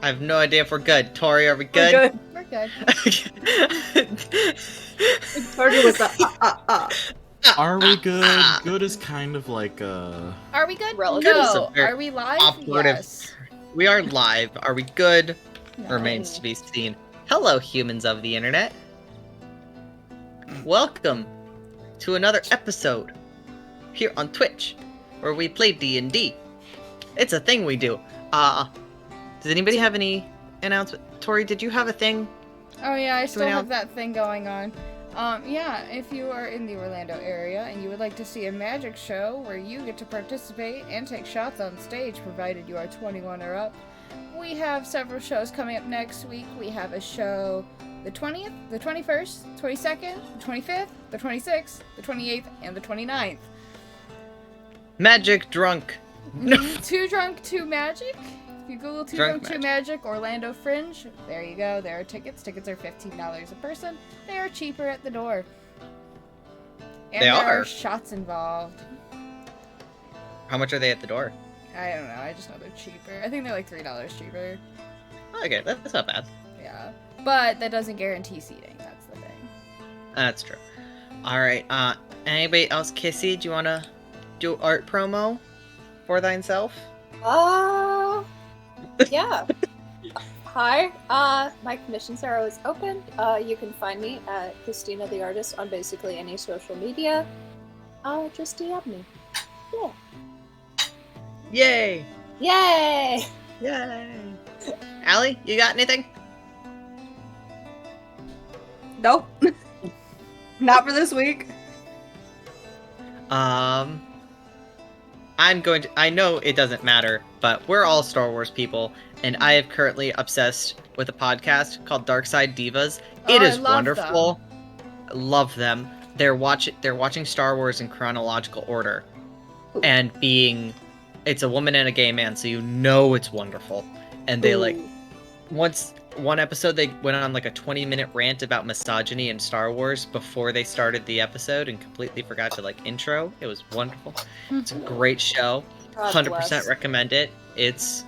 I have no idea if we're good. Tori, are we We're good? good. We're good. It started with the Are we good? Good is kind of like Are we good? Relative. Good is a No. very Are we live? operative Yes. We are live. Are we good? No. Remains to be seen. Hello, humans of the internet. Welcome to another episode here on Twitch, where we play D&D. It's a thing we do. Does anybody have any announcement? Tori, did you have a thing? Oh yeah, I still now- have that thing going on. Yeah, if you are in the Orlando area and you would like to see a magic show where you get to participate and take shots on stage, provided you are 21 or up, we have several shows coming up next week. We have a show the 20th, the 21st, 22nd, the 25th, the 26th, the 28th, and the 29th. Magic Drunk. No. Too Drunk, Too Magic. If you Google Too Drunk Drunk, Too Magic Orlando Fringe, there you go. There are tickets. Tickets are $15 a person. They are cheaper at the door. And They there are. are shots involved. How much are they at the door? I don't know. I just know they're cheaper. I think they're like $3 cheaper. Okay, that's not bad. Yeah. But that doesn't guarantee seating. That's the thing. That's true. Alright, anybody else, Kissy, do you wanna do art promo for thyself? Yeah. Hi. My commissions are always open. You can find me at Christina the Artist on basically any social media. Just DM me. Yeah. Yay! Yay! Yay! Allie, you got anything? Nope. Not for this week. I know it doesn't matter, but we're all Star Wars people, and I am currently obsessed with a podcast called Dark Side Divas. It Oh, I is love wonderful. I love them. They're watching Star Wars in chronological order. Ooh. And it's a woman and a gay man, so you know it's wonderful. And they one episode they went on like a 20-minute rant about misogyny in Star Wars before they started the episode and completely forgot to intro. It was wonderful. It's a great show. God 100% bless. recommend it. It's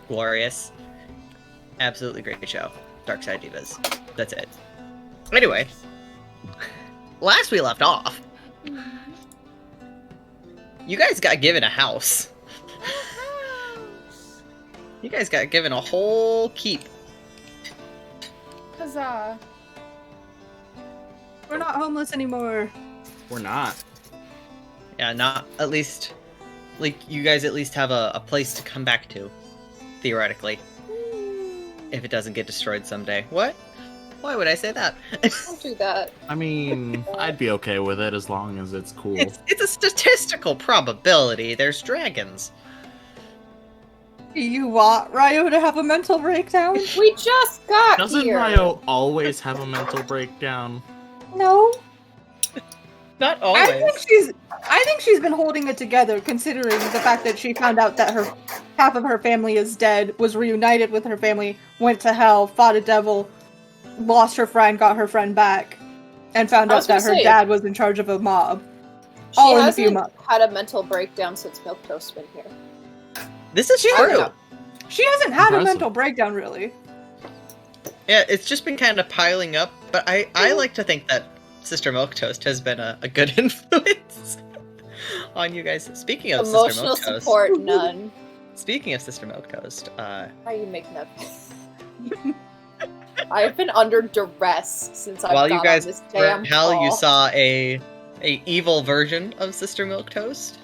glorious. Absolutely great show. Dark Side Divas. That's it. Anyway, last we left off, you guys got given a house. You guys got given a whole keep. Huzzah. We're not homeless anymore. we're not. Yeah, not at least, you guys at least have a place to come back to, theoretically, if it doesn't get destroyed someday. What? Why would I say that? Don't do that. I mean, I'd be okay with it as long as it's cool. It's a statistical probability. There's dragons. You want Ryo to have a mental breakdown? We just got Doesn't here. Ryo always have a mental breakdown? No. Not always. I think she's been holding it together, considering the fact that she found out that half of her family is dead, was reunited with her family, went to hell, fought a devil, lost her friend, got her friend back, and found I out was gonna that her say- dad was in charge of a mob. She all in a few hasn't months. had a mental breakdown since Milktoast's been here. This is She true. hasn't. She hasn't had a Impressive. mental breakdown, really. Yeah, it's just been kind of piling up, but I like to think that Sister Milquetoast has been a good influence on you guys. Speaking of Sister Emotional Milquetoast, support, none. speaking of Sister Milquetoast, Why are you making that? I've been under duress since I while got you guys on this were damn in hell, you call. saw a evil version of Sister Milquetoast.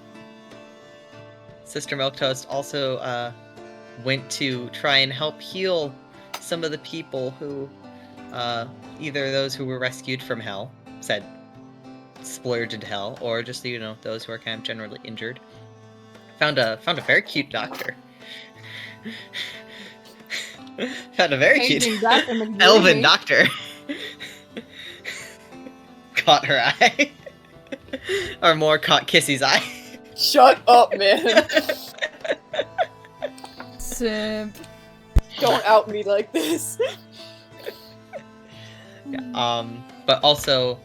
Sister Milquetoast also went to try and help heal some of the people who, either those who were rescued from hell, said splurged into hell, or just those who are kind of generally injured. Found a very cute doctor. Found a very cute Changing back from a elven dream. doctor. Caught her eye. Or more, caught Kissy's eye. Shut up, man. Simp. Don't out me like this. But also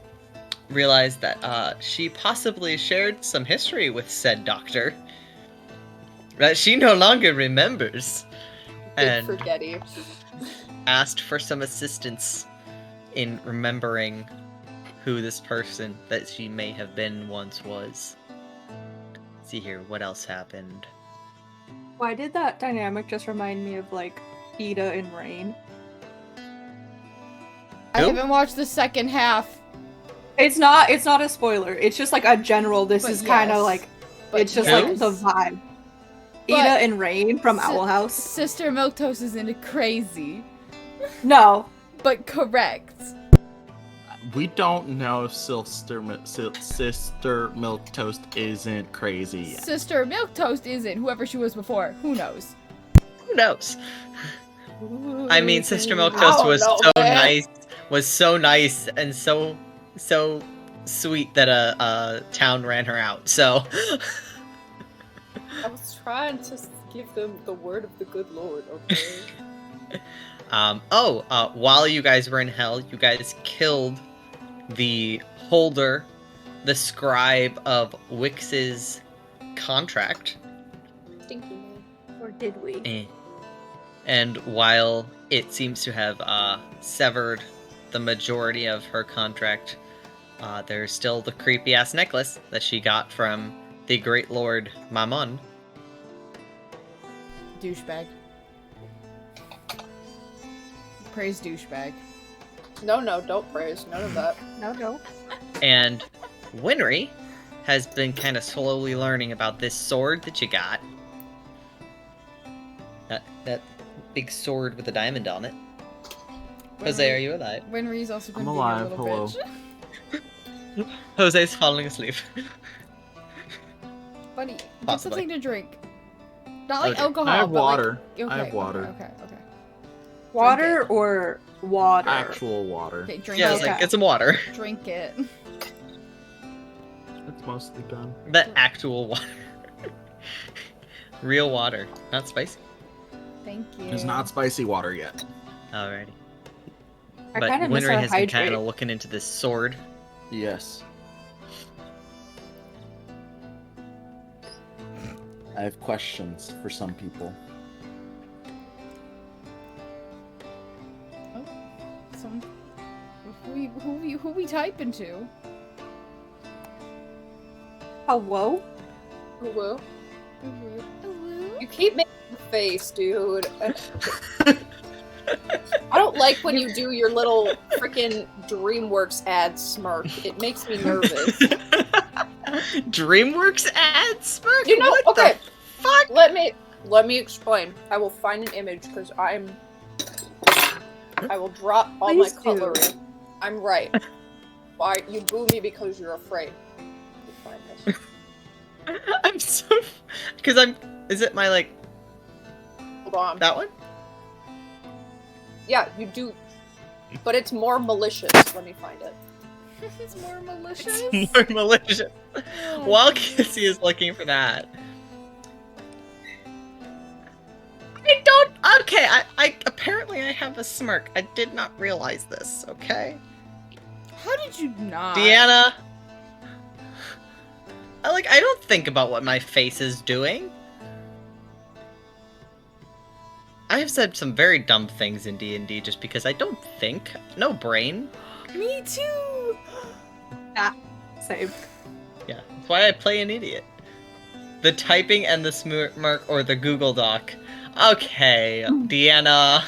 realized that she possibly shared some history with said doctor. that she no longer remembers, Big and forgetty. asked for some assistance in remembering who this person that she may have been once was. Let's see here, what else happened? Why did that dynamic just remind me of like Ida and Rain? I Who? haven't watched the second half. It's not a spoiler. It's just like a general. This But is kind of yes. like But it's just yes. like the vibe. But- Ida and Rain from Si- Owl House. Sister Milquetoast isn't crazy, No, but correct. We don't know if Sister Milquetoast isn't crazy yet. Sister Milquetoast isn't. Whoever she was before, who knows? Who knows? I mean, Sister Milquetoast don't was know, so man. nice, and so sweet that a town ran her out. So, I was trying to give them the word of the good Lord, okay? while you guys were in hell, you guys killed the holder, the scribe of Wix's contract. Stinky man. or did we? Eh. And while it seems to have severed the majority of her contract, there's still the creepy ass necklace that she got from the Great Lord Mammon. Douchebag. Praise douchebag. No, don't praise. None of that. No. And Winry has been kind of slowly learning about this sword that you got. That big sword with a diamond on it. Jose, are you alive? Winry's also been I'm being alive, a little hello. bitch. Jose's falling asleep. Buddy, get Possibly. something to drink. Not like Okay. alcohol. I have but water. Like, I have water. Okay. Water Drink or water? Actual water. Okay, drink Yeah, it. it's like, Okay. get some water. Drink it. It's mostly done. The actual water. Real water, not spicy. Thank you. It's not spicy water yet. Alrighty. I But kind of miss Winry our has been kind hydrate. of looking into this sword. Yes. I have questions for some people. Some... Who we typing to? Hello? Hello? Hello? You keep making the face, dude. I don't like when you do your little freaking DreamWorks ad smirk. It makes me nervous. DreamWorks ad smirk? You know, what okay. the fuck? Let me explain. I will find an image because I will drop all Please my do. coloring. I'm right. Why you boo me because you're afraid. You'll find this. I'm so... Because I'm... Is it my, like... Hold on. That one? Yeah, you do. But it's more malicious. Let me find it. It's more malicious. More malicious. While Kissy is looking for that. I don't... Okay, I apparently I have a smirk. I did not realize this, okay? How did you not? Deanna... I don't think about what my face is doing. I have said some very dumb things in D&D just because I don't think. No brain. Me too. Same. Yeah, that's why I play an idiot. The typing and the smirk or the Google Doc. Okay, Deanna.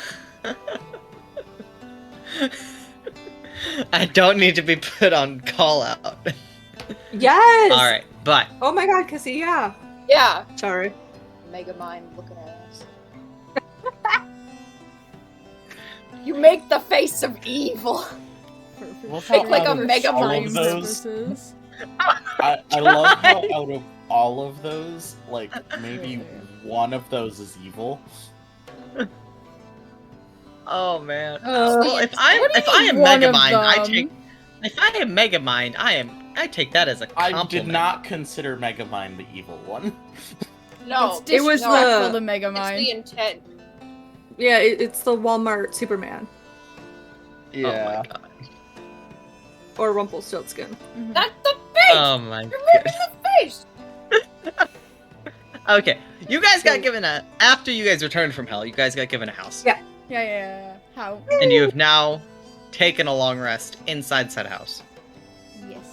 I don't need to be put on call out. Yes! Alright, but Oh my god, Kissy, yeah. Yeah. Sorry. Megamind looking at us. You make the face of evil. Make like a for mega stream mind. purposes. I love how out of all of those, like, maybe one of those is evil. oh man. Uh, Well, if I What do you am mean one of Megamind, I them? take if I am Megamind, I take that as a compliment. I did not consider Megamind the evil one. No, It's It was disrespectful the- to Mega it's Mind. the intent. Yeah, it's the Walmart Superman. Oh my god. Or Rumpelstiltskin. Mhm. That's the face! Oh my You're god. moving the face! Okay, you guys got So- given after you guys returned from hell, you guys got given a house. Yeah. Yeah. How? And you have now taken a long rest inside said house. Yes.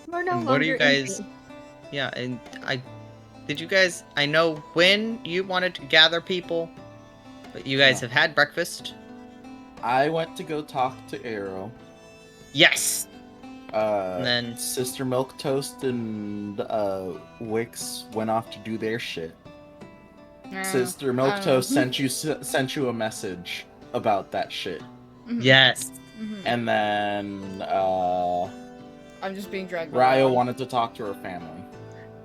We're no And what are you longer guys- in Yeah, and I know when you wanted to gather people, but you guys No. have had breakfast. I went to go talk to Arrow. Yes! And then- Sister Milk Toast and Wix went off to do their shit. Sister Milk Toast sent you a message about that shit, Yes. and then I'm just being dragged. Ryo along. wanted to talk to her family.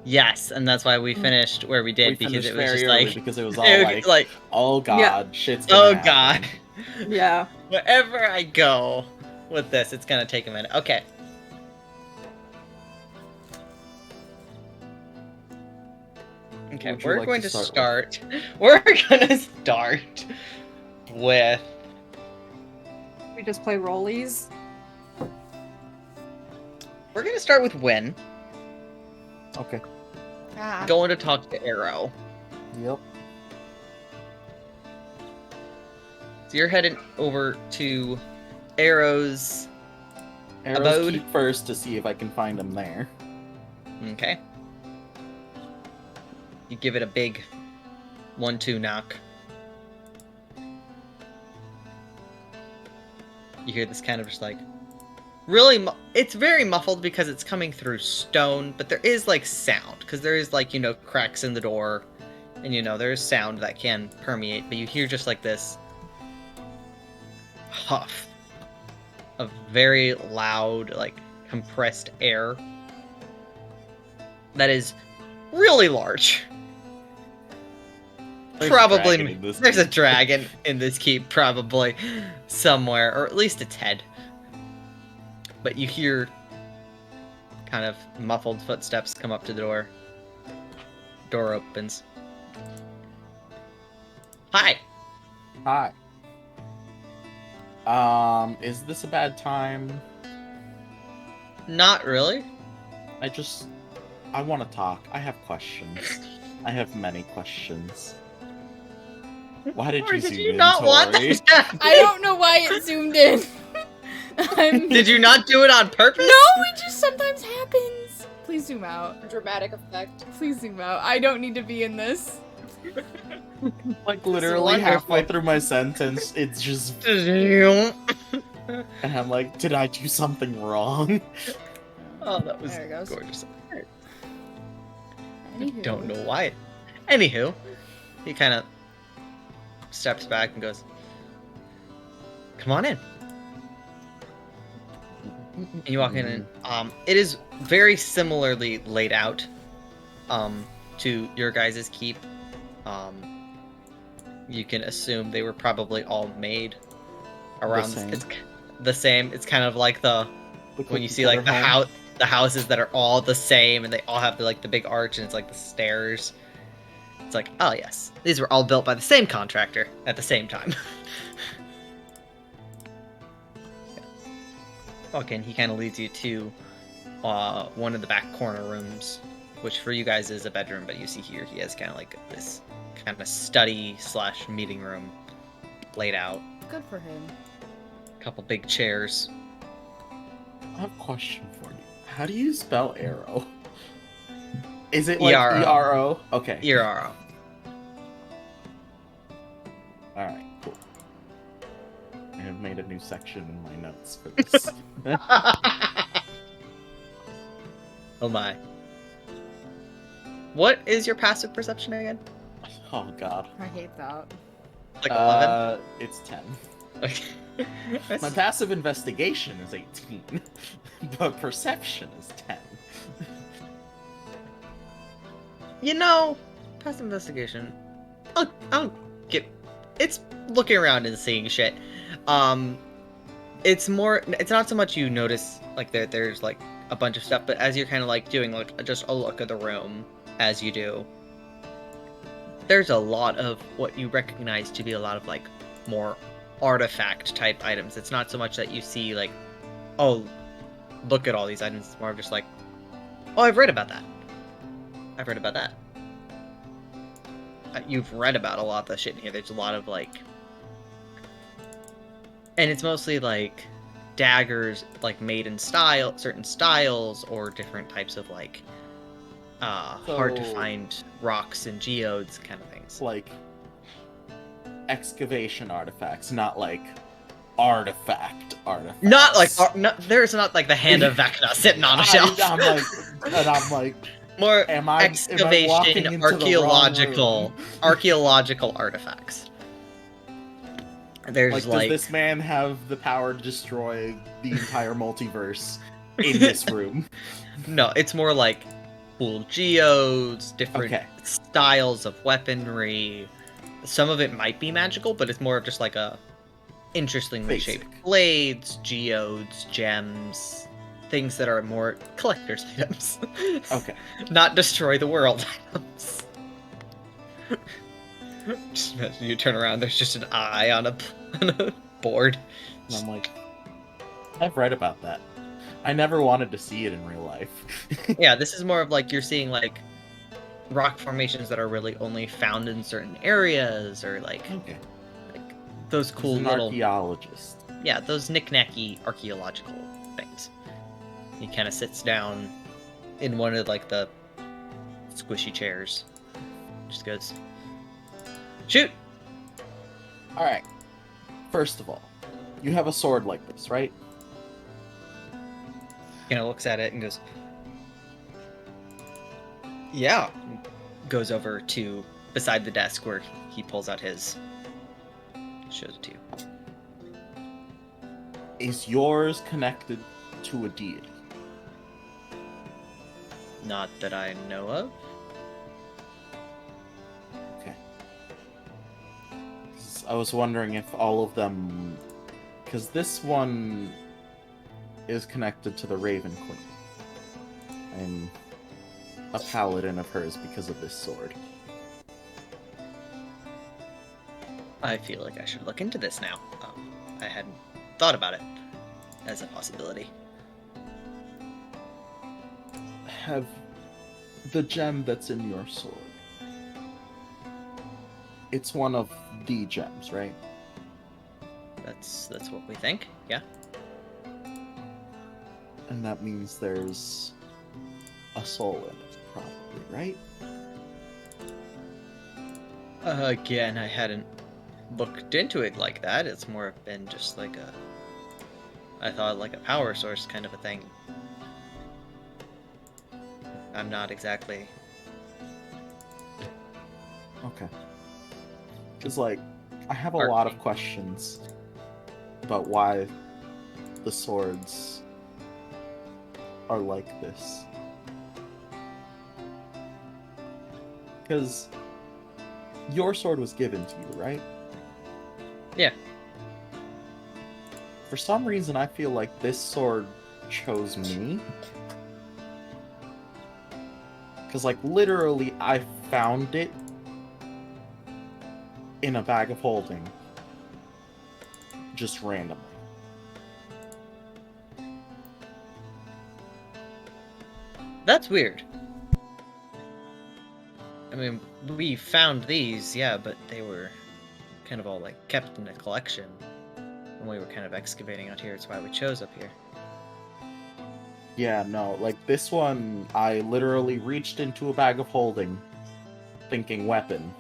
Yes, and that's why we finished where we did, We because finished it was very just early like, because it was all it- like, oh god, Yeah. shit's gonna oh happen. god. Yeah. Wherever I go with this, it's gonna take a minute. Okay. Okay, Would you we're like going to to start start. We're gonna start with. We just play rollies. We're gonna start with Win Okay. Ah. going to talk to Arrow. Yep. So you're heading over to Arrow's. Arrow's Abode. keep first to see if I can find him there. Okay. You give it a big 1-2 knock. You hear this kind of just like really it's very muffled because it's coming through stone, but there is like sound because there is like, cracks in the door, and there is sound that can permeate, but you hear just like this huff of very loud, like compressed air that is really large. There's a Probably dragon in this there's a keep. dragon in this keep, probably somewhere, or at least its head. But you hear kind of muffled footsteps come up to the door. Door opens. Hi. Hi. Is this a bad time? Not really. I want to talk. I have questions. I have many questions. Why did Or you did zoom you in, not want Tori? that? I don't know why it zoomed in. Did you not do it on purpose? No, it just sometimes happens. Please zoom out. dramatic effect. Please zoom out. I don't need to be in this. Like literally wonderful. halfway through my sentence, it's just, Oh, and I'm like, did I do something wrong? that was There it goes. gorgeous. I Anywho. don't know why. Anywho, he kind of steps back and goes, "Come on in." And you walk in, and it is very similarly laid out to your guys' keep. You can assume they were probably all made around same. It's the same. It's kind of like the Look when you like see like the Butterhome. the houses that are all the same and they all have the big arch and it's like the stairs. It's like, oh yes, these were all built by the same contractor at the same time. Okay, and he kind of leads you to one of the back corner rooms, which for you guys is a bedroom, but you see here he has kind of like this kind of study / meeting room laid out. Good for him. A couple big chairs. I have a question for you. How do you spell arrow? Is it like E-R-O. E-R-O? Okay. Iraro. Alright, cool. I have made a new section in my notes for this. Oh my. What is your passive perception again? Oh god. I hate that. Like 11? It's 10. Okay. My passive investigation is 18, but perception is 10. Passive investigation. I'll get. It's looking around and seeing shit. It's not so much you notice like there's like a bunch of stuff, but as you're kind of like doing like just a look at the room as you do, there's a lot of what you recognize to be a lot of like more artifact type items. It's not so much that you see like, oh, look at all these items. It's more of just like, oh, I've read about that. I've read about that. You've read about a lot of the shit in here. There's a lot of, like... And it's mostly, like, daggers, like, made in certain styles, or different types of, like, hard to find rocks and geodes kind of things. Like, excavation artifacts, not like artifacts. Not like there's not like the hand of Vecna sitting on a shelf. I'm like, more am I walking excavation, into the wrong room? archaeological artifacts. There's does this man have the power to destroy the entire multiverse in this room? No, it's more like cool geodes, different styles of weaponry. Some of it might be magical, but it's more of just like a interestingly shaped blades, geodes, gems, things that are more collector's items. Okay. Not destroy the world items. Just imagine you turn around, there's just an eye on a board. And I'm like, I've read about that. I never wanted to see it in real life. Yeah, this is more of like you're seeing like rock formations that are really only found in certain areas, or like those cool little archaeologist. Yeah, those knick-knacky archaeological things. He kind of sits down in one of like the squishy chairs. Just goes, shoot. All right. First of all, you have a sword like this, right? Kind of looks at it and goes, yeah. Goes over to beside the desk where he pulls out his. Shows it to you. Is yours connected to a deity? Not that I know of. Okay. I was wondering if all of them... Because this one is connected to the Raven Queen. I'm a paladin of hers because of this sword. I feel like I should look into this now. I hadn't thought about it as a possibility. Have the gem that's in your sword. It's one of the gems, right? That's what we think, yeah. And that means there's a soul in it, probably, right? Again, I hadn't looked into it like that. It's more been just like I thought like a power source kind of a thing. I'm not exactly... Okay. Because, like, I have a lot of questions about why the swords are like this. Because your sword was given to you, right? Yeah. For some reason, I feel like this sword chose me. Because, like, literally, I found it in a bag of holding. Just randomly. That's weird. I mean, we found these, yeah, but they were kind of all, like, kept in a collection. When we were kind of excavating out here, it's why we chose up here. Yeah, no, like, this one, I literally reached into a bag of holding, thinking weapon,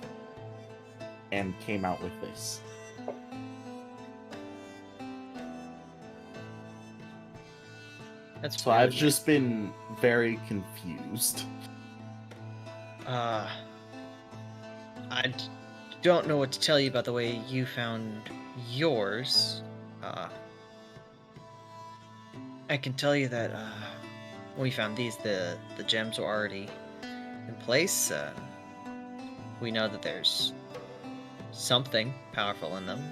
and came out with this. That's so I've just been very confused. I don't know what to tell you about the way you found yours. I can tell you that when we found these, the gems were already in place. We know that there's something powerful in them.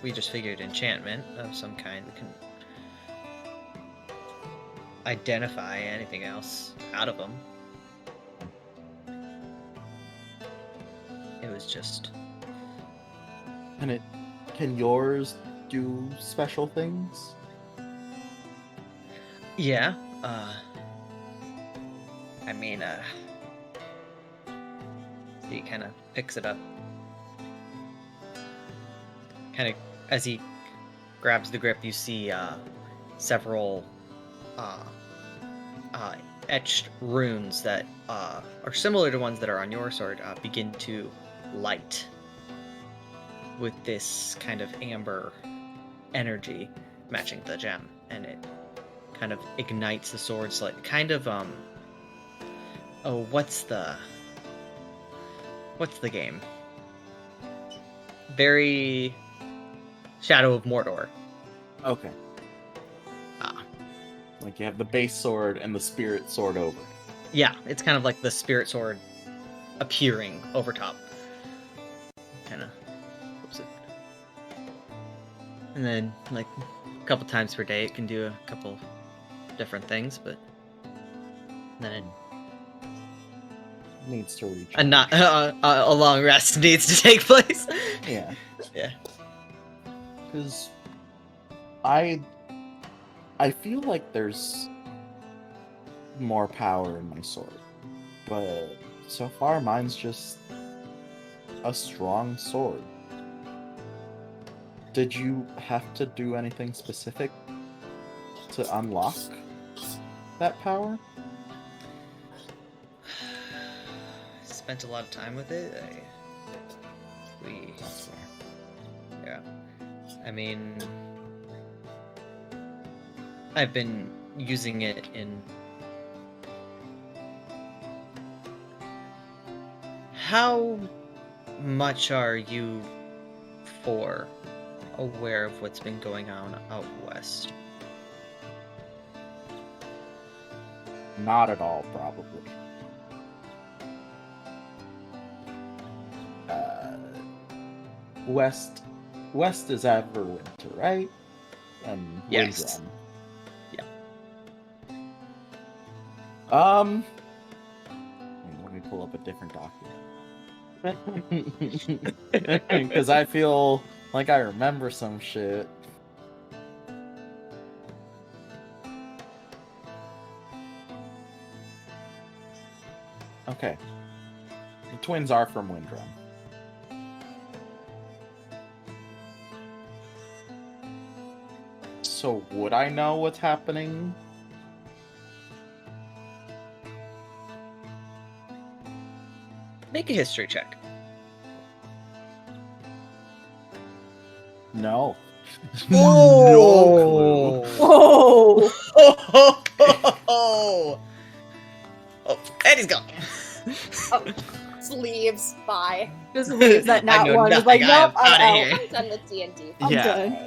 We just figured enchantment of some kind that can identify anything else out of them. It was just... And can yours do special things? Yeah, I mean, he kind of picks it up. Kind of, as he grabs the grip, you see several etched runes that are similar to ones that are on your sword begin to light with this kind of amber energy matching the gem, and it kind of ignites the sword slightly. Kind of oh, what's the game? Very Shadow of Mordor. Okay. Like you have the base sword and the spirit sword over it. Yeah, it's kind of like the spirit sword appearing over top. Kind of flips it. And then, like, a couple times per day, it can do a couple different things, but then it Needs to reach. a long rest needs to take place. Yeah. Yeah. Because I feel like there's more power in my sword, but so far mine's just a strong sword. Did you have to do anything specific to unlock that power? Spent a lot of time with it. That's fair. Yeah. I mean, I've been using it in... How much are you aware of what's been going on out west? Not at all, probably. West is Everwinter, right? And Yes. Windrun. Yeah. Let me pull up a different document. Because I feel like I remember some shit. Okay. The twins are from Windrun. So would I know what's happening? Make a history check. No. Oh! Whoa! Oh, and he's gone. Just leaves. Bye. Just leaves that I nat know one. Just nothing. like, I am nope, I'm outta out. here. I'm done with D&D. I'm Yeah. done.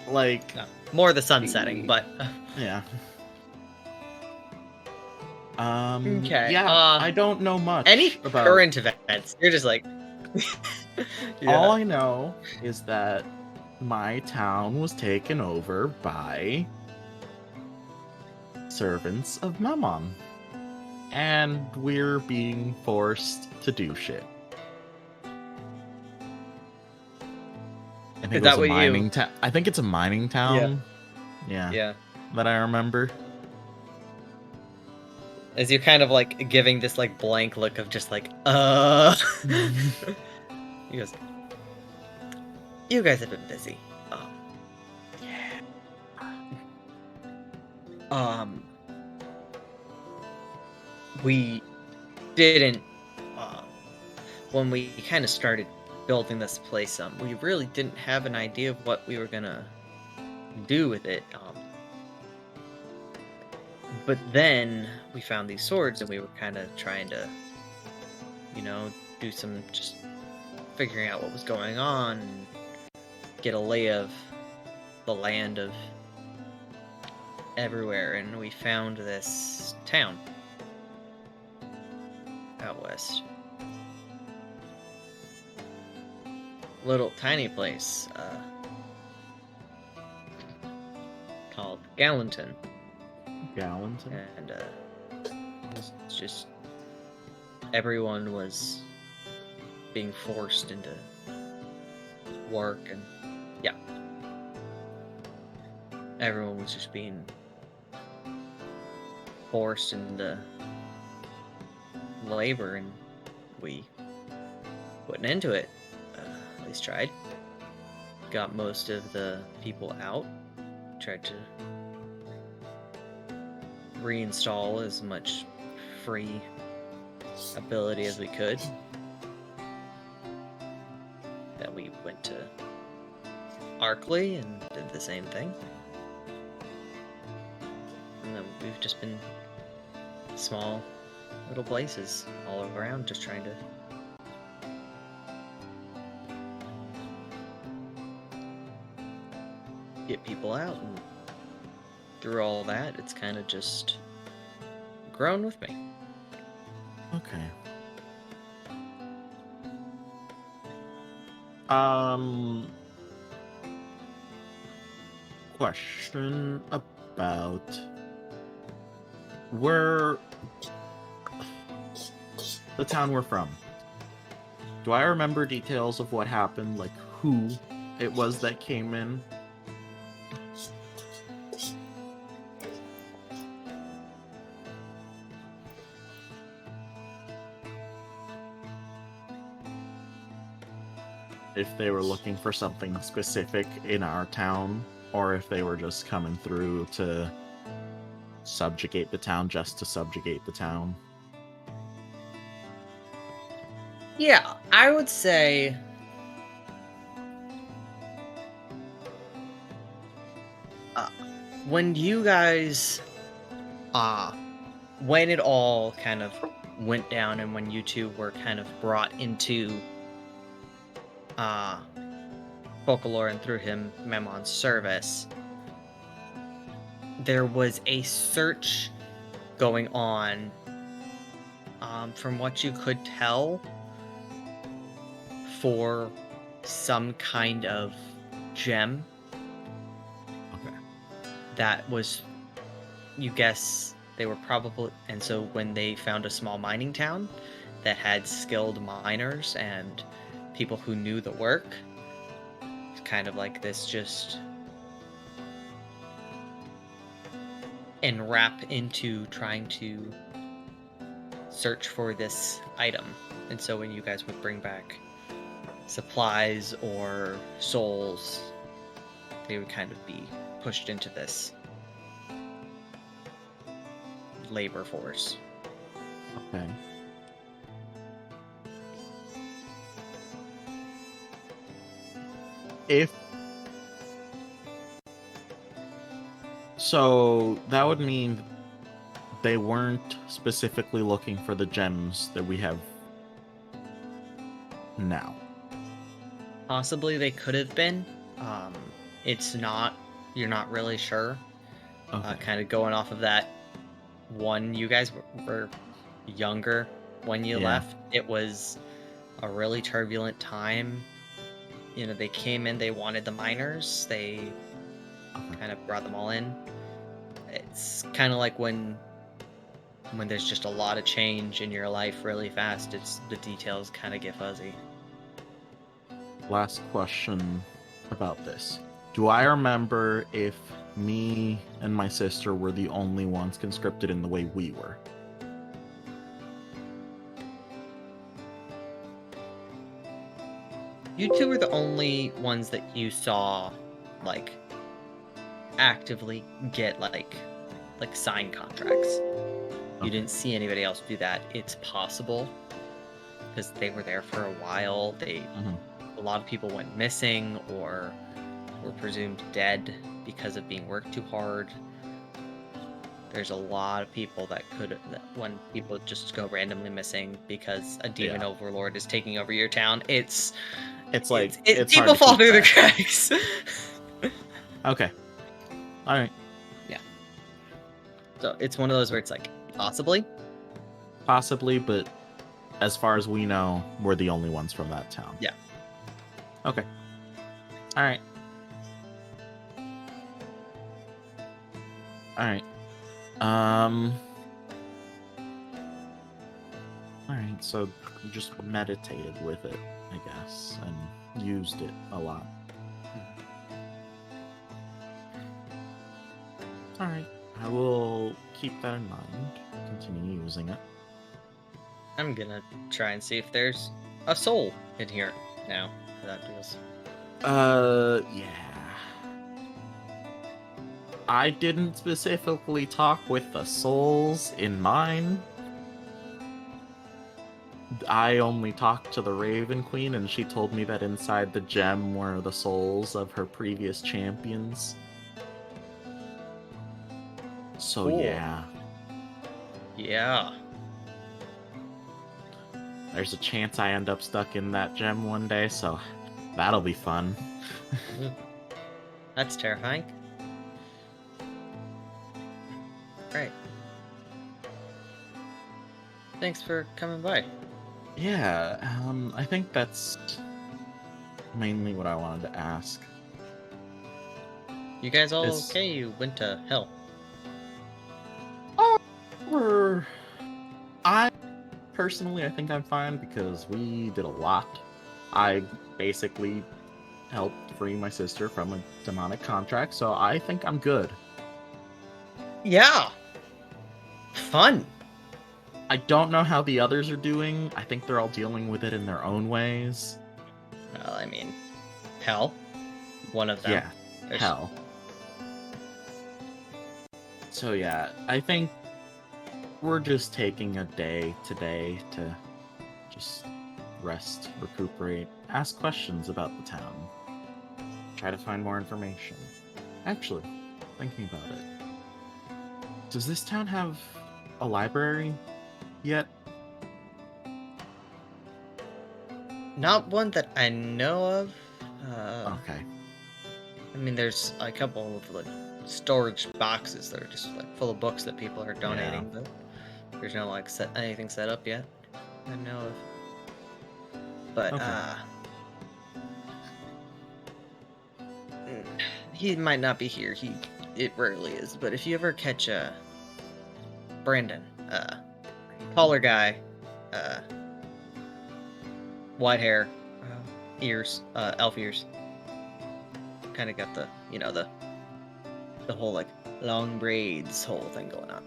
Like, No, more the sun setting, but yeah. Okay, Yeah, I don't know much any about. current events, you're just like. All I know is that my town was taken over by servants of Mammon, and we're being forced to do shit. I think Is it that was a what mining town. I think it's a mining town. Yeah. Yeah. That I remember. As you're kind of like giving this like blank look of just like, He goes, you guys have been busy. We didn't, when we kind of started building this place, we really didn't have an idea of what we were gonna do with it. But then we found these swords, and we were kind of trying to, do some just figuring out what was going on, and get a lay of the land of everywhere, and we found this town out west. Little tiny place called Galanton. Galanton. And it's just everyone was being forced into work, and yeah, everyone was just being forced into labor, and we put an end to it. At least tried. Got most of the people out. Tried to reinstall as much free ability as we could. Then we went to Arkley and did the same thing. And then we've just been small little places all around just trying to get people out, and through all that it's kind of just grown with me. Okay. Question about where the town we're from. Do I remember details of what happened? Like who it was that came in? If they were looking for something specific in our town, or if they were just coming through to subjugate the town just to subjugate the town. Yeah, I would say when you guys when it all kind of went down and when you two were kind of brought into Folklore and through him Memon's service, there was a search going on, from what you could tell, for some kind of gem. Okay. That was, you guess, they were probably, and so when they found a small mining town that had skilled miners and people who knew the work, it's kind of like this just enwrap into trying to search for this item. And so when you guys would bring back supplies or souls, they would kind of be pushed into this labor force. Okay. If so, that would mean they weren't specifically looking for the gems that we have now. Possibly they could have been. It's not, you're not really sure. Okay. Kind of going off of that one, you guys were younger when you Yeah. left. It was a really turbulent time. You know, they came in, they wanted the miners, they kind of brought them all in. It's kind of like when there's just a lot of change in your life really fast, it's the details kind of get fuzzy. Last question about this. Do I remember if me and my sister were the only ones conscripted in the way we were? You two were the only ones that you saw, like, actively get, like sign contracts. You Okay. didn't see anybody else do that. It's possible, because they were there for a while. A lot of people went missing or were presumed dead because of being worked too hard. There's a lot of people that when people just go randomly missing because a demon Yeah. overlord is taking over your town, it's like it's hard people to fall keep through the track. cracks. Okay. All right. So it's one of those where it's like, possibly. Possibly, but as far as we know, we're the only ones from that town. Yeah. Okay. All right. All right. All right. So you just meditated with it, I guess, and used it a lot. All right. I will keep that in mind. Continue using it. I'm gonna try and see if there's a soul in here now. That feels. Yeah. I didn't specifically talk with the souls in mind. I only talked to the Raven Queen, and she told me that inside the gem were the souls of her previous champions. So Cool. yeah, Yeah. there's a chance I end up stuck in that gem one day, so that'll be fun. That's terrifying. Right. Thanks for coming by. Yeah, I think that's mainly what I wanted to ask. You guys all Is- okay? You went to hell. I personally, I think I'm fine because we did a lot. I basically helped free my sister from a demonic contract, so I think I'm good. Yeah. Fun. I don't know how the others are doing. I think they're all dealing with it in their own ways. Well, I mean, hell. One of them. Yeah, There's- hell. So yeah, I think we're just taking a day today to just rest, recuperate, ask questions about the town, try to find more information. Actually, thinking about it, does this town have a library yet? Not one that I know of. Okay. I mean, there's a couple of like storage boxes that are just like full of books that people are donating, but there's no like anything set up yet. I know of. But Okay. he might not be here. It rarely is. But if you ever catch Brandon, taller guy, white hair, ears, elf ears. Kind of got the the whole like long braids whole thing going on.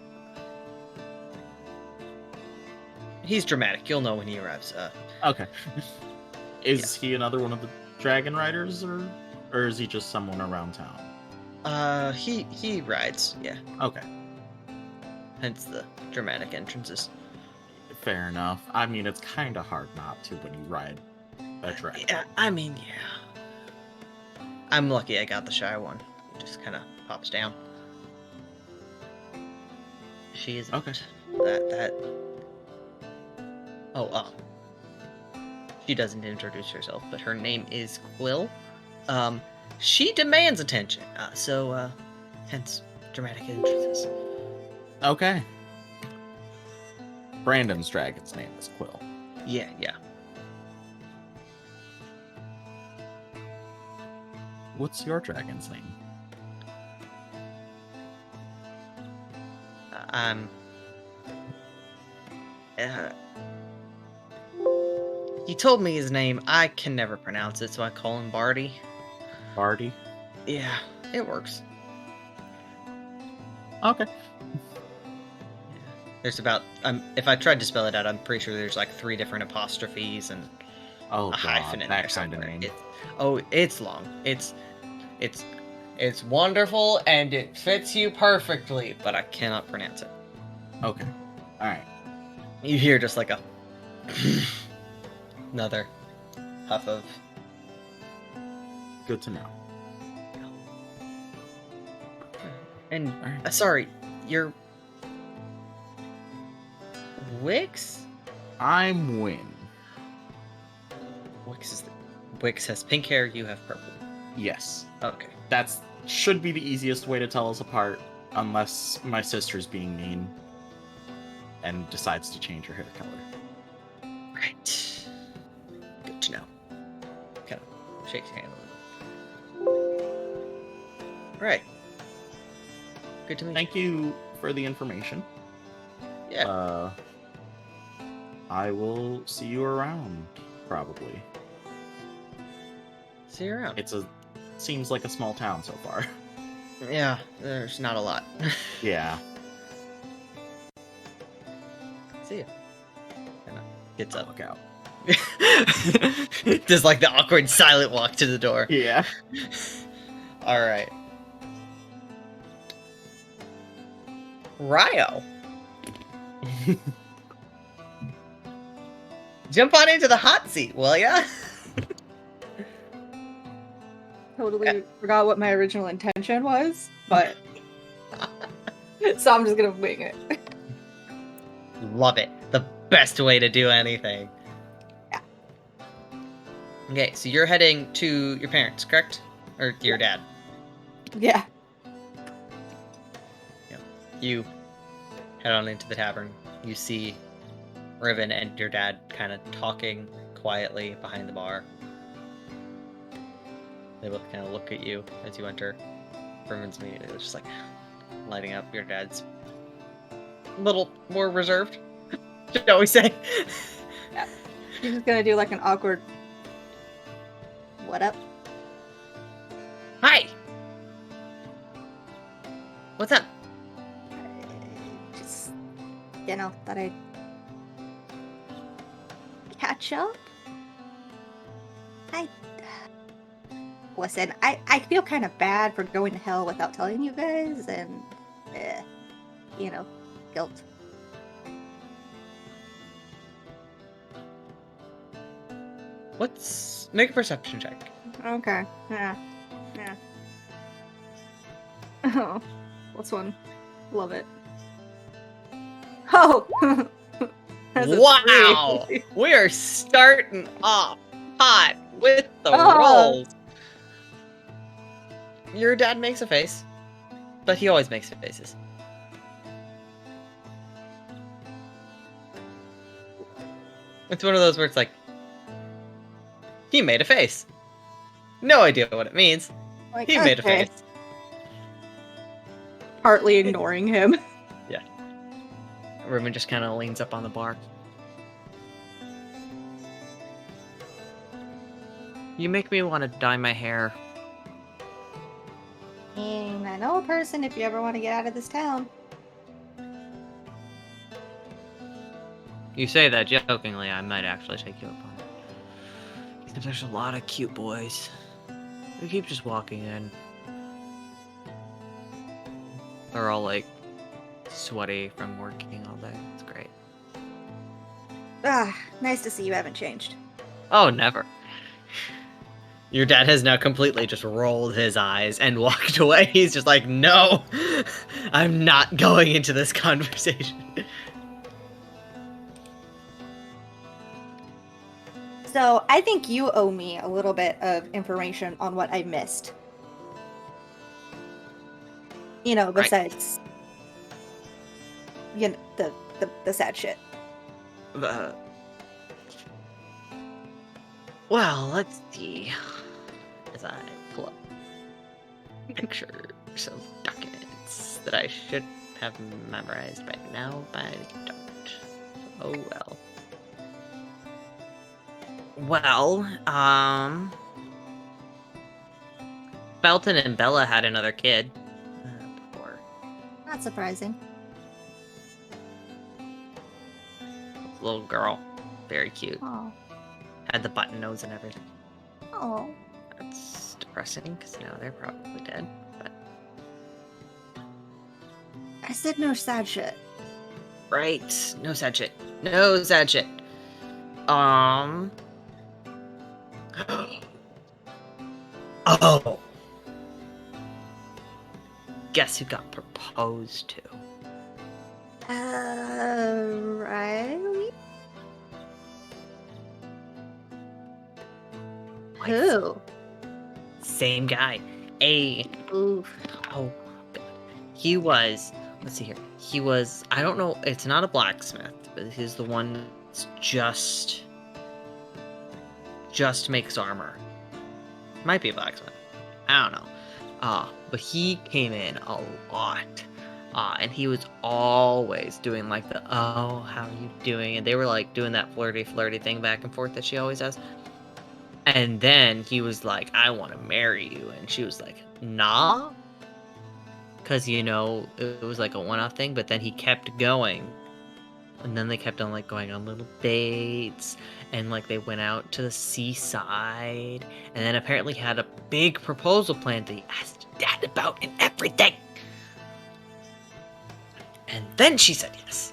He's dramatic. You'll know when he arrives. Okay. Is he another one of the dragon riders, or is he just someone around town? He rides. Yeah. Okay. Hence the dramatic entrances. Fair enough. I mean, it's kind of hard not to when you ride a dragon. Yeah. I mean, yeah. I'm lucky I got the shy one. It just kind of pops down. She isn't. Okay. That. Oh, she doesn't introduce herself, but her name is Quill. She demands attention, so hence dramatic entrances. Okay. Brandon's dragon's name is Quill. Yeah. What's your dragon's name? He told me his name. I can never pronounce it, so I call him Barty. Barty? Yeah, it works. Okay. There's about if I tried to spell it out, I'm pretty sure there's like 3 different apostrophes and Oh, a God, hyphen in there that kind of somewhere. name. It's long. It's wonderful and it fits you perfectly, but I cannot pronounce it. Okay. Alright. You hear just like a another puff of. Good to know. And Alright. sorry, you're Wix. I'm Win. Wix has pink hair. You have purple. Yes. Okay. That's should be the easiest way to tell us apart, unless my sister's being mean and decides to change her hair color. Right. Good to know. Kind of shakes your hand a little. Right. Good to meet you. Thank you for the information. Yeah. I will see you around, probably. See you around. Seems like a small town so far. Yeah, there's not a lot. Yeah. See you. And, Gets up. Look out. Does like the awkward silent walk to the door. Yeah. Alright. Ryo. Jump on into the hot seat, will ya? Totally forgot what my original intention was, but so I'm just gonna wing it. Love it. The best way to do anything. Yeah. Okay, so you're heading to your parents, correct? Or to your dad? Yeah. You head on into the tavern. You see Riven and your dad kind of talking quietly behind the bar. They both kind of look at you as you enter. Riven's immediately just like lighting up. Your dad's a little more reserved, shall we say? She's just gonna do like an awkward. What up? Hi. What's up? Just, thought I'd catch up. Listen, I feel kind of bad for going to hell without telling you guys, and, guilt. Make a perception check. Okay. Yeah. Oh, what's one? Love it. Oh! That's a Wow! 3. We are starting off hot with the Oh. rolls. Your dad makes a face, but he always makes faces. It's one of those where it's like, he made a face. No idea what it means. Like, He made a okay. face. Partly ignoring him. Riven just kind of leans up on the bar. You make me want to dye my hair. And I know a person if you ever want to get out of this town. You say that jokingly, I might actually take you up on it. Because there's a lot of cute boys. They keep just walking in. They're all like sweaty from working all day. It's great. Ah, nice to see you haven't changed. Oh, never. Your dad has now completely just rolled his eyes and walked away. He's just like, no, I'm not going into this conversation. So, I think you owe me a little bit of information on what I missed. Besides, the sad shit. Well, let's see. As I pull up pictures of documents that I should have memorized by now, but I don't. Oh well. Well, Belton and Bella had another kid. Before. Not surprising. Little girl. Very cute. Oh. Had the button nose and everything. Oh. That's depressing, because now they're probably dead. But I said no sad shit. right. No sad shit. No sad shit. Oh. Guess who got proposed to? Riley? Like, Who? Same guy. Oof. Oh, he was. Let's see here. He was. I don't know. It's not a blacksmith, but he's the one that's just makes armor. Might be a blacksmith. I don't know. But he came in a lot. And he was always doing like the, oh, how are you doing? And they were like doing that flirty thing back and forth that she always does. And then he was like, I want to marry you. And she was like, nah. Because, it was like a one-off thing. But then he kept going. And then they kept on like going on little dates, and like they went out to the seaside, and then apparently had a big proposal plan that he asked Dad about and everything. And then she said yes.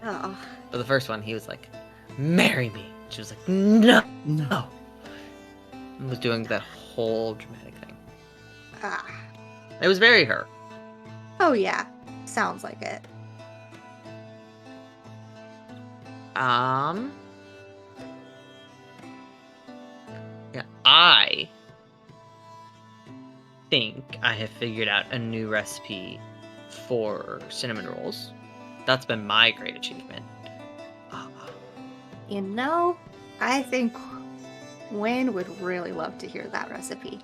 Oh. For the first one, he was like, "Marry me." She was like, "No, no." And was doing that whole dramatic thing. Ah. It was very her. Oh yeah. Sounds like it. Yeah, I think I have figured out a new recipe for cinnamon rolls. That's been my great achievement. You know, I think Wynn would really love to hear that recipe.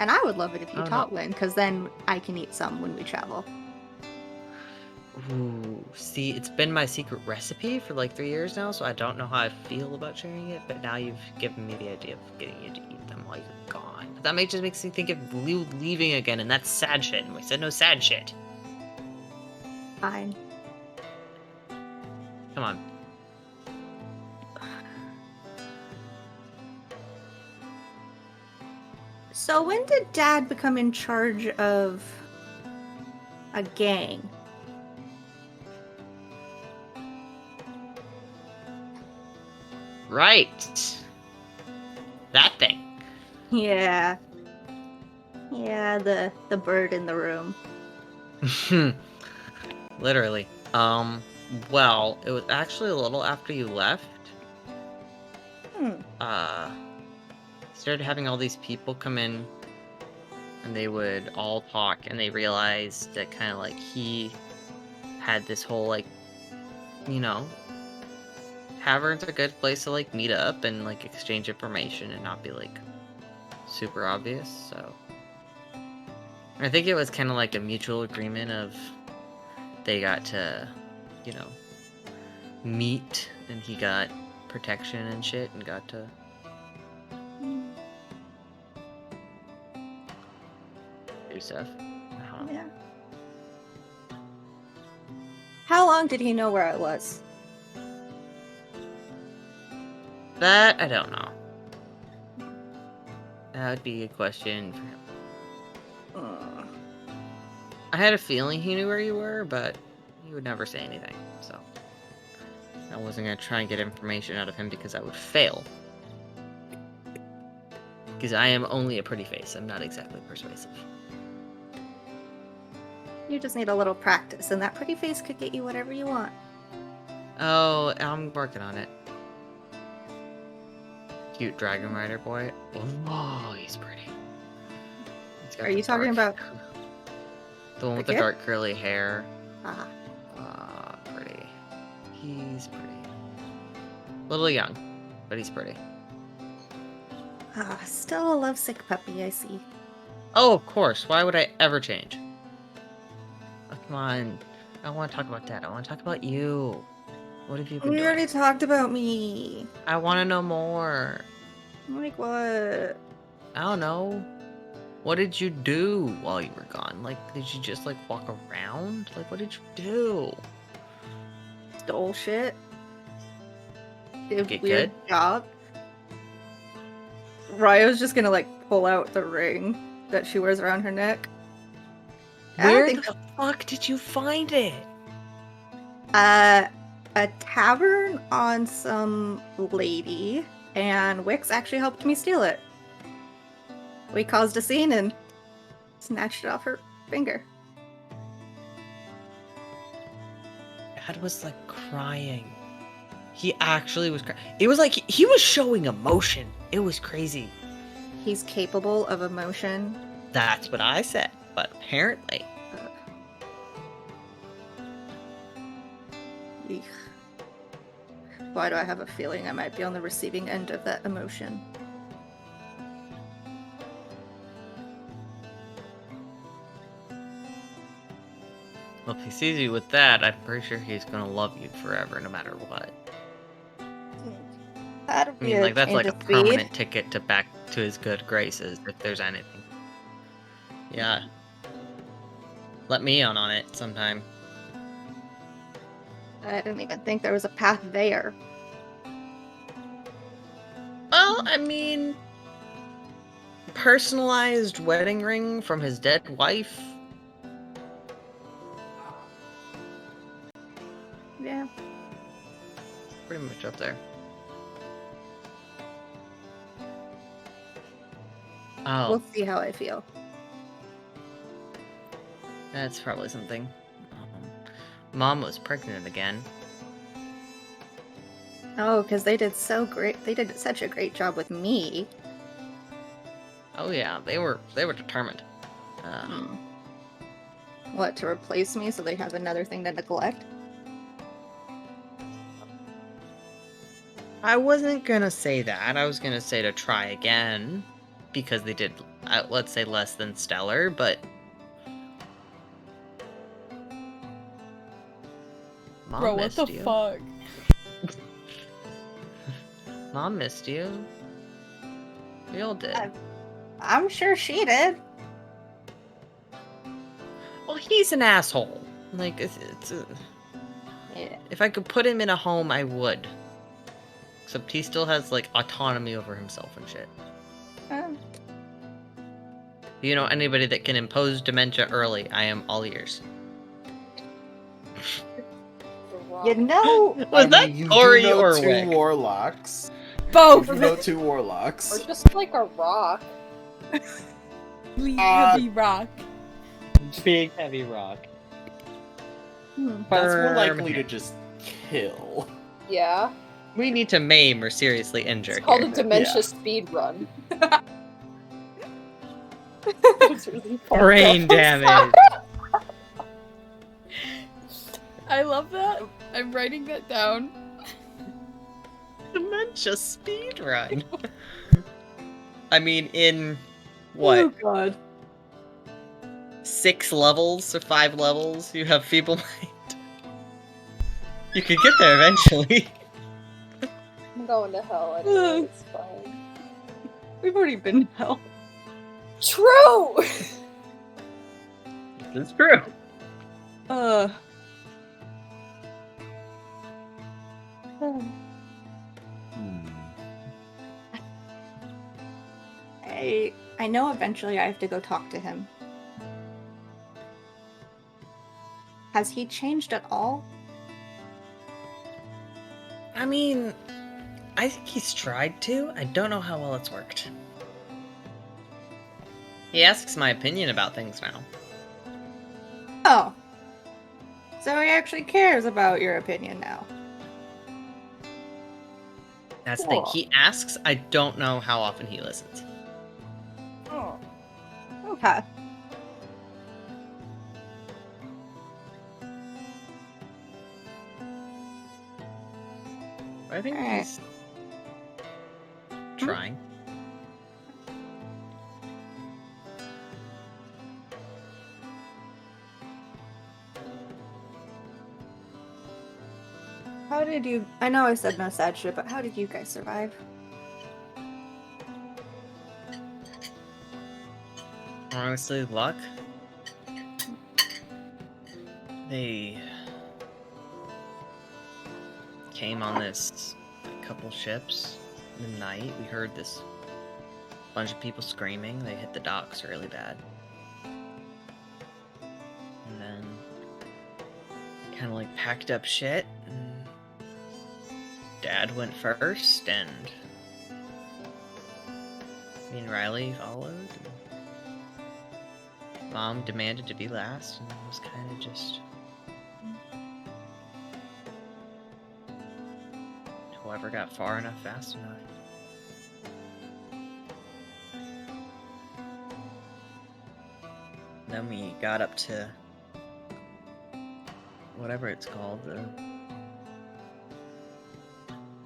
And I would love it if you Oh, taught no. Wynn, because then I can eat some when we travel. Ooh, see, it's been my secret recipe for like 3 years now, so I don't know how I feel about sharing it, but now you've given me the idea of getting you to eat them while you're gone. But that just makes me think of leaving again, and that's sad shit, and we said no sad shit. Fine. Come on. So when did Dad become in charge of a gang? Right. That thing. Yeah. Yeah, the bird in the room. Literally. Well, it was actually a little after you left. Started having all these people come in, and they would all talk, and they realized that kind of like he had this whole like, you know, tavern's a good place to like meet up and like exchange information and not be like super obvious. So I think it was kind of like a mutual agreement of they got to, you know, meet, and he got protection and shit and got to do stuff. I don't know. Yeah. How long did he know where I was? That I don't know. That would be a question for him. I had a feeling he knew where you were, but he would never say anything, so I wasn't gonna try and get information out of him because I would fail. Because I am only a pretty face, I'm not exactly persuasive. You just need a little practice, and that pretty face could get you whatever you want. Oh, I'm working on it. Cute dragon rider boy. Oh, he's pretty. He's got Are the you talking dark- about the one with the the kid? dark curly hair? Ah, Pretty. He's pretty. A little young, but he's pretty. still a lovesick puppy, I see. Oh, of course. Why would I ever change? Oh, come on. I don't want to talk about that. I want to talk about you. What have you been We doing? already talked about me. I want to know more. Like what? I don't know. What did you do while you were gone? Like, did you just, like, walk around? Like, what did you do? Stole shit. Did a Get weird good? job. Ryo's just gonna like pull out the ring that she wears around her neck. I don't Where think the fuck did you find it? a tavern on some lady, and Wix actually helped me steal it. We caused a scene and snatched it off her finger. Dad was, like, crying. He actually was crying. It was like he was showing emotion. It was crazy. He's capable of emotion. That's what I said, but apparently. Eek. Why do I have a feeling I might be on the receiving end of that emotion? Well, if he sees you with that, I'm pretty sure he's gonna love you forever, no matter what. That'd I be mean, like, that's like a speed. permanent ticket to back to his good graces, if there's anything. Yeah. Let me on it sometime. I didn't even think there was a path there. Well, I mean, personalized wedding ring from his dead wife. Yeah. Pretty much up there. Oh, We'll see how I feel. that's probably something. Mom was pregnant again. Oh, because they did so great. They did such a great job with me. Oh yeah, they were determined. Hmm. What, to replace me so they have another thing to neglect? I wasn't gonna say that. I was gonna say to try again, because they did, let's say, less than stellar. But Mom Bro, what missed the you. fuck? Mom missed you. We all did. I'm sure she did. Well, he's an asshole. Like, Yeah. if I could put him in a home, I would. Except he still has, like, autonomy over himself and shit. You know, anybody that can impose dementia early, I am all ears. You know, Was I that mean, you Tori do know or two Wick? warlocks. Both! You know two warlocks. Or just like a rock. Heavy rock. Big heavy rock. That's more Firm likely to hand. just kill. Yeah. We need to maim or seriously injure It's called here. a dementia Yeah. speed run. It's really fucked Brain up. damage. I love that. I'm writing that down. Dementia speedrun. I mean, in what, Oh god. 6 levels or 5 levels, you have feeble mind. You could get there eventually. I'm going to hell anyway, it's fine. We've already been to hell. True! It's true. I know eventually I have to go talk to him. Has he changed at all? I mean, I think he's tried to. I don't know how well it's worked. He asks my opinion about things now. Oh. So he actually cares about your opinion now. That's the thing. Cool. He asks, I don't know how often he listens. Oh. Okay. I think Alright. he's trying. How did you... I know I said no sad shit, but how did you guys survive? Honestly, luck. They came on this couple ships in the night. We heard this bunch of people screaming. They hit the docks really bad. And then kind of like packed up shit. And Dad went first, and me and Riley followed. Mom demanded to be last, and it was kind of just whoever got far enough fast enough. Then we got up to whatever it's called, the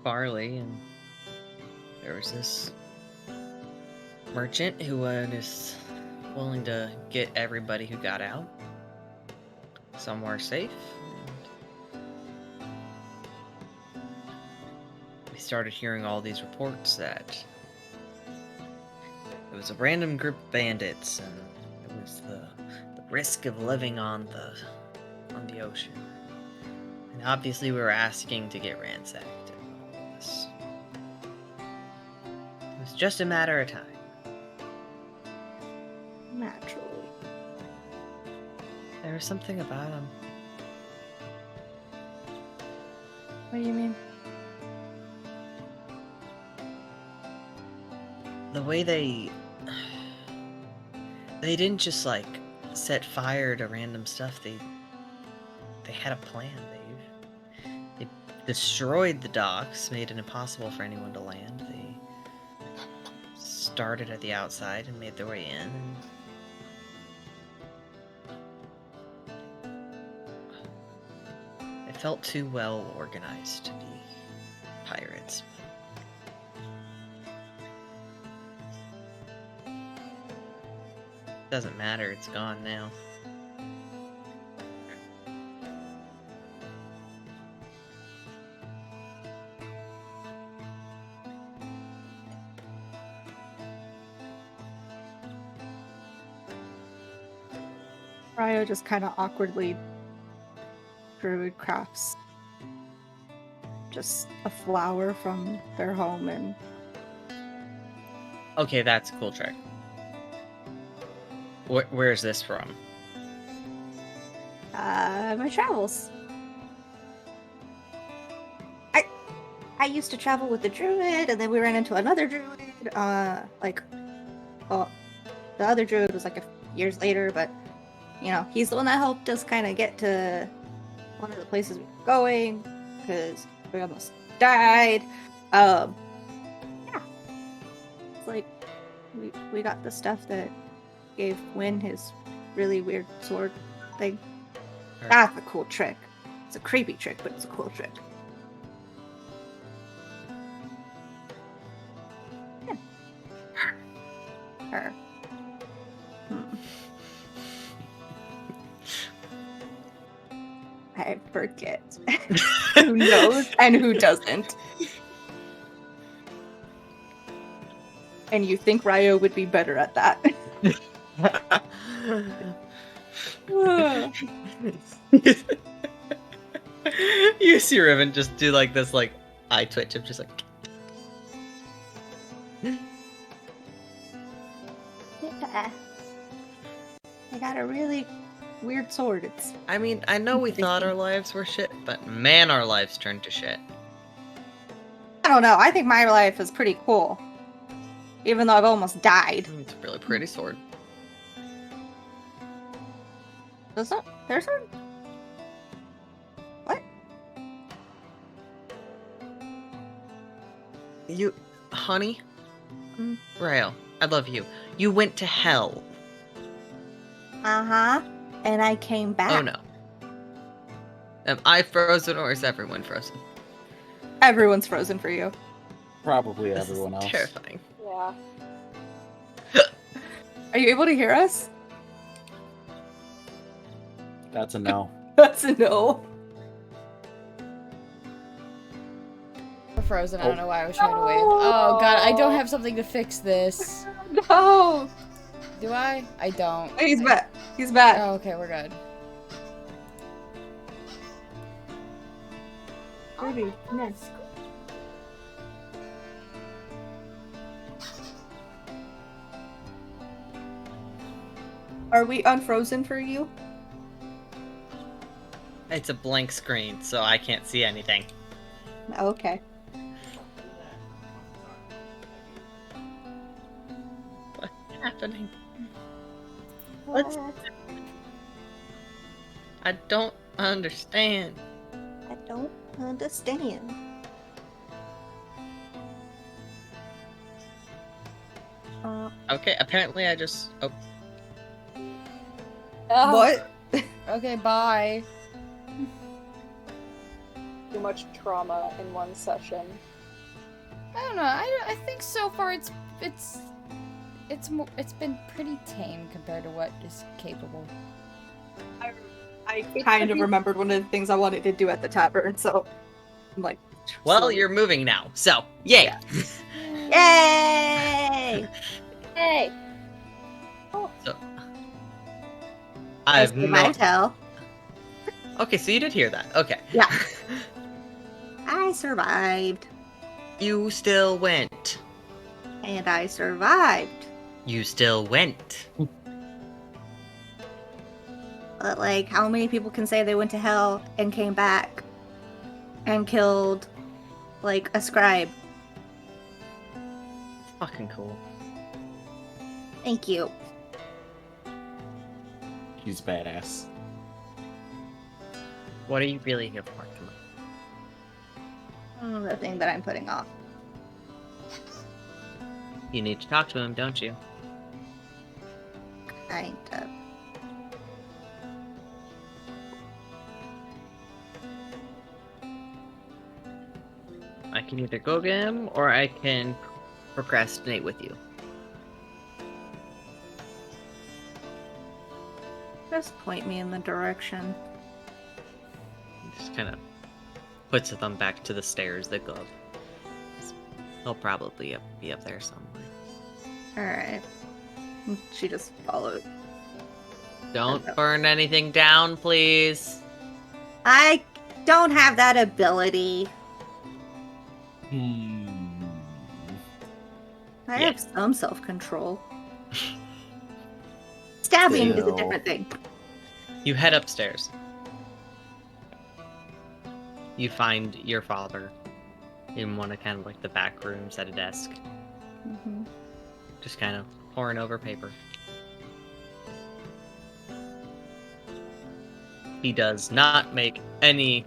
barley, and there was this merchant who was willing to get everybody who got out somewhere safe. And we started hearing all these reports that it was a random group of bandits, and it was the risk of living on the ocean. And obviously we were asking to get ransacked and all this. It was just a matter of time. Naturally. There was something about him. What do you mean? The way they didn't just like set fire to random stuff. They had a plan. They destroyed the docks, made it impossible for anyone to land. They started at the outside and made their way in. It felt too well organized to be pirates. Doesn't matter, it's gone now. Ryo just kind of awkwardly druid crafts just a flower from their home and Okay, that's a cool trick. Where's this from? My travels. I used to travel with the druid, and then we ran into another druid. The other druid was like years later, but you know, he's the one that helped us kind of get to one of the places we were going because we almost died. Yeah, it's like we got the stuff that gave Wynn his really weird sword thing. That's a cool trick. It's a creepy trick, but it's a cool trick. Yeah. Her. I forget who knows and who doesn't. and you think Ryo would be better at that. You see Riven just do like this, like eye twitch of just like. Yeah. I got a really weird sword. It's I mean, I know we thought our lives were shit, but man, our lives turned to shit. I don't know. I think my life is pretty cool. Even though I've almost died. It's a really pretty sword. There's a... What? You, honey? Rael, I love you. You went to hell. uh-huh. And I came back. Oh no. Am I frozen or is everyone frozen? Everyone's frozen for you. Probably This everyone is else. terrifying. Yeah. Are you able to hear us? That's a no. That's a no. We're frozen. I don't know why I was trying to wave. Oh god, I don't have something to fix this. No. Do I? I don't. He's back. He's back. Oh, okay, we're good. Ruby, nice. Are we unfrozen for you? It's a blank screen, so I can't see anything. Okay. What's happening? What? I don't understand. I don't understand. Okay, apparently I just... Oh, Oh, What? Okay, bye. Too much trauma in one session. I don't know. I think so far it's been pretty tame compared to what is capable. I kind of remembered one of the things I wanted to do at the tavern, so I'm like, well, you're moving now, so yay! Yay! Hey! So, I have Nice to no... tell. Okay, so you did hear that. Okay. Yeah. I survived. You still went. And I survived. You still went. But, like, how many people can say they went to hell and came back and killed, like, a scribe? Fucking cool. Thank you. He's badass. What are you really here for? Come on. The thing that I'm putting off. You need to talk to him, don't you? Kind of. I can either go get him, or I can procrastinate with you. Just point me in the direction. Just kind of puts them back to the stairs that go up. He'll probably be up there somewhere. Alright. She just followed. Don't burn anything down, please. I don't have that ability. I Yeah. have some self-control. Stabbing is a Still. different thing. You head upstairs. You find your father in one of kind of like the back rooms at a desk, Mm-hmm. just kind of poring over paper. He does not make any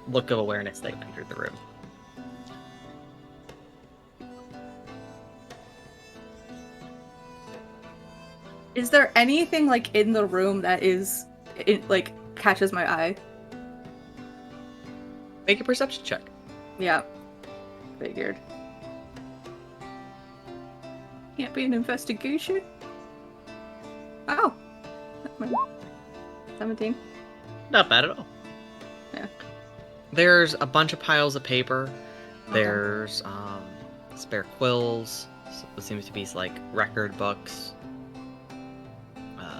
look of awareness that you entered the room. Is there anything like in the room that is like catches my eye? Make a perception check. Yeah. Figured. Can't be an investigation. Oh. 17. Not bad at all. Yeah. There's a bunch of piles of paper. Okay. There's spare quills. What seems to be like record books.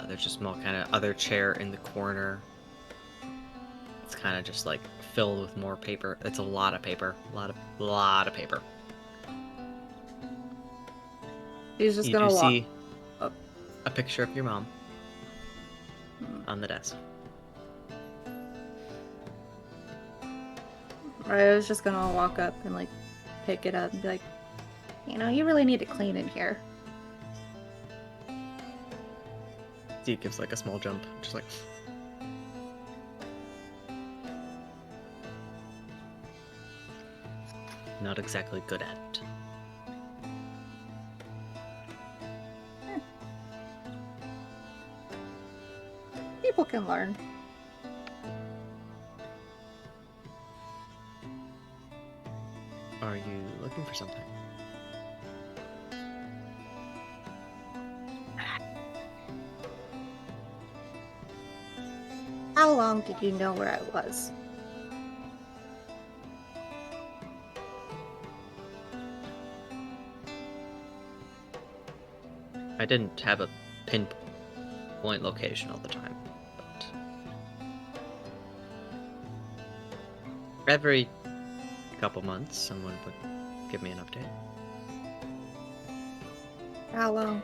There's a small kind of other chair in the corner. It's kind of just like filled with more paper. It's a lot of paper. A lot of paper. He's just You gonna do walk. see up. a picture of your mom on the desk. I was just gonna walk up and like pick it up and be like, you know, you really need to clean in here. Steve gives like a small jump, just like. Not exactly good at it. People can learn. Are you looking for something? How long did you know where I was? I didn't have a pinpoint location all the time, but every couple months someone would give me an update. How long?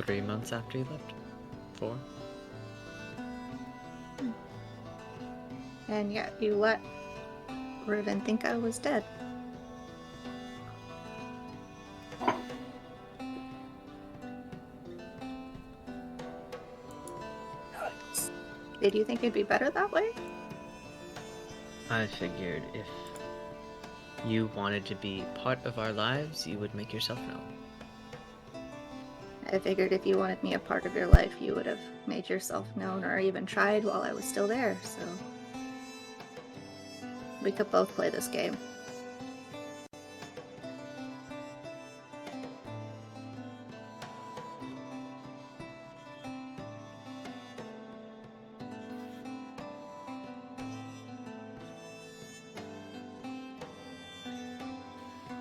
Three months after you left. 4. And yet you let Riven think I was dead. Did you think it'd be better that way? I figured if you wanted to be part of our lives, you would make yourself known. I figured if you wanted me a part of your life, you would have made yourself known or even tried while I was still there, so we could both play this game.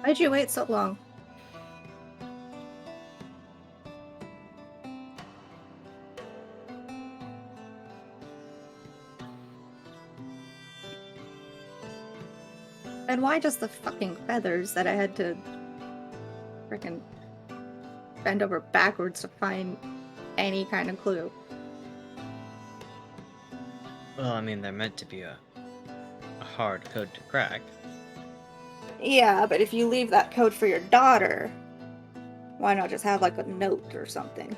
Why'd you wait so long? And why just the fucking feathers that I had to frickin' bend over backwards to find any kind of clue? Well, I mean, they're meant to be a hard code to crack. Yeah, but if you leave that code for your daughter, why not just have like a note or something?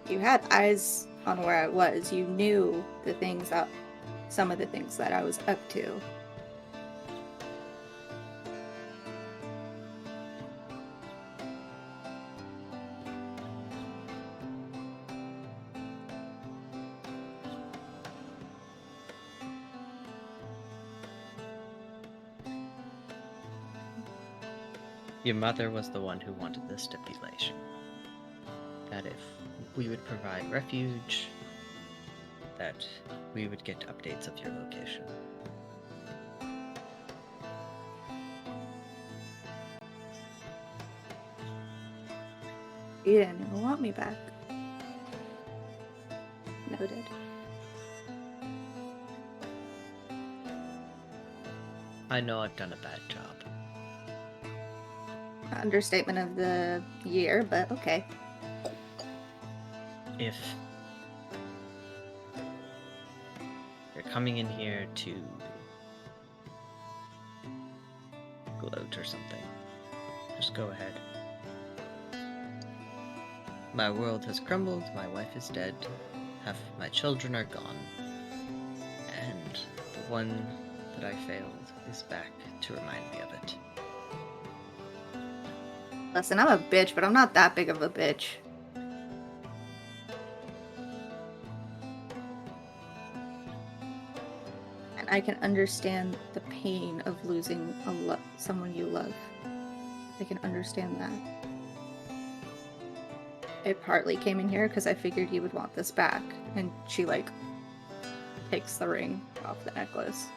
You had eyes on where I was. You knew some of the things that I was up to. Your mother was the one who wanted the stipulation. That if we would provide refuge, that we would get updates of your location. You didn't even want me back. Noted. I know I've done a bad job. Understatement of the year, but okay. If you're coming in here to gloat or something, just go ahead. My world has crumbled, my wife is dead, half my children are gone, and the one that I failed is back to remind me of it. Listen, I'm a bitch, but I'm not that big of a bitch. And I can understand the pain of losing someone you love. I can understand that. I partly came in here because I figured you would want this back. And she, like, takes the ring off the necklace.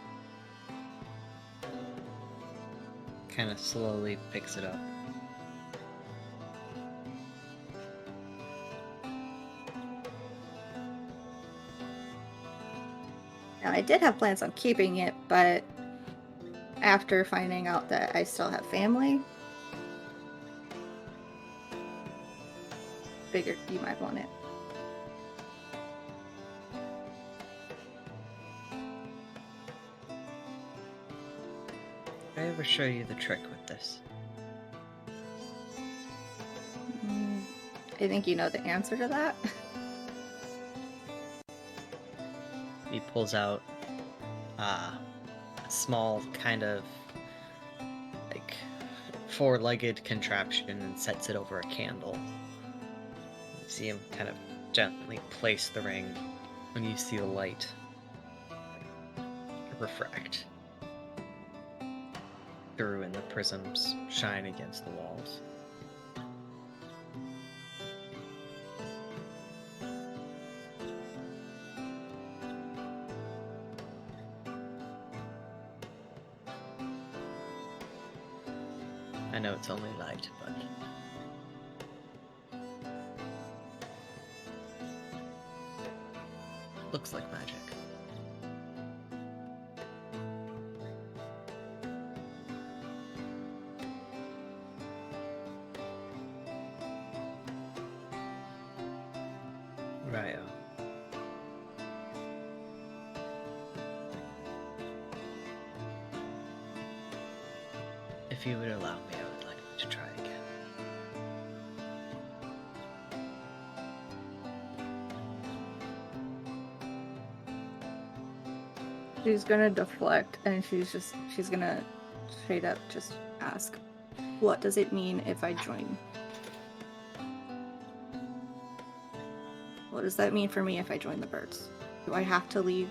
Kind of slowly picks it up. Now, I did have plans on keeping it, but after finding out that I still have family, figured you might want it. Did I ever show you the trick with this? I think you know the answer to that. He pulls out a small kind of like four-legged contraption and sets it over a candle. You see him kind of gently place the ring when you see the light refract through and the prisms shine against the walls. I know it's only light, but looks like magic. Ryo. If you would allow me, I would like to try again. She's gonna deflect, and she's gonna straight up just ask, what does it mean if I join? What does that mean for me if I join the birds? Do I have to leave?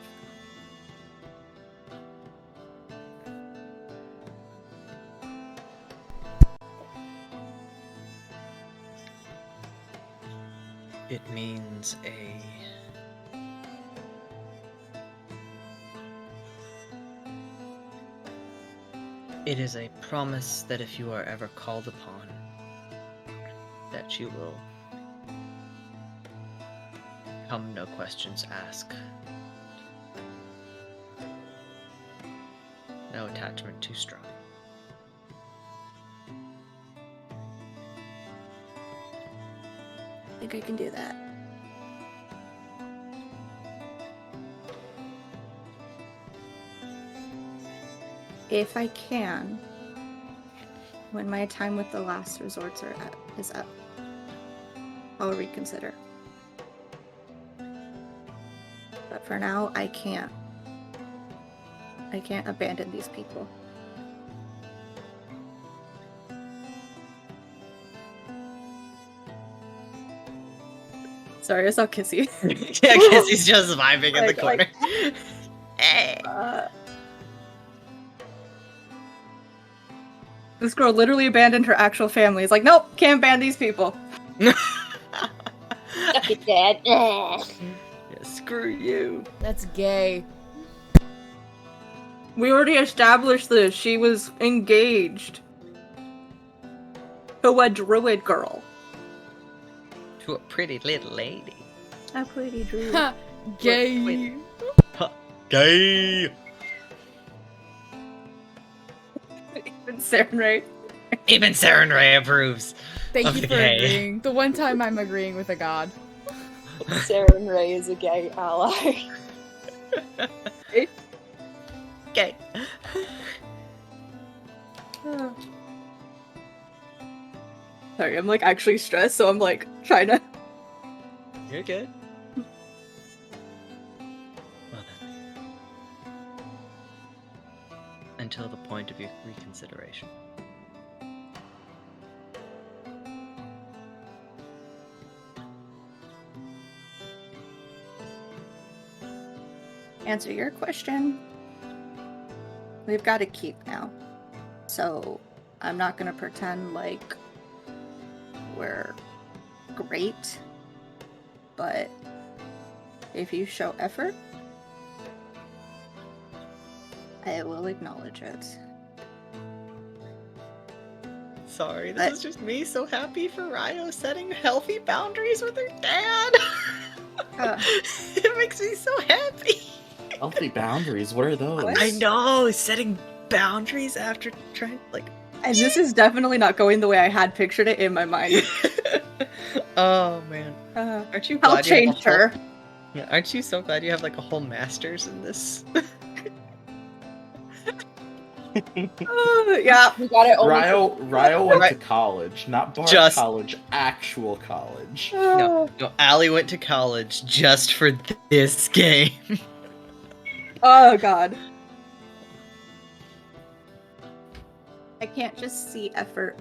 It means It is a promise that if you are ever called upon, that you will come no questions asked. No attachment too strong. I think I can do that. If I can, when my time with the last resorts is up, I'll reconsider. But for now, I can't. I can't abandon these people. Sorry, I saw Kissy. Yeah, because he's just vibing in the Like- corner. Hey. This girl literally abandoned her actual family. It's like, nope, can't ban these people. Suck it, Dad. Yeah, screw you. That's gay. We already established this. She was engaged to a druid girl. To a pretty little lady. A pretty druid. Ha! Gay. Wait. Gay. Even Sarenrae. Even Saren Ray approves. Thank Of you the for gay. agreeing. The one time I'm agreeing with a god. Saren Ray is a gay ally. Gay. Sorry, I'm like actually stressed, so I'm like trying to. You're good. Well then. Until the point of your reconsideration. Answer your question. We've got to keep now. So I'm not gonna pretend like we're great. But if you show effort, I will acknowledge it. Sorry, this I- is just me so happy for Ryo setting healthy boundaries with her dad. It makes me so happy. Healthy boundaries, what are those? I know, setting boundaries after trying, like. And this is definitely not going the way I had pictured it in my mind. Oh man, aren't you glad I'll you have a change whole- her. Yeah, aren't you so glad you have like a whole master's in this? Yeah. We got it only Ryo went Right. to college, not bar Just- college, actual college. No, Allie went to college just for this game. Oh god. I can't just see effort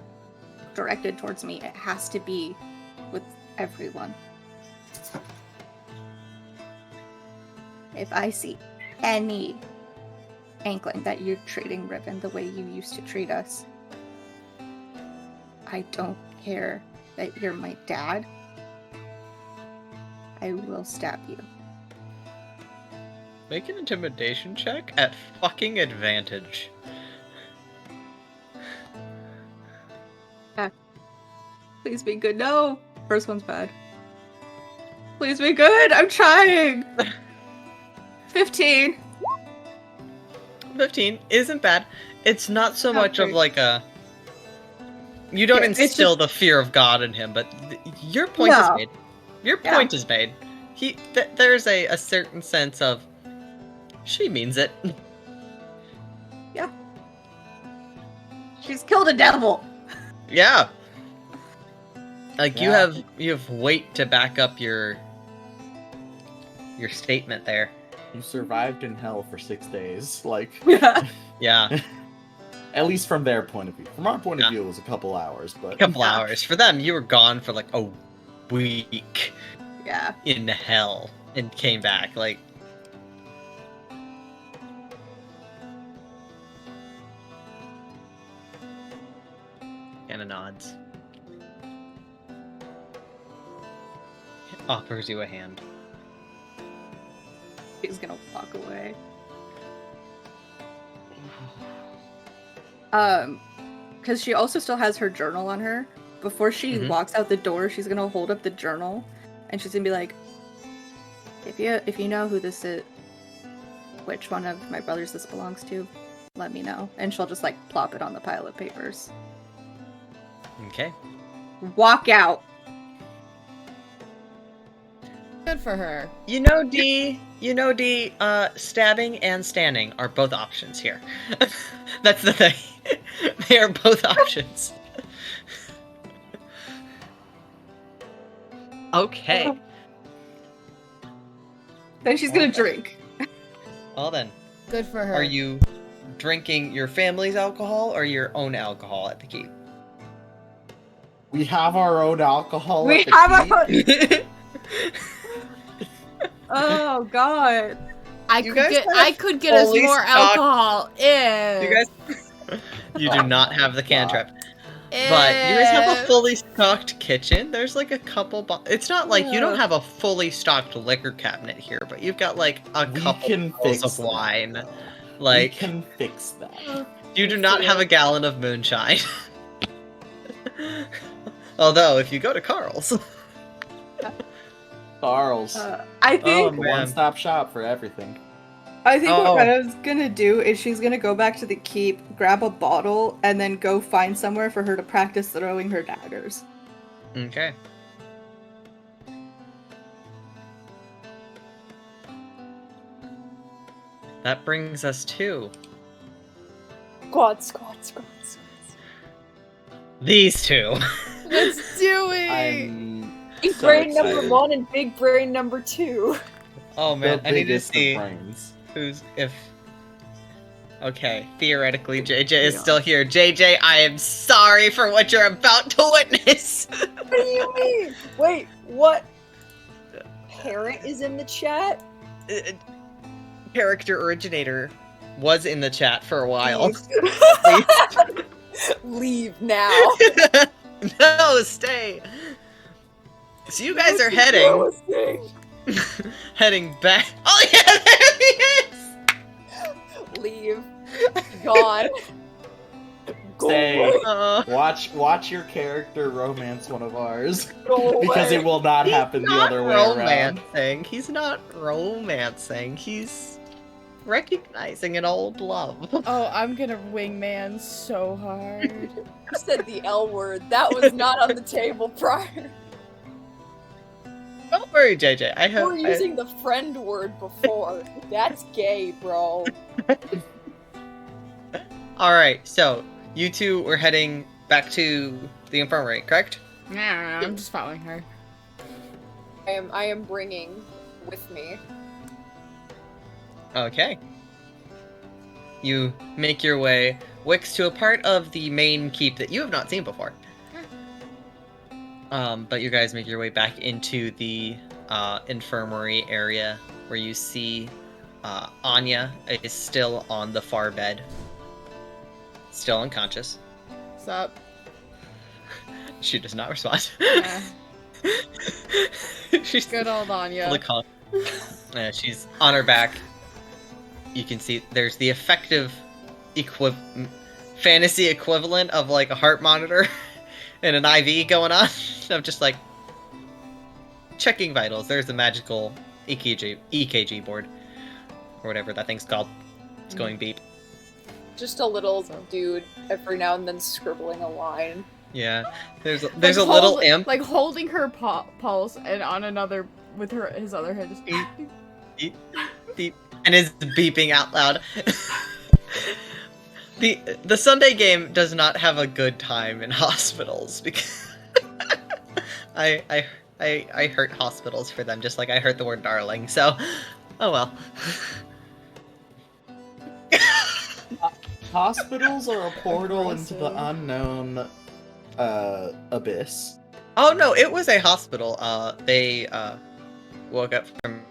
directed towards me. It has to be with everyone. If I see any inkling that you're treating Riven the way you used to treat us, I don't care that you're my dad. I will stab you. Make an intimidation check at fucking advantage. Please be good. No. First one's bad. Please be good. I'm trying. 15. 15 isn't bad. It's not so much of Okay. like a. You don't Yeah, it's instill the fear of God in him, but your point is No. made. Your Yeah. point is made. There's a certain sense of. She means it. She's killed a devil. Yeah. Like you Yeah. have weight to back up your statement there. You survived in hell for 6 days. Like, Yeah. Yeah, at least from their point of view. From our point Yeah. of view, it was a couple hours, but a couple Yeah. hours. For them, you were gone for like a week Yeah. in hell and came back. Like, kind of nods. offers you a hand. She's gonna walk away. Because she also still has her journal on her. Before she walks out the door, she's gonna hold up the journal, and she's gonna be like, "If you know who this is, which one of my brothers this belongs to, let me know." And she'll just like plop it on the pile of papers. Okay. Walk out. Good for her. D, stabbing and standing are both options here. That's the thing. They are both options. Okay. Then she's gonna drink. Well then, Good for her. are you drinking your family's alcohol or your own alcohol at the keep? We have our own alcohol. We at the have keep. Oh god. I You could guys get have I could get us fully more stocked- alcohol. Ew. You guys, you do not have the cantrip, but you guys have a fully stocked kitchen. There's like a couple. It's not like you don't have a fully stocked liquor cabinet here, but you've got like a We couple can bottles fix of that, wine. though. Like we can fix that. you do not have a gallon of moonshine. Although, if you go to Carl's, Charles, I think Oh, man. one-stop shop for everything. Oh. what Rena's gonna do is she's gonna go back to the keep, grab a bottle, and then go find somewhere for her to practice throwing her daggers. okay. That brings us to Squad. these two. Let's do it. I'm Big so brain excited. number 1 and big brain number 2. Oh man, The I need to biggest of see brains. who's if. Okay, theoretically, JJ is still here. JJ, I am sorry for what you're about to witness. What do you mean? Wait, what? Parent is in the chat? Character originator was in the chat for a while. Leave now. No, stay. So you guys are heading back. Oh yeah, there he is. Leave. Gone. Go Stay. away. Watch your character romance one of ours, Go because away. it will not happen the other way around. romancing. He's not romancing. He's recognizing an old love. Oh, I'm gonna wingman so hard. You said the L word. That was not on the table prior. Don't worry, JJ. I You hope. were using the friend word before. That's gay, bro. All right, so you two were heading back to the infirmary, correct? Nah, I'm just following her. I am bringing with me. Okay. You make your way, Wix, to a part of the main keep that you have not seen before. But you guys make your way back into the infirmary area where you see Anya is still on the far bed, still unconscious. What's up? She does not respond. Yeah. She's Good old Anya. fully calm. She's on her back. You can see there's the effective fantasy equivalent of like a heart monitor and an IV going on. I'm just like checking vitals. There's the magical EKG board or whatever that thing's called. It's going beep. Just a little dude every now and then scribbling a line. Yeah. There's a Like little hold- imp. Like holding her pulse and on another with his other hand just Beep, beep, and is beeping out loud. The Sunday game does not have a good time in hospitals because I hurt hospitals for them just like I hurt the word darling. So, oh well. Hospitals are a portal into the unknown abyss. Oh no, it was a hospital. They woke up from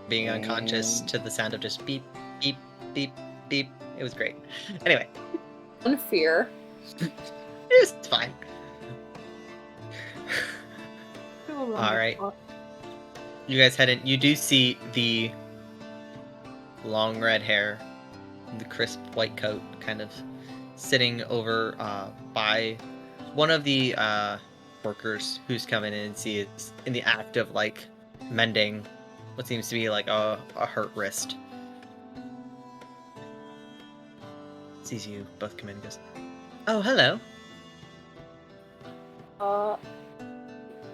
being unconscious to the sound of just beep, beep, beep, beep. It was great. Anyway, Unfear. it was fine. Feel All right. You guys head in. You do see the long red hair, the crisp white coat, kind of sitting over by one of the workers who's coming in and see is in the act of like mending what seems to be like a hurt wrist. Sees you both come in and goes, "Oh, hello."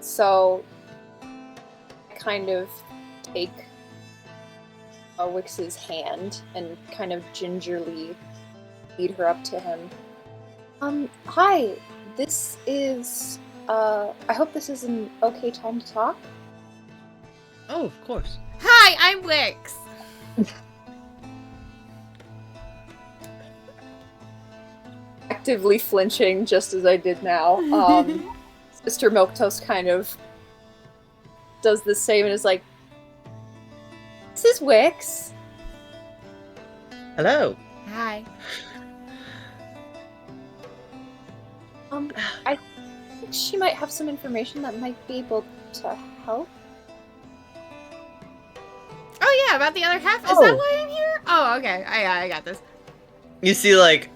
So I kind of take Wix's hand and kind of gingerly lead her up to him. Hi, this is, I hope this is an okay time to talk. Oh, of course. Hi, I'm Wix. Actively flinching just as I did now. Mr. Milquetoast kind of does the same and is like, this is Wix. Hello. Hi. I think she might have some information that might be able to help. Oh yeah, about the other half. Is Oh. that why I'm here? Oh, okay. I got this. You see, like,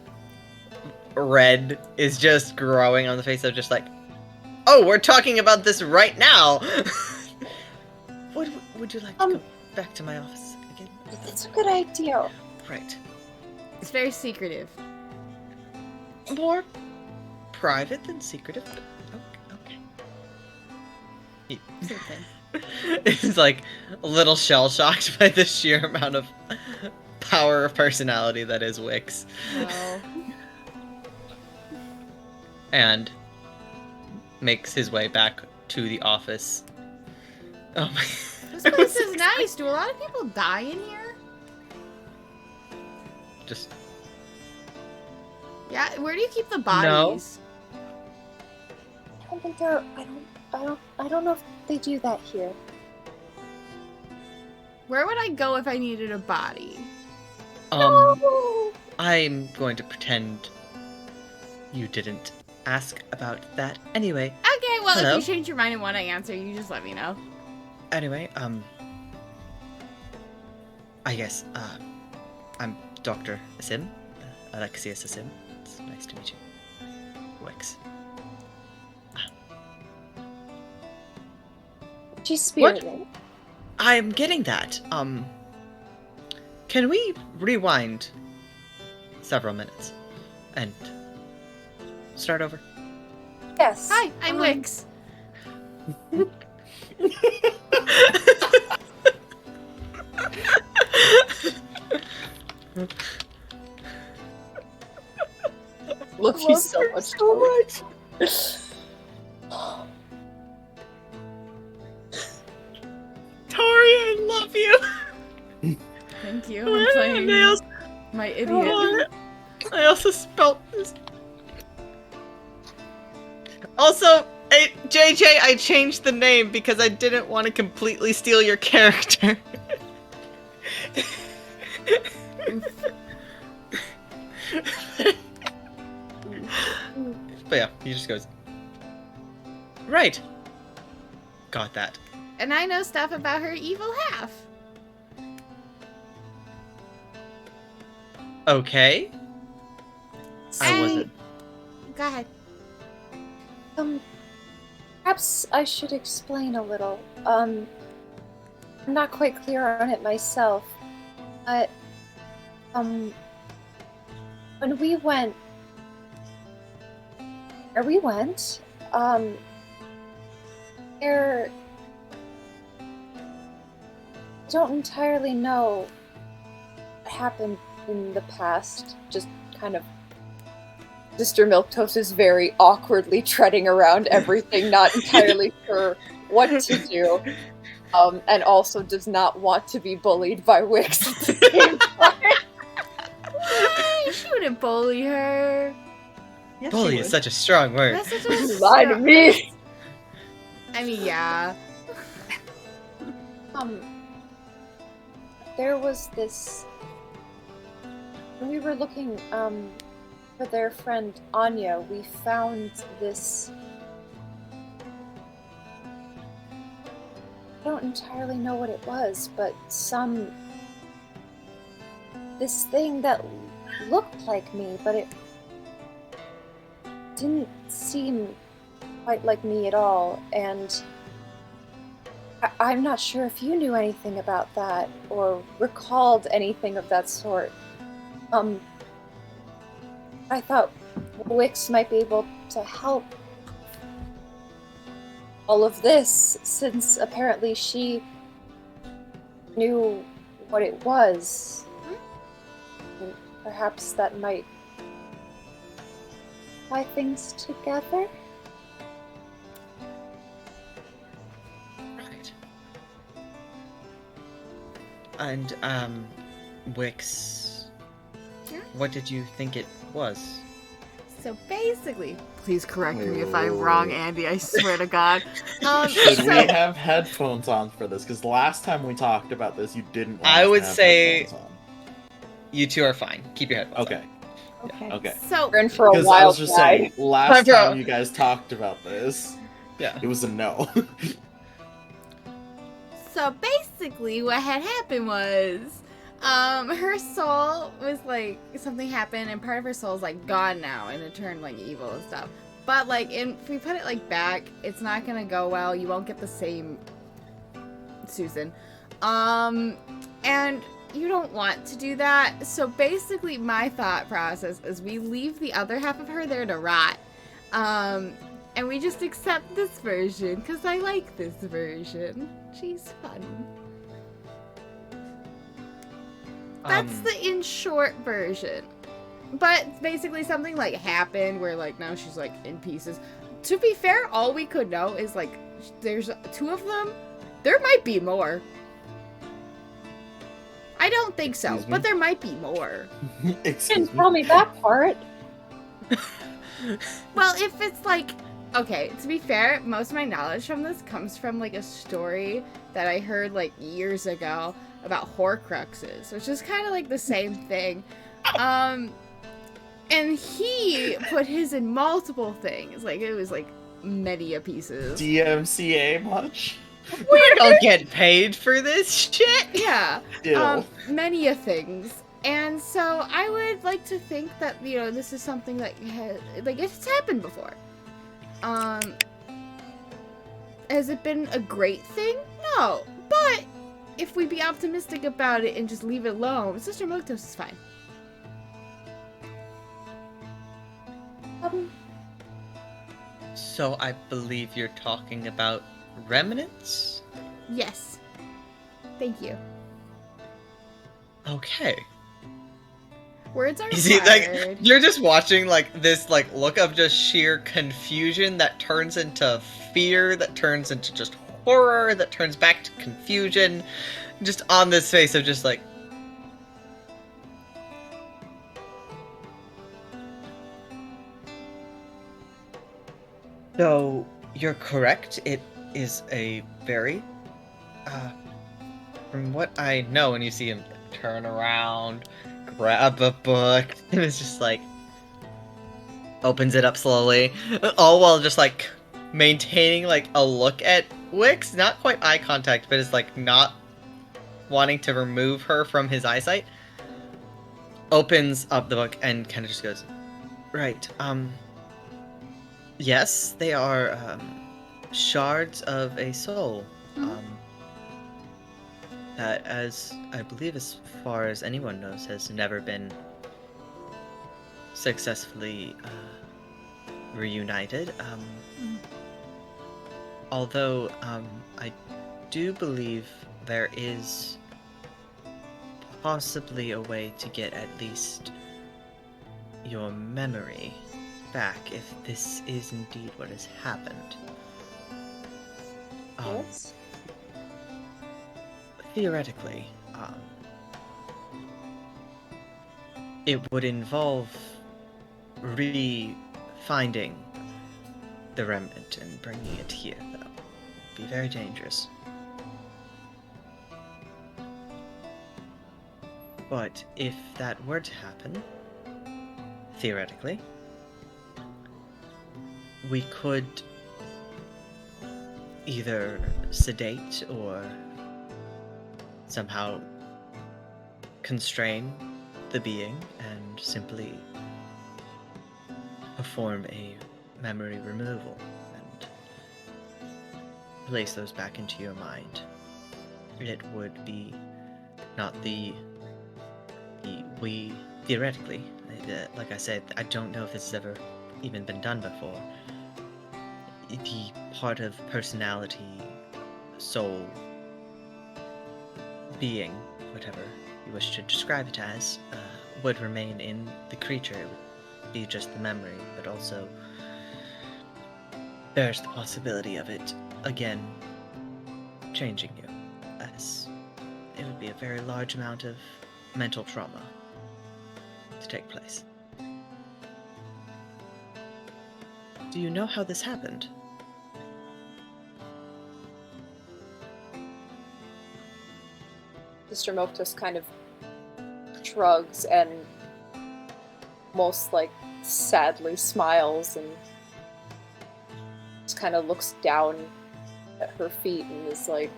red is just growing on the face of just like, oh, we're talking about this right now. Would you like to come back to my office again? That's a good idea. Right. It's very secretive. More private than secretive, but okay. Something. It's like a little shell shocked by the sheer amount of power of personality that is Wix. Oh. And makes his way back to the office. Oh my. This place is nice. Do a lot of people die in here? Just Yeah. Where do you keep the bodies? I don't think they're. I don't know if they do that here. Where would I go if I needed a body? No! I'm going to pretend you didn't ask about that anyway. Okay, well, Hello? if you change your mind and want to answer, you just let me know. Anyway, I guess, I'm Dr. Asim, Alexius Asim. It's nice to meet you. Wix. She's spirited. I'm getting that. Can we rewind several minutes and start over? Yes. Hi, I'm Wix. Love you so much. Tori, I love you. Thank you. I'm playing my idiot. I also spelt this. Also, JJ, I changed the name because I didn't want to completely steal your character. But yeah, he just goes, right. Got that. And I know stuff about her evil half. Okay. I Hey. wasn't. Go ahead. Perhaps I should explain a little. I'm not quite clear on it myself. But, when we went... Where we went, there... I don't entirely know what happened in the past. Just kind of... Mr. Milquetoast is very awkwardly treading around everything, not entirely sure what to do. And also does not want to be bullied by Wix at the same time. Hey, she wouldn't bully her. Yes, Bully she is would. such a strong word. That's such a Lie to me! I mean, yeah. There was this... When we were looking, for their friend Anya, we found this don't entirely know what it was, but this thing that looked like me, but it didn't seem quite like me at all, and I'm not sure if you knew anything about that or recalled anything of that sort. I thought Wix might be able to help all of this, since apparently she knew what it was. And perhaps that might tie things together? Right. And, Wix, Yeah? what did you think it was? So basically, please correct me if Wait, I'm wait, wrong, wait. Andy. I swear to God. Should we So have headphones on for this? Because last time we talked about this, you didn't want I us to would have say- headphones on. You two are fine. Keep your headphones Okay, Okay. okay. so We're in for a Because I wild was just ride. saying, last Bro. time you guys talked about this, Yeah. it was a no. So basically, what had happened was, her soul was like something happened, and part of her soul is like gone now, and it turned like evil and stuff. But like, if we put it like back, it's not gonna go well. You won't get the same Susan, and you don't want to do that. So basically, my thought process is we leave the other half of her there to rot, and we just accept this version because I like this version. She's fun. That's the in short version. But basically something like happened where like now she's like in pieces. To be fair, all we could know is like there's 2 of them. There might be more. I don't think so, Excuse me? but there might be more. Excuse Didn't tell me that part. Well, if it's like, okay, to be fair, most of my knowledge from this comes from like a story that I heard like years ago about Horcruxes, which is kind of like the same thing. And he put his in multiple things. Like it was like many a pieces. DMCA much? We don't get paid for this shit. Yeah. Ew. Many a things. And so I would like to think that, you know, this is something that it's happened before. Has it been a great thing? No. But if we be optimistic about it and just leave it alone, Sister Milquetoast is fine. So I believe you're talking about remnants? Yes. Thank you. Okay. Words are You see, like, required. you're just watching, like, this, like, look of just sheer confusion that turns into fear, that turns into just horror, that turns back to confusion, just on this face of just, like... So, you're correct, it is a very, from what I know, and you see him turn around, grab a book, and it's just like, opens it up slowly, all while just like maintaining like a look at Wix, not quite eye contact, but it's like not wanting to remove her from his eyesight. Opens up the book and kind of just goes, right, yes, they are shards of a soul. That, as I believe, as far as anyone knows, has never been successfully reunited. Although I do believe there is possibly a way to get at least your memory back if this is indeed what has happened. Yes. Theoretically, it would involve re-finding the remnant and bringing it here, though. Be very dangerous. But if that were to happen, theoretically, we could either sedate or somehow constrain the being and simply perform a memory removal and place those back into your mind. It would be not we theoretically, like I said, I don't know if this has ever even been done before. The part of personality, soul, being, whatever you wish to describe it as, would remain in the creature. It would be just the memory, but also there's the possibility of it again changing you, as it would be a very large amount of mental trauma to take place. Do you know how this happened? Mr. Milktoast kind of shrugs and most like sadly smiles and just kind of looks down at her feet and is like,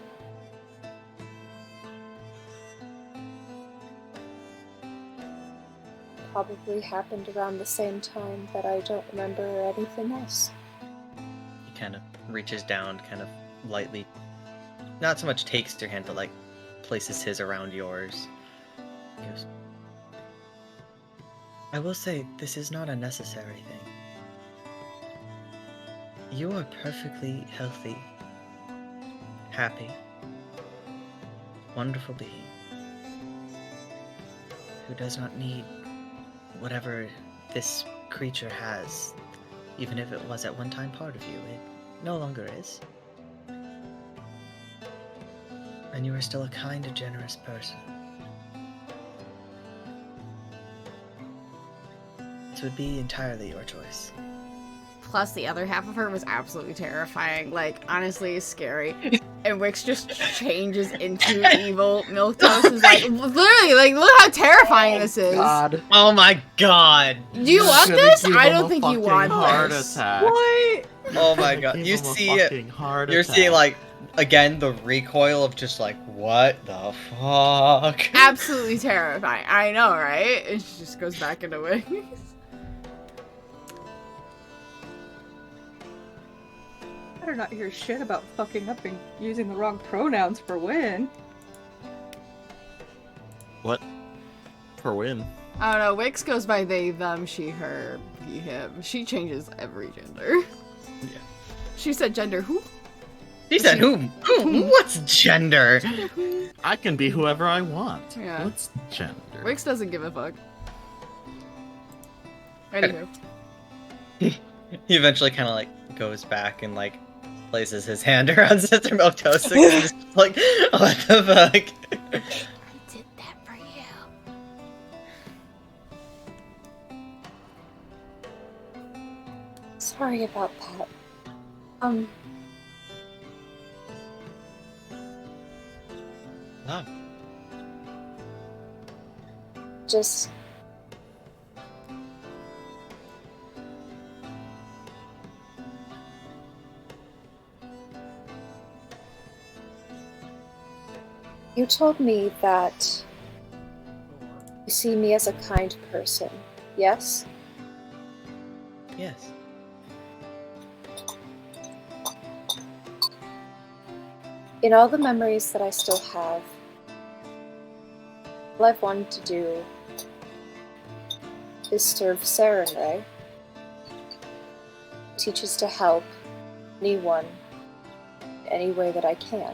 probably happened around the same time, but I don't remember anything else. He kind of reaches down, kind of lightly, not so much takes your hand, but like places his around yours. He goes, I will say, this is not a necessary thing. You are perfectly healthy, happy, wonderful being who does not need whatever this creature has, even if it was at one time part of you. It no longer is. And you are still a kind and generous person. So it would be entirely your choice. Plus, the other half of her was absolutely terrifying. Like, honestly, scary. And Wix just changes into evil. Milktoast is like, literally, like, look how terrifying this is. God. Oh my god! Do you want Gonna this? give I him don't a think you fucking want heart this. attack. What? Oh my Gonna god. give You him a see it. fucking heart You're attack. seeing, like, again, the recoil of just like, what the fuck? Absolutely terrifying. I know, right? And she just goes back into Wix. Better not hear shit about fucking up and using the wrong pronouns for Win. What? For win. I don't know. Wix goes by they, them, she, her, he, him. She changes every gender. Yeah. She said gender who? She said, whom? What's gender? I can be whoever I want. Yeah. What's gender? Wix doesn't give a fuck. Anywho. He eventually kind of like goes back and like places his hand around Sister Milktoast and just like, what the fuck? I did that for you. Sorry about that. Wow. Just... You told me that you see me as a kind person, yes? Yes. In all the memories that I still have, all I've wanted to do is serve Sarenrae. Teaches to help anyone any way that I can.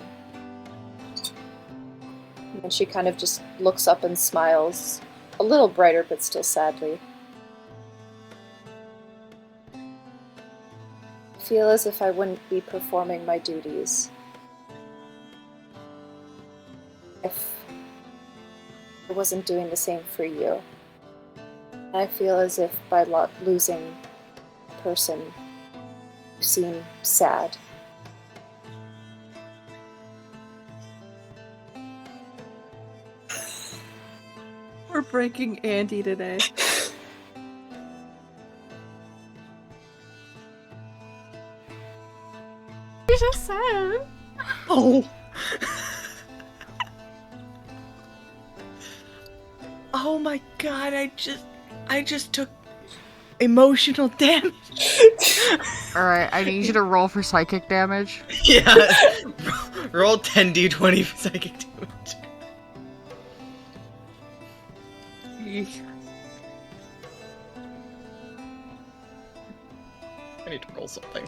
And she kind of just looks up and smiles, a little brighter but still sadly. I feel as if I wouldn't be performing my duties if I wasn't doing the same for you. And I feel as if by losing a person, you seem sad. We're breaking Andy today. you just said. Oh. Oh my god, I just took emotional damage. Alright, I need you to roll for psychic damage. Yeah. Roll 10d20 for psychic damage. I need to roll something.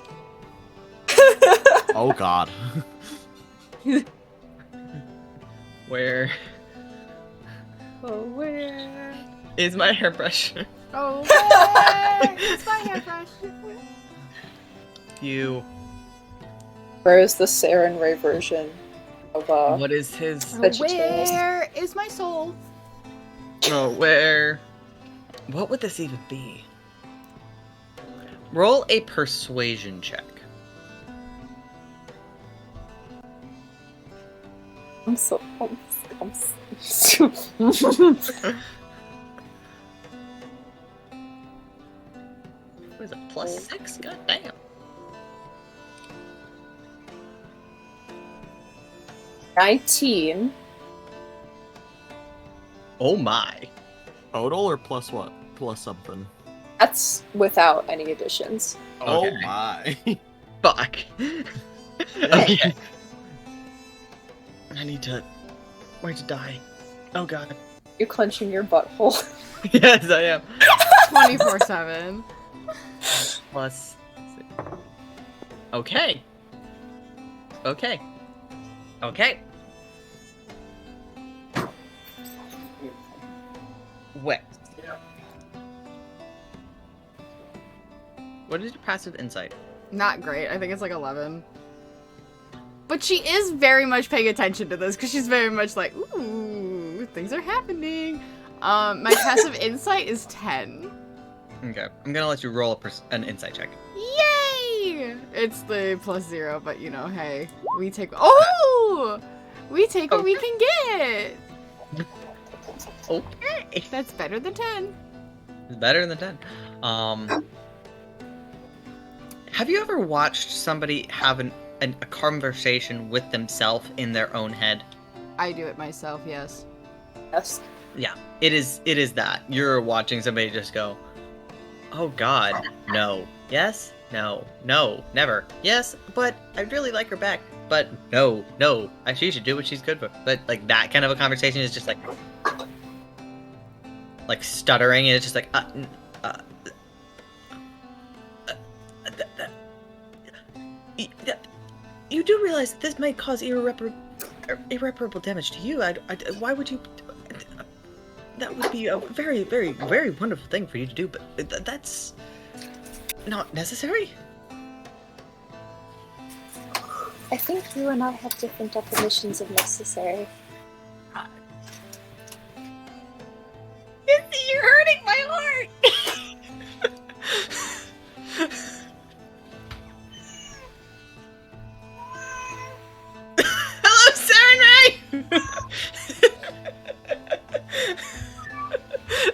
Oh god. Where Oh, where? is my hairbrush? Oh, where? It's my hairbrush. You. Where is the Saren Ray version of What is his? VeggieTales? Where is my soul? Oh, where? What would this even be? Roll a persuasion check. I'm so. What is it? +6? God damn. 19. Oh my. Total or plus what? Plus something. That's without any additions. Oh Okay. my. Fuck. Okay. I need to. Where to die? Oh god. You're clenching your butthole. Yes, I am. 24/7. +6. Okay. Okay. Okay. Wet. What is your passive insight? Not great. I think it's like 11. But she is very much paying attention to this because she's very much like, ooh, things are happening. My passive insight is 10. Okay, I'm gonna let you roll an insight check. Yay! It's the +0, but you know, hey, we take. Oh, we take what we can get. Okay. That's better than 10. It's better than 10. Have you ever watched somebody have a conversation with themselves in their own head? I do it myself. Yes. Yes. Yeah, it is that. You're watching somebody just go, oh god, no, yes, no, no, never, yes, but I really like her back, but no, she should do what she's good for. But like that kind of a conversation is just like stuttering, and it's just like, you do realize this might cause irreparable damage to you. Why would you? That would be a very, very, very wonderful thing for you to do, but that's not necessary. I think you and I have different definitions of necessary. You're hurting my heart. Hello, Saren Ray.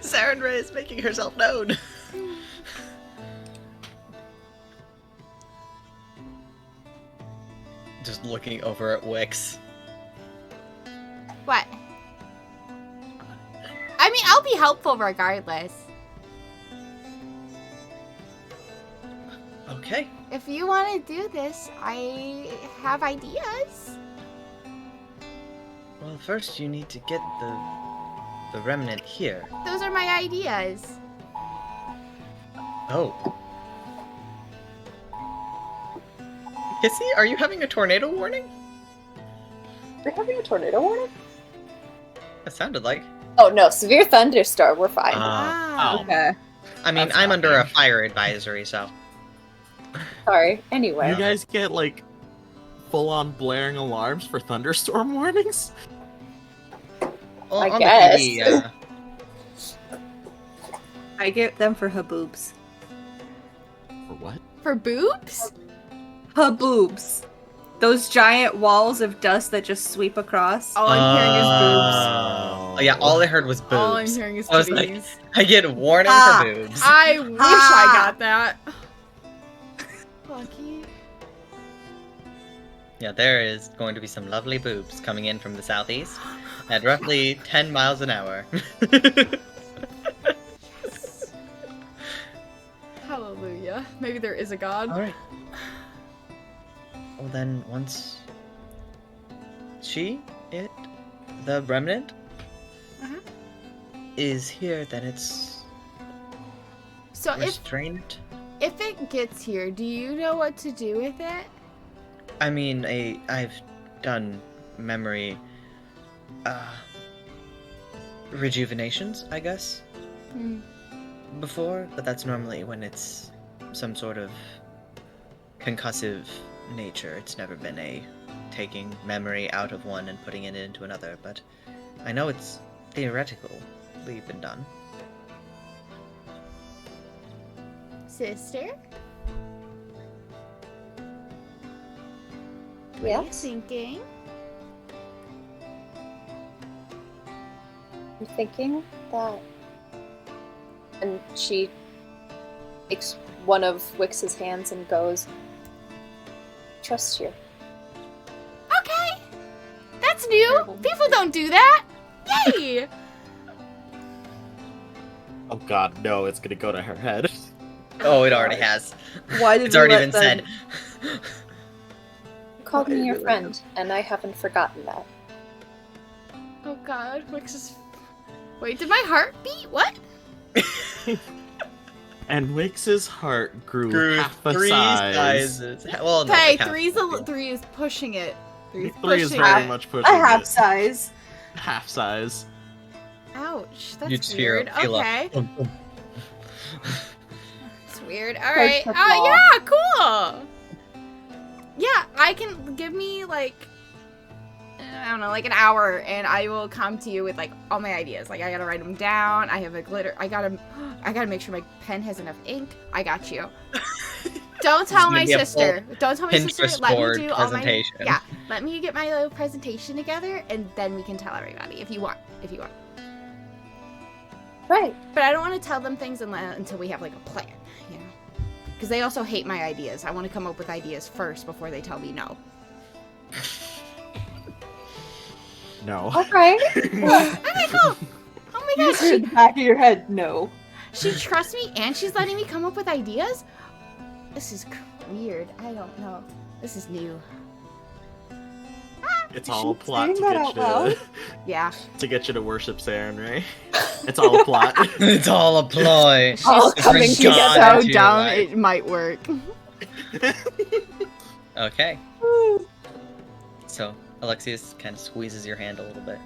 Saren Ray is making herself known. Just looking over at Wix. What? I mean, I'll be helpful regardless. Okay. If you want to do this, I have ideas. Well, first you need to get the remnant here. Those are my ideas. Oh. Kissy, are you having a tornado warning? We're having a tornado warning? It sounded like. Oh no, severe thunderstorm. We're fine. Wow. Okay. I mean, That's I'm not under bad. a fire advisory, so. Sorry. Anyway. You guys get like full-on blaring alarms for thunderstorm warnings? Well, I on guess. The TV, I get them for haboobs. For what? For boobs? Haboobs. Those giant walls of dust that just sweep across. All I'm hearing is boobs. Oh, yeah, all I heard was boobs. All I'm hearing is I was like, titties. I get a warning Ah. for boobs. I wish I got that. Lucky. Yeah, there is going to be some lovely boobs coming in from the southeast at roughly 10 miles an hour. Hallelujah. Maybe there is a god. Alright. Well then, once the remnant, Uh-huh. is here, then it's So restrained. if it gets here, do you know what to do with it? I mean, I've done memory rejuvenations, I guess, Hmm. before, but that's normally when it's some sort of concussive nature. It's never been a taking memory out of one and putting it into another, but I know it's theoretically been done. Sister? What are you Yes? thinking? I'm thinking that. And she takes one of Wix's hands and goes, "Trust you." Okay! That's new! People don't do that! Yay! Oh god, no, it's gonna go to her head. Oh, it already has. Why did It's we already let been said. them- You called me Okay, your you're friend, and I haven't forgotten that. Oh god, Wix is... Wait, did my heart beat? What? And Wix's heart grew, Grew half a 3 size. sizes. Well, no, Hey, like half. three is pushing it. Three is Three is pushing very it. much pushing A half it. size. Half size. Ouch, that's You just weird. feel Okay, a- it's weird. Alright, to fall. yeah, cool! Yeah, I can give me, like, I don't know, like an hour, and I will come to you with, like, all my ideas. Like, I gotta write them down, I have a glitter, I gotta make sure my pen has enough ink. I got you. Don't tell gonna my be a sister. Don't tell my sister. Pinterest Let me board do all my... presentation. Yeah, let me get my little presentation together, and then we can tell everybody, if you want. Right. But I don't want to tell them things until we have, like, a plan, you know? Because they also hate my ideas. I want to come up with ideas first before they tell me no. No. Alright. Okay, cool. Oh my You gosh, just hear in the back of your head, no. she trusts me and she's letting me come up with ideas? This is weird. I don't know. This is new. It's You all a shouldn't plot saying to that get out you loud. Yeah. to get you to worship Saren, right? It's all a plot. It's all a ploy. All To coming bring She's together. God so into your dumb, life. it might work. Okay. So, Alexius kind of squeezes your hand a little bit.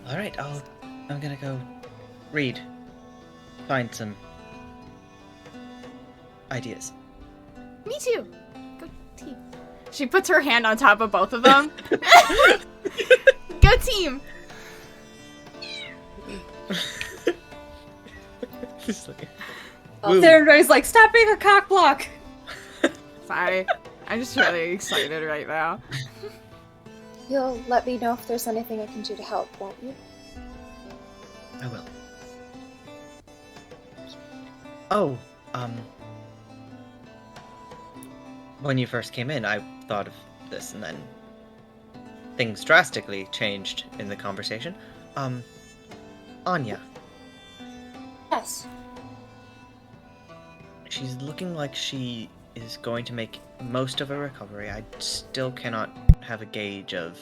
Alright, I'm gonna go read. Find some ideas. Me too. Go team. She puts her hand on top of both of them. Go team. Just like- Oh, Woo. Everybody's like, stop being a cock block! Sorry. I'm just really excited right now. You'll let me know if there's anything I can do to help, won't you? I will. Oh, when you first came in, I thought of this, and then things drastically changed in the conversation. Anya, Yes. she's looking like she is going to make most of a recovery. I still cannot have a gauge of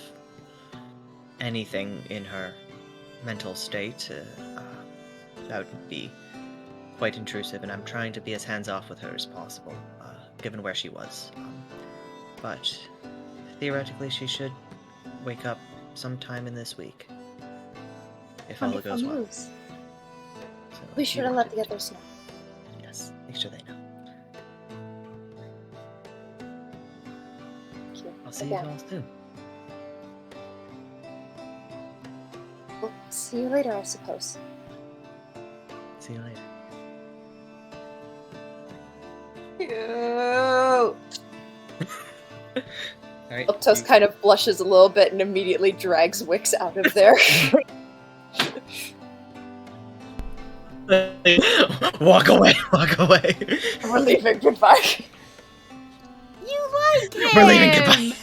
anything in her mental state. That would be quite intrusive, and I'm trying to be as hands-off with her as possible, given where she was. But theoretically, she should wake up sometime in this week, if all Wonderful goes well. news. So Be if sure you to let wanted the others know. Yes, make sure they know. Thank you. I'll see you Again. all soon. We'll see you later, I suppose. See you later. Ew. All right. Optos kind of blushes a little bit and immediately drags Wix out of there. Walk away. Walk away. We're leaving. Goodbye. We're leaving. him! Goodbye.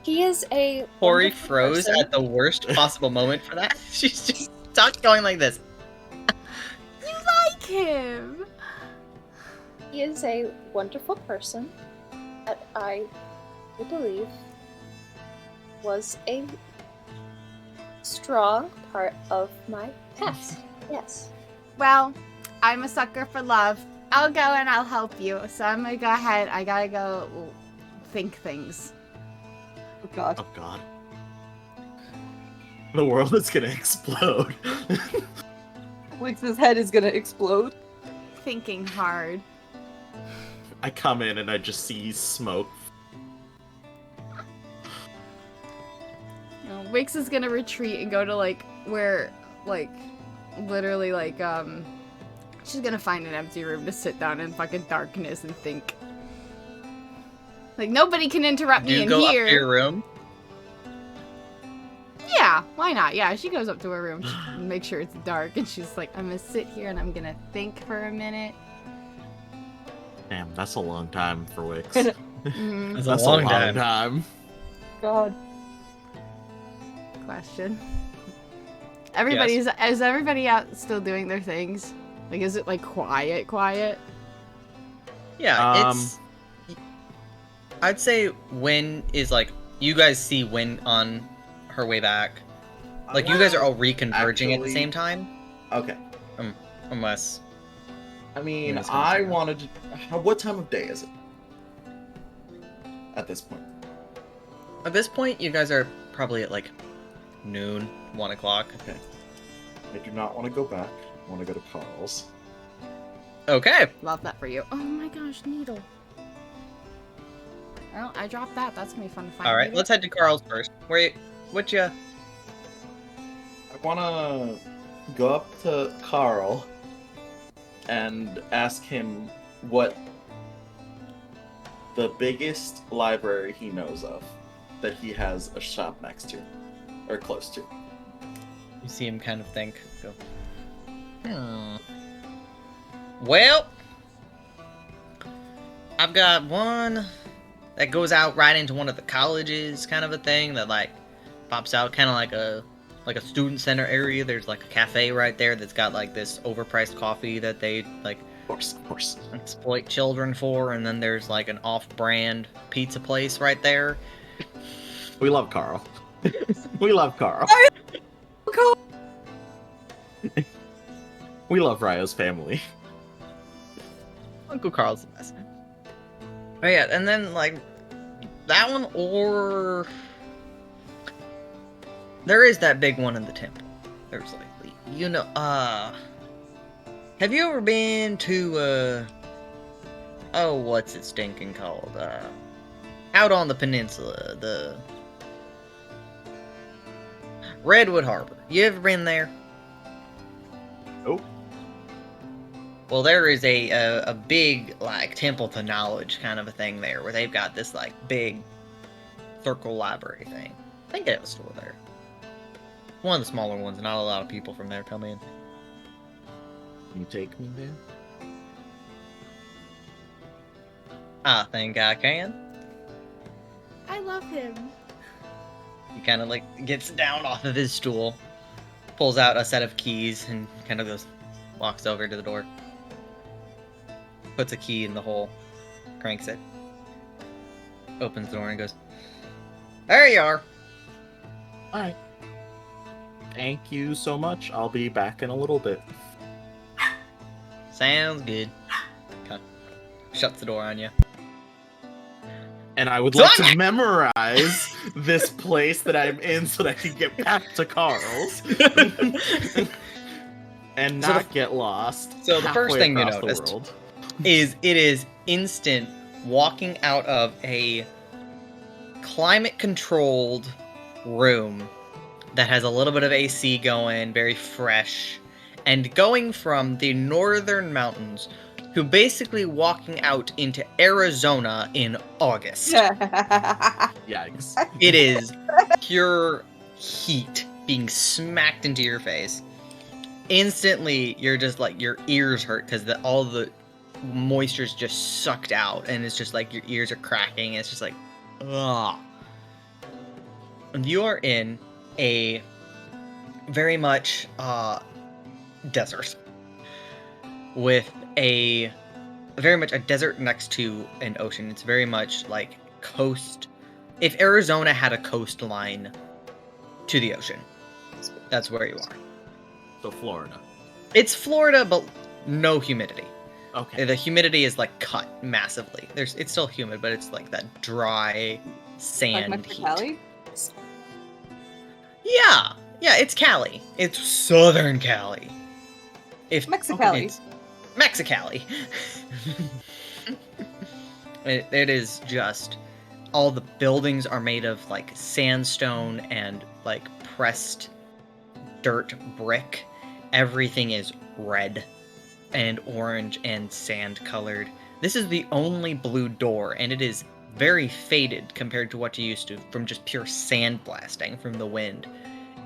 He is a Hori wonderful froze person. at the worst possible moment for that. She's just stuck going like this. You like him! He is a wonderful person that I believe was a strong part of my past. Yes. Well, I'm a sucker for love. I'll go and I'll help you. So I'm gonna go ahead. I gotta go think things. Oh god. Oh god. The world is gonna explode. Wix's head is gonna explode. Thinking hard. I come in and I just see smoke. You know, Wix is gonna retreat and go to like where literally she's gonna find an empty room to sit down in fucking darkness and think. Like nobody can interrupt Do me you in go here. up to your room? Yeah, why not? Yeah, she goes up to her room, she makes sure it's dark, and she's like, I'm gonna sit here and I'm gonna think for a minute. Damn, that's a long time for Wix. Mhm. That's That's a long time. time. God. Question. Is everybody out still doing their things? Like, is it like quiet? Yeah, it's. I'd say Win is like you guys see Win on her way back. Like you guys are all reconverging at the Actually- same time, Okay. unless I mean, Yes, I'm I sure. wanted to. What time of day is it? At this point. at this point you guys are probably at like noon, 1 o'clock. Okay. I do not want to go back. I want to go to Carl's. Okay. Love that for you. Oh my gosh, needle. Well, I dropped that. That's gonna be fun to find. All right, later. let's head to Carl's first. What you? I want to go up to Carl and ask him what the biggest library he knows of that he has a shop next to or close to. You see him kind of think. Go. Well, I've got one that goes out right into one of the colleges, kind of a thing that like pops out, kind of like a student center area. There's like a cafe right there that's got like this overpriced coffee that they like Of course. exploit children for, and then there's like an off-brand pizza place right there. We love Carl. We love Carl. We love Ryo's family. Uncle Carl's the best. Oh yeah, and then like that one, or there is that big one in the temple. There's like, you know, have you ever been to oh, what's it stinking called? Out on the peninsula, the Redwood Harbor. You ever been there? Nope. Well, there is a big, like, temple to knowledge kind of a thing there, where they've got this, like, big circle library thing. I think they have a store there. One of the smaller ones, not a lot of people from there come in. Can you take me there? I think I can. I love him. He kind of, like, gets down off of his stool, pulls out a set of keys, and kind of goes, walks over to the door. Puts a key in the hole, cranks it, opens the door and goes, there you are. Alright. Thank you so much. I'll be back in a little bit. Sounds good. Kind of shuts the door on you. And I would like to Son! memorize this place that I'm in so that I can get back to Carl's. And So not get lost. so the first halfway thing you across the noticed world. It is instant walking out of a climate controlled room that has a little bit of AC going, very fresh, and going from the northern mountains to basically walking out into Arizona in August. Yikes. It is pure heat being smacked into your face. Instantly, you're just like, your ears hurt because all the moisture's just sucked out, and it's just like your ears are cracking. And it's just like, ugh. And you are in a very much desert with very much a desert next to an ocean. It's very much like coast. If Arizona had a coastline to the ocean, that's where you are. So Florida. It's Florida, but no humidity. Okay. The humidity is like cut massively. It's still humid, but it's like that dry sand Like heat. Mexicali? Yeah, it's Cali. It's Southern Cali. If Mexicali. it's Mexicali. it is just all the buildings are made of like sandstone and like pressed dirt brick. Everything is red and orange and sand colored. This is the only blue door, and it is very faded compared to what you used to from just pure sand blasting from the wind.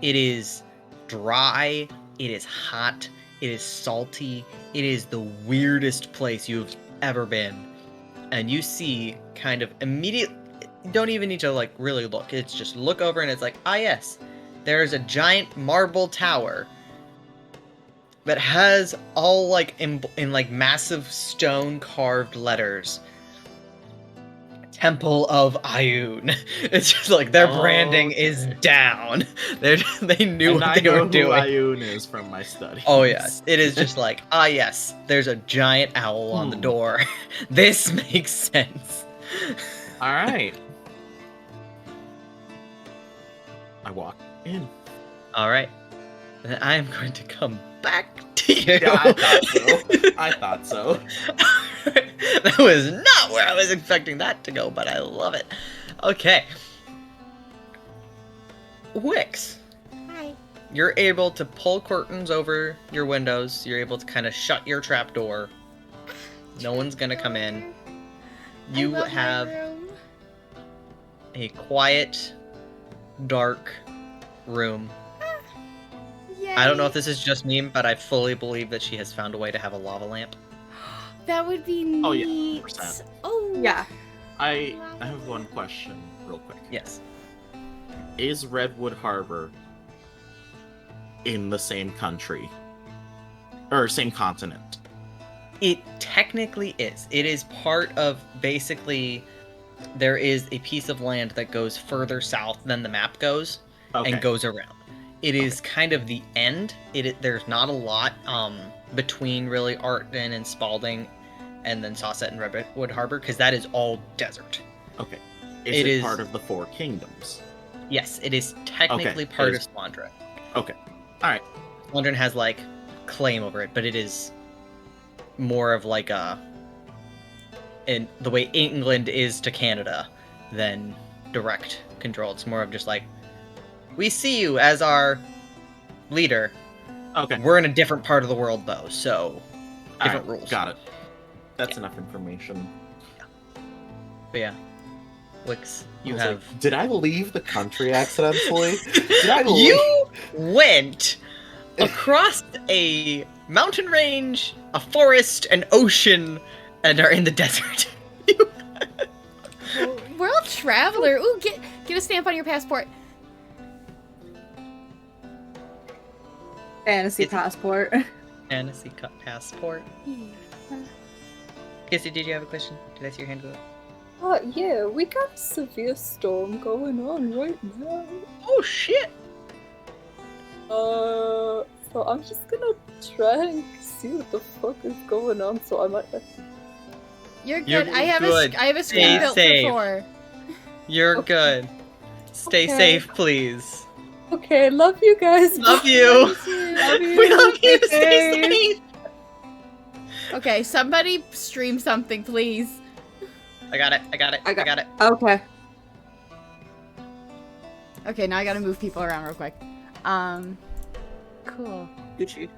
It is dry, it is hot, it is salty, it is the weirdest place you've ever been. And you see kind of immediate, don't even need to like really look, it's just look over and it's like, ah yes, there's a giant marble tower that has all like in like massive stone carved letters, Temple of Ayun. It's just like their branding is down. They knew And what I they know were doing. who Ayun is from my studies. Oh yes, it is just like, ah yes, there's a giant owl on the door. This makes sense. All right. I walk in. All right, then I am going to come back to you. Yeah, I thought so. I thought so. That was not where I was expecting that to go, but I love it. Okay. Wix. Hi. You're able to pull curtains over your windows. You're able to kind of shut your trap door. No one's gonna come in. You I love my have room. a quiet, dark room. I don't know if this is just me, but I fully believe that she has found a way to have a lava lamp. That would be neat. Oh, yeah, 100%. Oh. Yeah. I have one question, real quick. Yes. Is Redwood Harbor in the same country? Or same continent? It technically is. It is part of, basically, there is a piece of land that goes further south than the map goes, Okay. and goes around. It is kind of the end. There's not a lot between really Arden and Spalding, and then Sauset and Redwood Harbor, because that is all desert. Okay. It Is it is- part of the Four Kingdoms? Yes, it is technically it part is- of Squandra. Okay. Alright. Squandron has like claim over it, but it is more of like in the way England is to Canada than direct control. It's more of just like, we see you as our leader. Okay. We're in a different part of the world though, so different Alright, rules. got it. That's enough information. But yeah, Wix, I you was have like, did I leave the country accidentally? Did I leave? you went across a mountain range, a forest, an ocean, and are in the desert. World traveler. Ooh, get a stamp on your passport. Fantasy It's- passport. Fantasy Cup passport. Yeah. Kissy, did you have a question? Did I see your hand go up? Yeah, we got a severe storm going on right now. Oh shit! So I'm just gonna try and see what the fuck is going on, so I might have to... You're good. You're I have good. a screen Stay built safe. for 4. You're Okay. good. Stay Okay. safe, please. Okay, love you guys. Love you. Love you. We love you. Stay Stay safe. safe. Okay, somebody stream something, please. I got it. I got it. I got it. Okay. Okay, now I gotta move people around real quick. Cool. Gucci.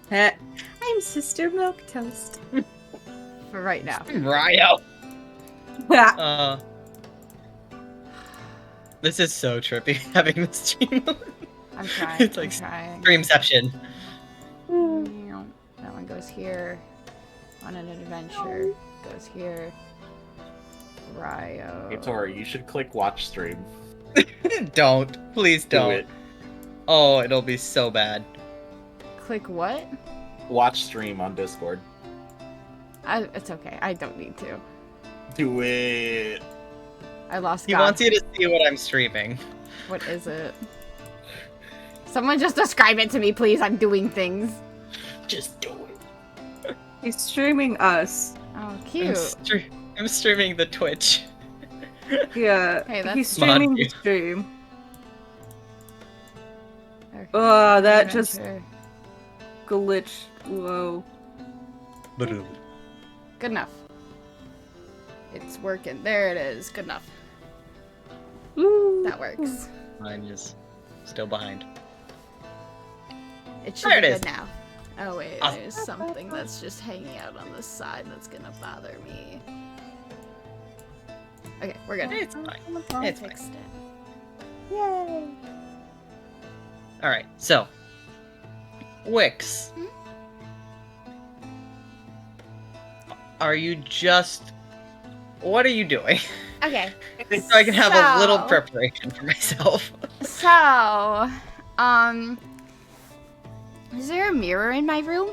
Heh. I'm Sister Milk Toast. For right now. Ryo. This is so trippy having this stream. I'm trying. It's like I'm trying. Streamception. That one goes here. on an adventure goes here. Ryo. Hey, Tori, you should click watch stream. Don't. Please Do don't. it. Oh, it'll be so bad. Click what? Watch stream on Discord. It's okay. I don't need to. Do it. I lost He God. wants you to see what I'm streaming. What is it? Someone just describe it to me, please. I'm doing things. Just do it. He's streaming us. Oh, cute. I'm streaming the Twitch. Yeah, Hey, that's he's streaming the mod. stream. Okay. That just Adventure. glitched. Whoa. Good enough. It's working. There it is. Good enough. Ooh. That works. Mine is still behind. It should There be it good is. now. Oh wait, Ah. there's something that's just hanging out on the side that's gonna bother me. Okay, we're good. It's fine. I It's fine. fixed it. Yay. Alright, so. Wix. Are you just. What are you doing? Okay. So I can have a little So- preparation for myself. So, is there a mirror in my room?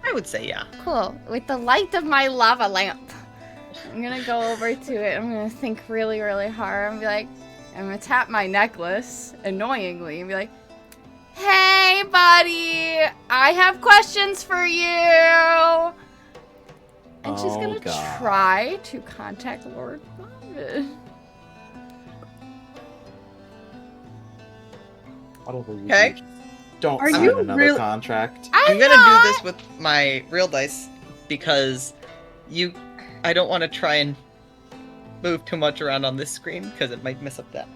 I would say yeah. Cool. With the light of my lava lamp, I'm gonna go over to it. I'm gonna think really, really hard. I'm gonna be like, I'm gonna tap my necklace annoyingly and be like, "Hey, buddy, I have questions for you." And she's Oh, gonna God. try to contact Lord Marvin. Whatever you Okay. do, don't Are sign you another real- contract. I'm gonna do this with my real dice because I don't want to try and move too much around on this screen because it might mess up that.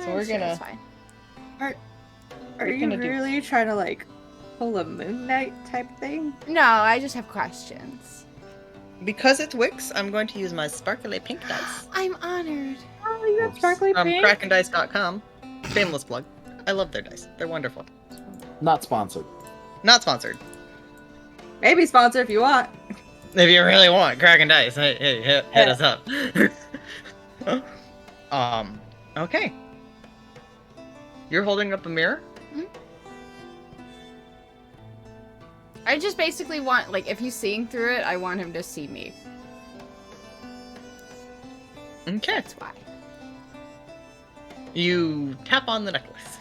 So we're gonna- It's fine. Are We're you gonna do- really trying to like pull a Moon Knight type thing? No, I just have questions. Because it's Wix, I'm going to use my sparkly pink dice I'm honored. Oh, you got Oops. sparkly from pink. KrakenDice.com. Shameless plug. I love their dice. They're wonderful. Not sponsored. Not sponsored. Maybe sponsor if you want. If you really want Kraken Dice, hey, hit Yeah. us up. Okay. You're holding up a mirror? I just basically want, like, if he's seeing through it, I want him to see me. Okay. That's why. You tap on the necklace.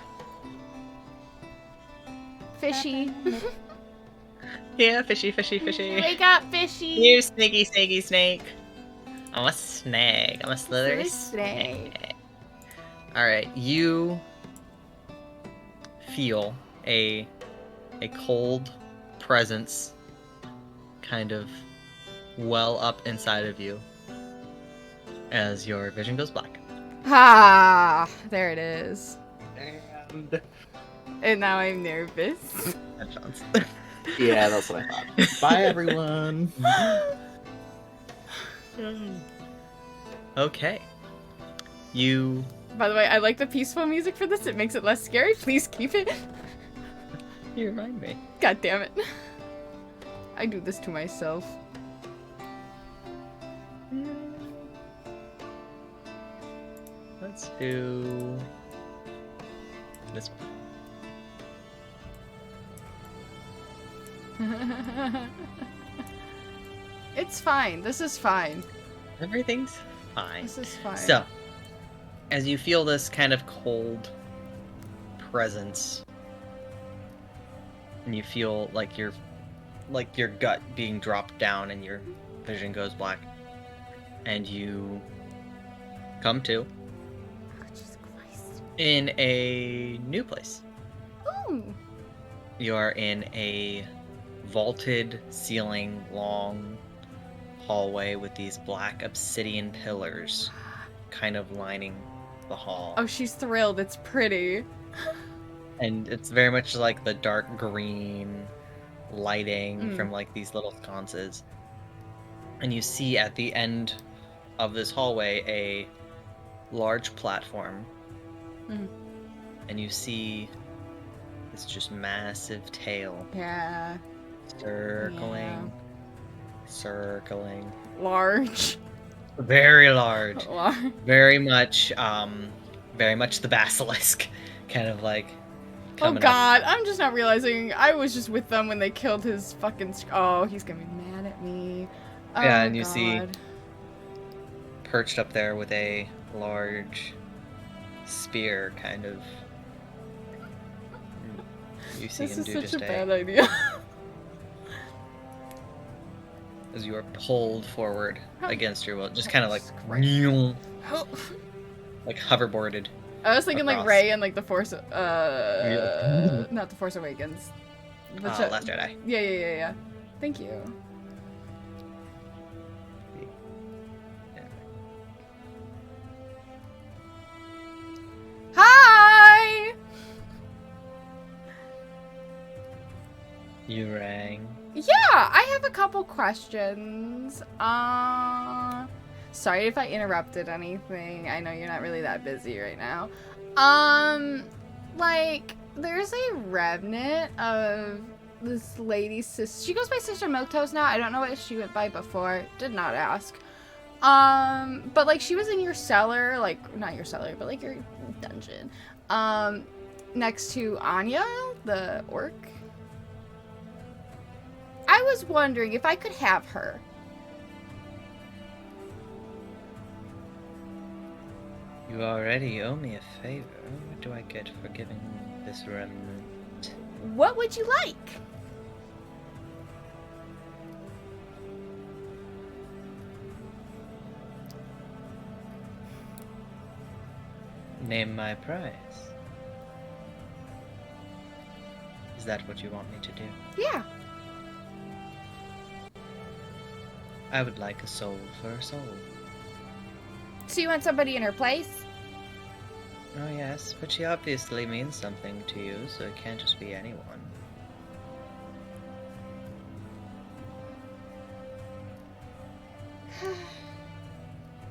Fishy. Yeah, fishy, fishy, fishy. Wake up, fishy. You snaky, snaky snake. I'm a snake. I'm a slithery Slithery snake. Alright, you feel a cold presence kind of well up inside of you as your vision goes black. Ah, there it is. And And now I'm nervous. That sounds. yeah, that's what I thought. Bye, everyone. Okay. You. By the way, I like the peaceful music for this. It makes it less scary. Please keep it. You remind me. God damn it. I do this to myself. Let's do this one. It's fine. This is fine. Everything's fine. This is fine. So, as you feel this kind of cold presence, and you feel like your gut being dropped down, and your vision goes black, and you come to Oh, Jesus Christ. in a new place. Ooh. You are in a vaulted ceiling, long hallway with these black obsidian pillars kind of lining the hall. Oh, she's thrilled. It's pretty. And it's very much like the dark green lighting Mm. from like these little sconces. And you see at the end of this hallway a large platform. Mhm. And you see this just massive tail Yeah. circling circling. Large. Very large. Large. Very much the basilisk. Kind of like Oh coming up. god, I'm just not realizing I was just with them when they killed his fucking oh, he's gonna be mad at me. Oh, Yeah, and you see- God. Perched up there with a large spear, kind of. You see This him is do such just a bad idea. as you are pulled forward Oh. against your will, just kind of like Christ. like hoverboarded. I was thinking like Across. Rey and like the Force Yeah. not the Force Awakens. Last Jedi. Yeah. Thank you. Hi! You rang. Yeah, I have a couple questions. Sorry if I interrupted anything. I know you're not really that busy right now. Like, there's a remnant of this lady's sister. She goes by Sister Milquetoast now. I don't know what she went by before. Did not ask. But like she was in your cellar, like not your cellar, but like your dungeon. Next to Anya, the orc. I was wondering if I could have her. You already owe me a favor. What do I get for giving this remnant? What would you like? Name my price. Is that what you want me to do? Yeah. I would like a soul for a soul. So you want somebody in her place? Oh yes, but she obviously means something to you, so it can't just be anyone.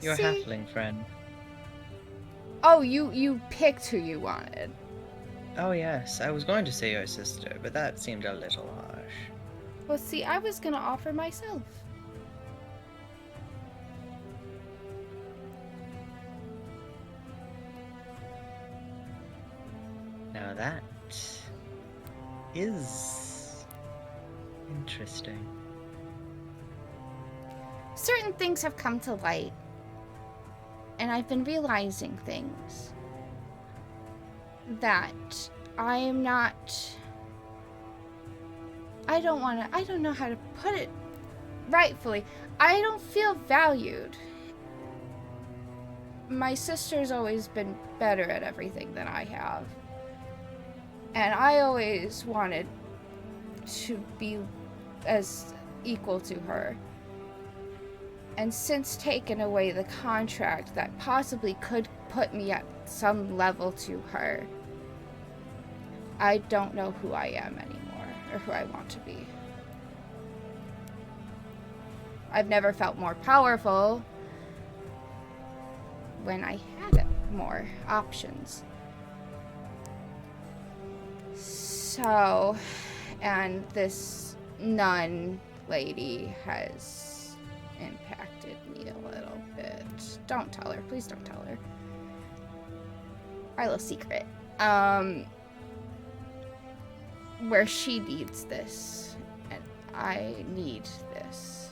Your See? halfling friend. Oh, you picked who you wanted. Oh yes, I was going to say your sister, but that seemed a little harsh. Well, see, I was gonna offer myself. Now that is interesting. Certain things have come to light, and I've been realizing things that I am not. I don't know how to put it rightfully. I don't feel valued. My sister's always been better at everything than I have. And I always wanted to be as equal to her. And since taking away the contract that possibly could put me at some level to her, I don't know who I am anymore, or who I want to be. I've never felt more powerful when I had more options. So, and this nun lady has impacted me a little bit. Don't tell her. Please don't tell her. Our little secret. Where she needs this, and I need this.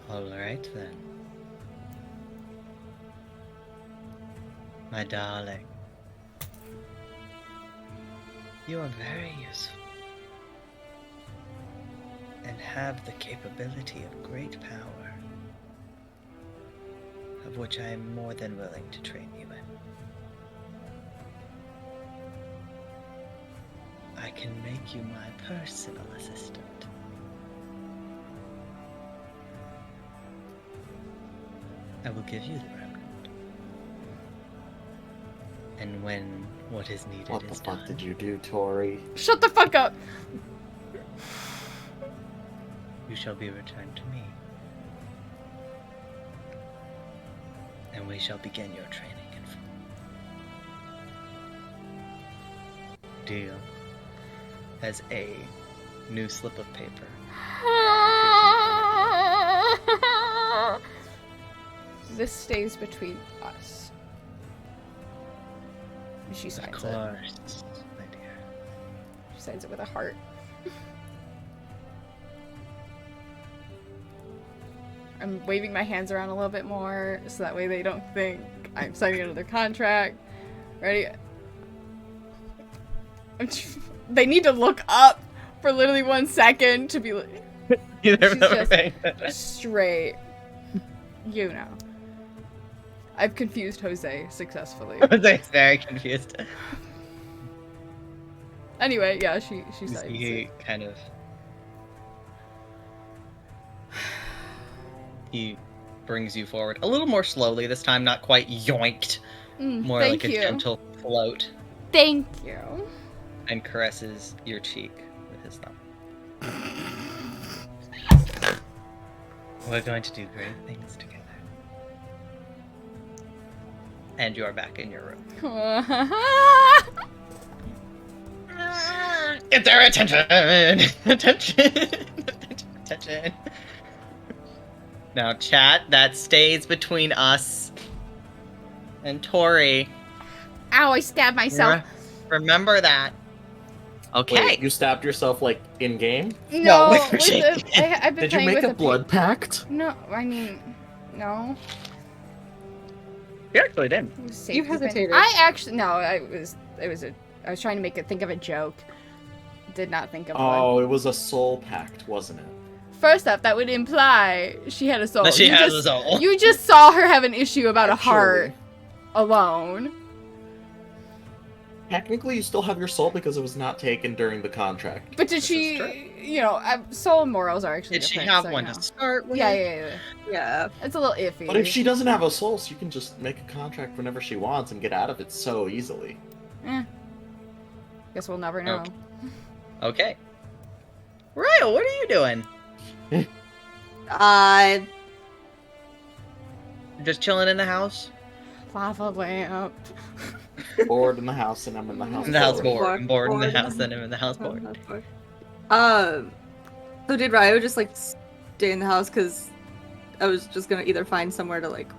Alright then. My darling. You are very useful. And have the capability of great power. Of which I am more than willing to train you in. I can make you my personal assistant. I will give you the remnant. And when what is needed What the is fuck done, did you do, Tori? Shut the fuck up! you shall be returned to me. And and we shall begin your training in full. Deal as a new slip of paper. This stays between us. She Of signs it. course, my dear. She signs it with a heart. I'm waving my hands around a little bit more so that way they don't think I'm signing another contract. Ready? They need to look up for literally 1 second to be like, Either She's of them just- are straight. You know. I've confused Jose successfully. Jose's very confused. Anyway, yeah, she signs He it. kind of... He brings you forward a little more slowly this time, not quite yoinked. More Thank like you. a gentle float. Thank you. And caresses your cheek with his thumb. We're going to do great things together. And you are back in your room. Get their attention! Attention! Attention! Now, chat, that stays between us and Tori. Ow, I stabbed myself. Remember that. Okay. Wait, you stabbed yourself like in game? No, with with shaking. I've been Did you playing make with a blood pact? No, I mean, no. You actually did. It was safe You to been- hesitated. I actually no. I was trying to think of a joke. Did not think of one. Oh, it was a soul pact, wasn't it? First off, that would imply she had a soul. That she You has just- a soul. You just saw her have an issue about a heart Actually, alone. Technically, you still have your soul because it was not taken during the contract. But did This she? is true. You know, soul and morals are actually Did she different. have so, one you know. to start with? Yeah. Yeah. It's a little iffy. But if she doesn't have a soul, she can just make a contract whenever she wants and get out of it so easily. Guess we'll never know. Okay. Okay. Ryle, what are you doing? Just chilling in the house? Lava lamp. Bored in the house, and I'm in the house. In the house bored. bored. I'm bored in the Bored. house, then I'm in the house bored. So did Ryo just like stay in the house because I was just gonna either find somewhere to like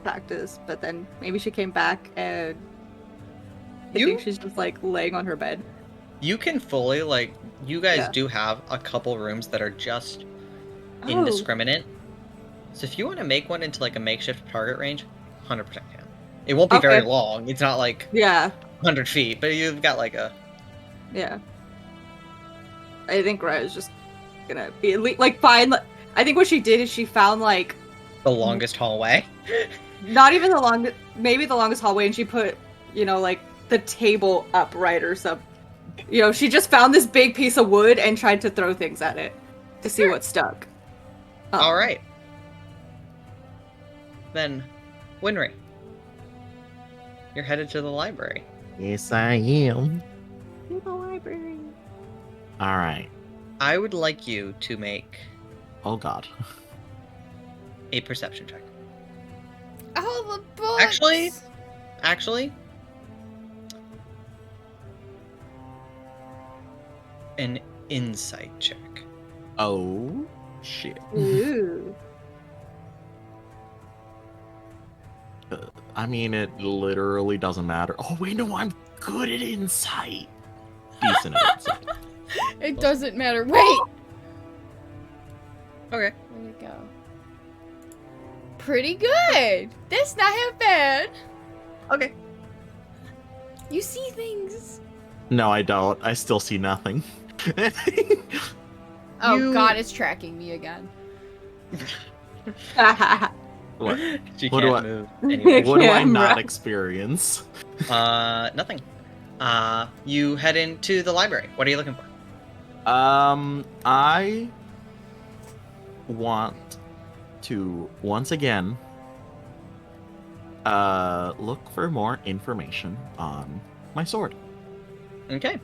practice, but then maybe she came back and I You- think she's just like laying on her bed. You can fully, like, you guys Yeah. do have a couple rooms that are just Oh. indiscriminate. So if you want to make one into like a makeshift target range, 100% can. It won't be very Okay. long. It's not like Yeah, 100 feet, but you've got like a... yeah. I think Ryo's just gonna be like fine. I think what she did is she found like the longest hallway. not even the longest, maybe the longest hallway, and she put, you know, like the table upright or something. You know, she just found this big piece of wood and tried to throw things at it to see what stuck. All right. Then, Winry, you're headed to the library. Yes, I am. To the library. All right. I would like you to make Oh God. a perception check. All the books. Actually, an insight check. Oh shit. Ooh. I mean, it literally doesn't matter. Oh wait, no, I'm good at insight. Decent at insight. It doesn't matter. Wait. Okay. Where'd it go? Pretty good. That's not half bad. Okay. You see things. No, I don't. I still see nothing. Oh You- God, it's tracking me again. What? She What do can't I- move anywhere. What do I Camera. not experience? Nothing. You head into the library. What are you looking for? I want to once again look for more information on my sword. Okay.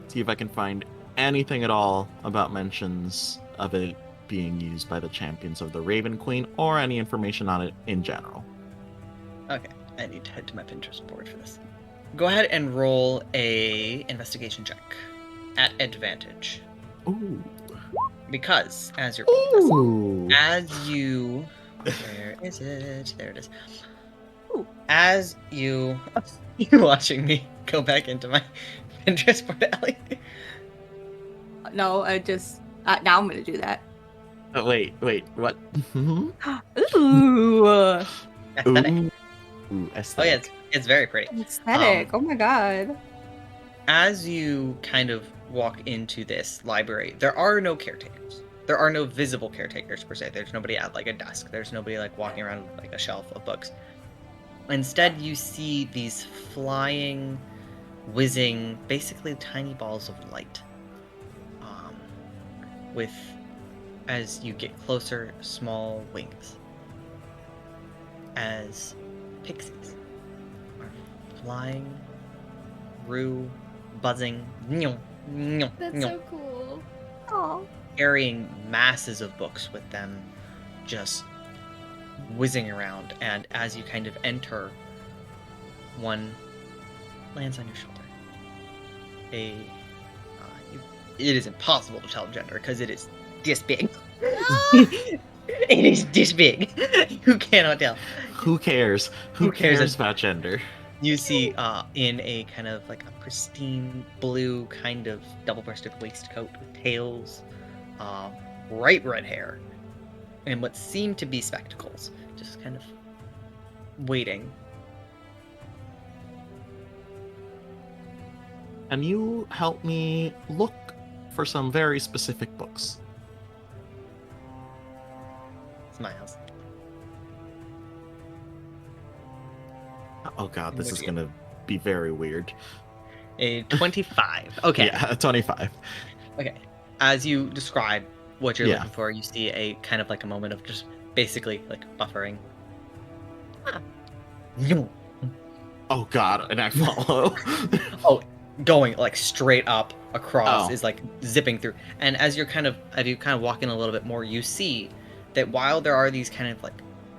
See if I can find anything at all about mentions of it being used by the champions of the Raven Queen or any information on it in general. Okay, I need to head to my Pinterest board for this. Go ahead and roll a investigation check at advantage. Ooh. Because as you're Ooh. as you where is it? There it is. Ooh. As you you watching me go back into my Pinterest board, Ellie. No, I just now I'm gonna do that. Oh, wait, what? Ooh. Ooh, Aesthetic. Ooh, Oh yeah, aesthetic. it's very pretty. aesthetic. Oh my god. As you kind of walk into this library, there are no caretakers. There are no visible caretakers per se. There's nobody at like a desk. There's nobody like walking around with like a shelf of books. Instead, you see these flying, whizzing, basically tiny balls of light. With, as you get closer, small wings. As pixies are flying through, buzzing, That's so cool. Oh. carrying masses of books with them, just whizzing around. And as you kind of enter, one lands on your shoulder. It is impossible to tell gender because it is this big. It is this big. You cannot tell. Who cares? Who cares about gender? You see, in a kind of like a pristine blue kind of double-breasted waistcoat with tails, bright red hair, and what seem to be spectacles, just kind of waiting. Can you help me look for some very specific books? Smiles. Oh god, this What is do you- gonna be very weird. A 25. Okay. Yeah, 25. Okay. As you describe what you're Yeah. looking for, you see a kind of like a moment of just basically like buffering. Oh god, and I follow. Going like straight up across Oh. is like zipping through. And as you kind of walk in a little bit more, you see that while there are these kind of like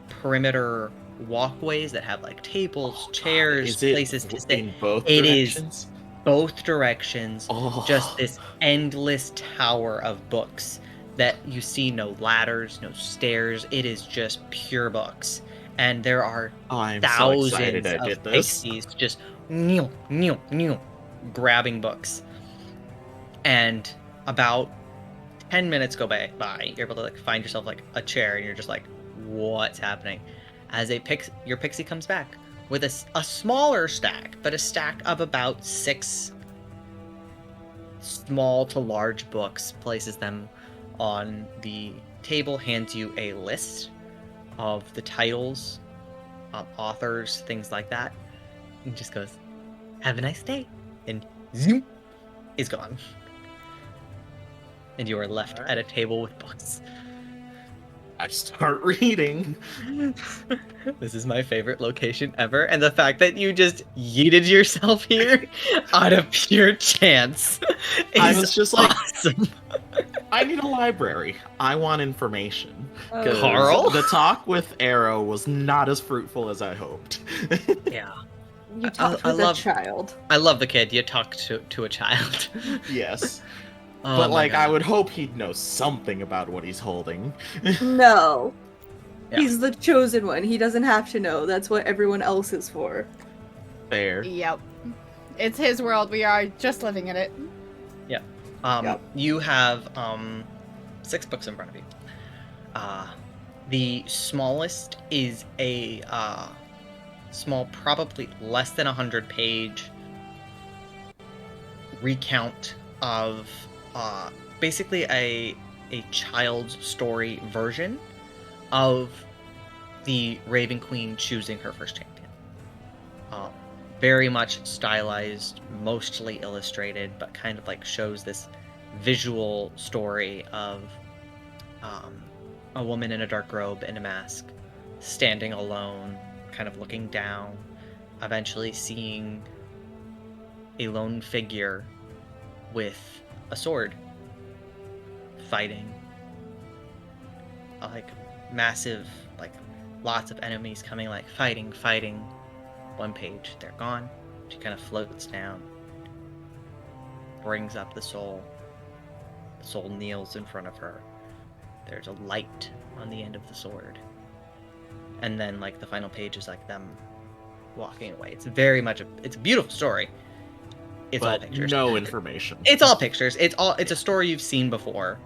perimeter walkways that have like tables, chairs, Is it places to stay, in both It is. directions? both directions, Oh. just this endless tower of books that you see no ladders, no stairs. It is just pure books. And there are Oh, I'm so thousands excited I did of this. pixies just grabbing books. And about 10 minutes go by, you're able to like find yourself like a chair, and you're just like, what's happening? As your pixie comes back with a smaller stack, but a stack of about 6 small to large books, places them on the table, hands you a list of the titles, authors, things like that, and just goes, "Have a nice day," and zoom, is gone. And you are left at a table with books. I start reading. This is my favorite location ever, and the fact that you just yeeted yourself here out of pure chance I is was just like, awesome. I need a library. I want information. 'Cause Carl? The talk with Arrow was not as fruitful as I hoped. Yeah, You talked with a child. I love the kid. You talk to a child. Yes. Oh But my like, I God. would hope he'd know something about what he's holding. No. Yeah. He's the chosen one. He doesn't have to know. That's what everyone else is for. There. Yep. It's his world. We are just living in it. Yep. You have 6 books in front of you. The smallest is a small, probably less than 100-page recount of basically a child's story version of the Raven Queen choosing her first champion. Very much stylized, mostly illustrated, but kind of like shows this visual story of a woman in a dark robe and a mask, standing alone, kind of looking down, eventually seeing a lone figure with a sword fighting a like massive like lots of enemies coming, like fighting. One page, they're gone. She kind of floats down, brings up the soul. The soul kneels in front of her. There's a light on the end of the sword. And then, like, the final page is, like, them walking away. It's very much it's a beautiful story. It's all But pictures. no information. It's all pictures. It's a story you've seen before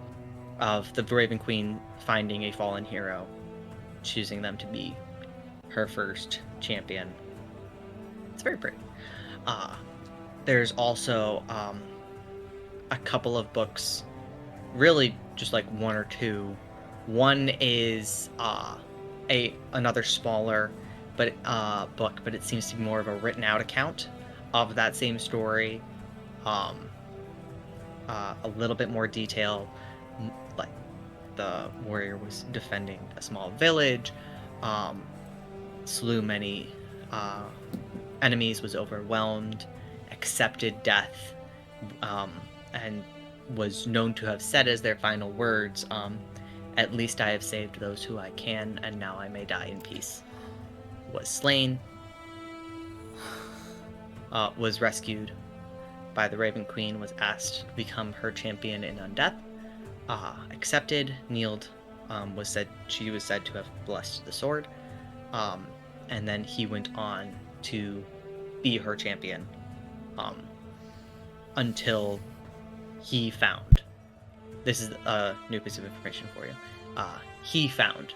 of the Raven Queen finding a fallen hero, choosing them to be her first champion. It's very pretty. There's also a couple of books, really just like one or two. One is another smaller book, but it seems to be more of a written out account of that same story. A little bit more detail, like the warrior was defending a small village, slew many enemies, was overwhelmed, accepted death, and was known to have said as their final words, "At least I have saved those who I can, and now I may die in peace." Was slain, was rescued by the Raven Queen, was asked to become her champion in Undeath, accepted, kneeled, she was said to have blessed the sword, and then he went on to be her champion, until he found, this is a new piece of information for you, he found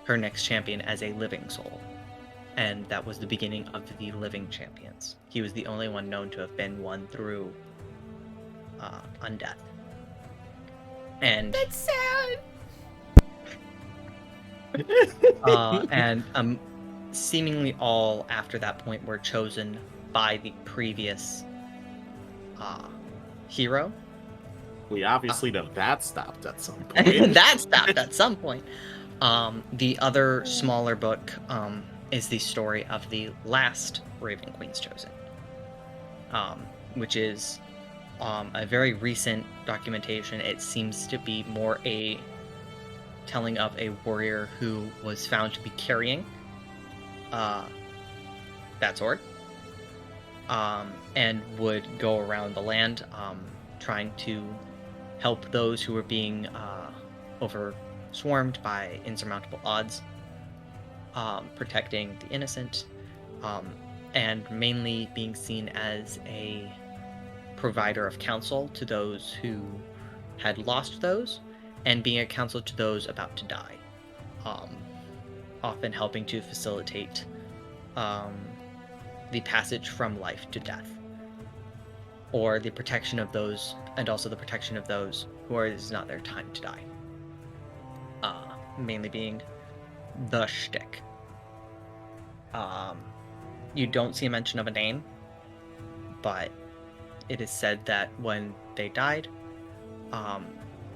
her next champion as a living soul. And that was the beginning of the living champions. He was the only one known to have been one through Undeath. And That's sad. and seemingly all after that point were chosen by the previous hero. We obviously know that stopped at some point. That stopped at some point. The other smaller book is the story of the last Raven Queen's chosen, which is a very recent documentation. It seems to be more a telling of a warrior who was found to be carrying that sword, and would go around the land trying to help those who were being swarmed by insurmountable odds, protecting the innocent, and mainly being seen as a provider of counsel to those who had lost those, and being a counsel to those about to die, often helping to facilitate the passage from life to death, or the protection of those, and also the protection of those who it is not their time to die. Mainly being the shtick. You don't see a mention of a name, but it is said that when they died,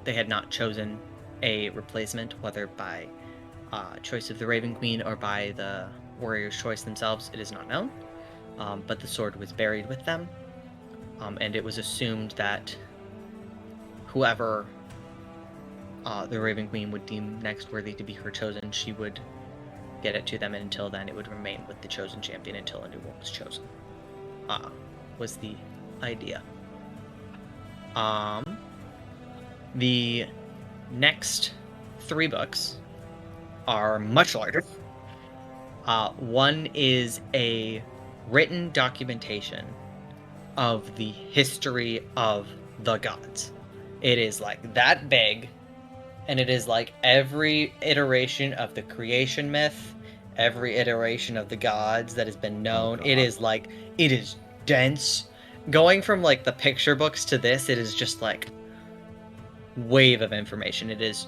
they had not chosen a replacement, whether by choice of the Raven Queen or by the warrior's choice themselves. It is not known, but the sword was buried with them, and it was assumed that whoever the Raven Queen would deem next worthy to be her chosen, she would get it to them, and until then it would remain with the chosen champion until a new one was chosen. Was the idea. The next 3 books are much larger. One is a written documentation of the history of the gods. It is like that big, and it is like every iteration of the creation myth, every iteration of the gods that has been known. Oh, it is like, it is dense. Going from like the picture books to this, it is just like wave of information. It is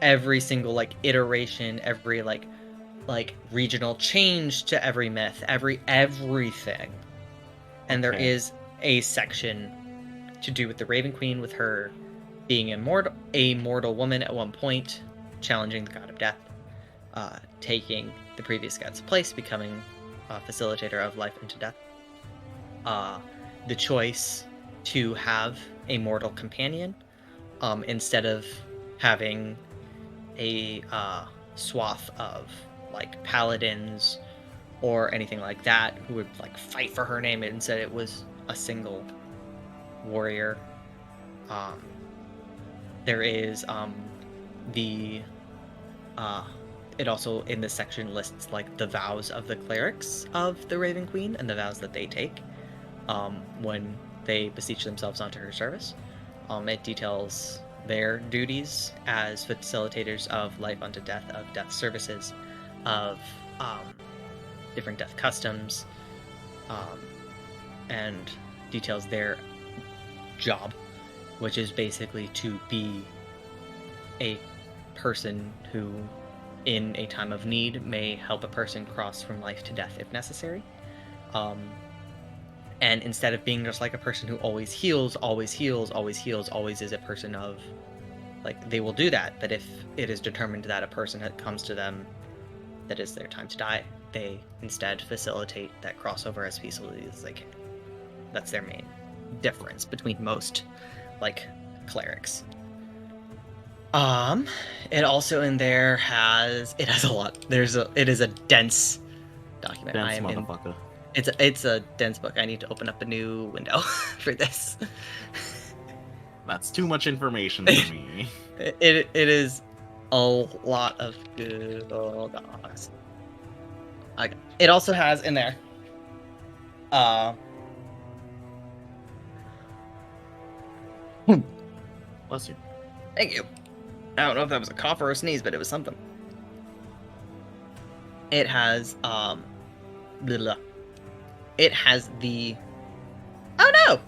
every single like iteration, every like regional change to every myth, everything. And there Okay. is a section to do with the Raven Queen, with her being a mortal woman at one point, challenging the god of death, taking the previous god's place, becoming a facilitator of life into death. The choice to have a mortal companion, instead of having a swath of like paladins or anything like that who would like fight for her name. Instead, it was a single warrior. There is the it also in this section lists like the vows of the clerics of the Raven Queen and the vows that they take when they beseech themselves onto her service. It details their duties as facilitators of life unto death, of death services, of different death customs, and details their job, which is basically to be a person who, in a time of need, may help a person cross from life to death if necessary. And instead of being just like a person who always heals, always is a person of, like, they will do that, but if it is determined that a person that comes to them that is their time to die, they instead facilitate that crossover as peacefully as they can. That's their main difference between most, like, clerics. It also in there has a lot. It is a dense document. Dense motherfucker. It's a dense book. I need to open up a new window for this. That's too much information for me. It is a lot of good old dogs. Okay. It also has in there Bless you. thank you. I don't know if that was a cough or a sneeze, but it was something. It has blah, blah. It has the oh no!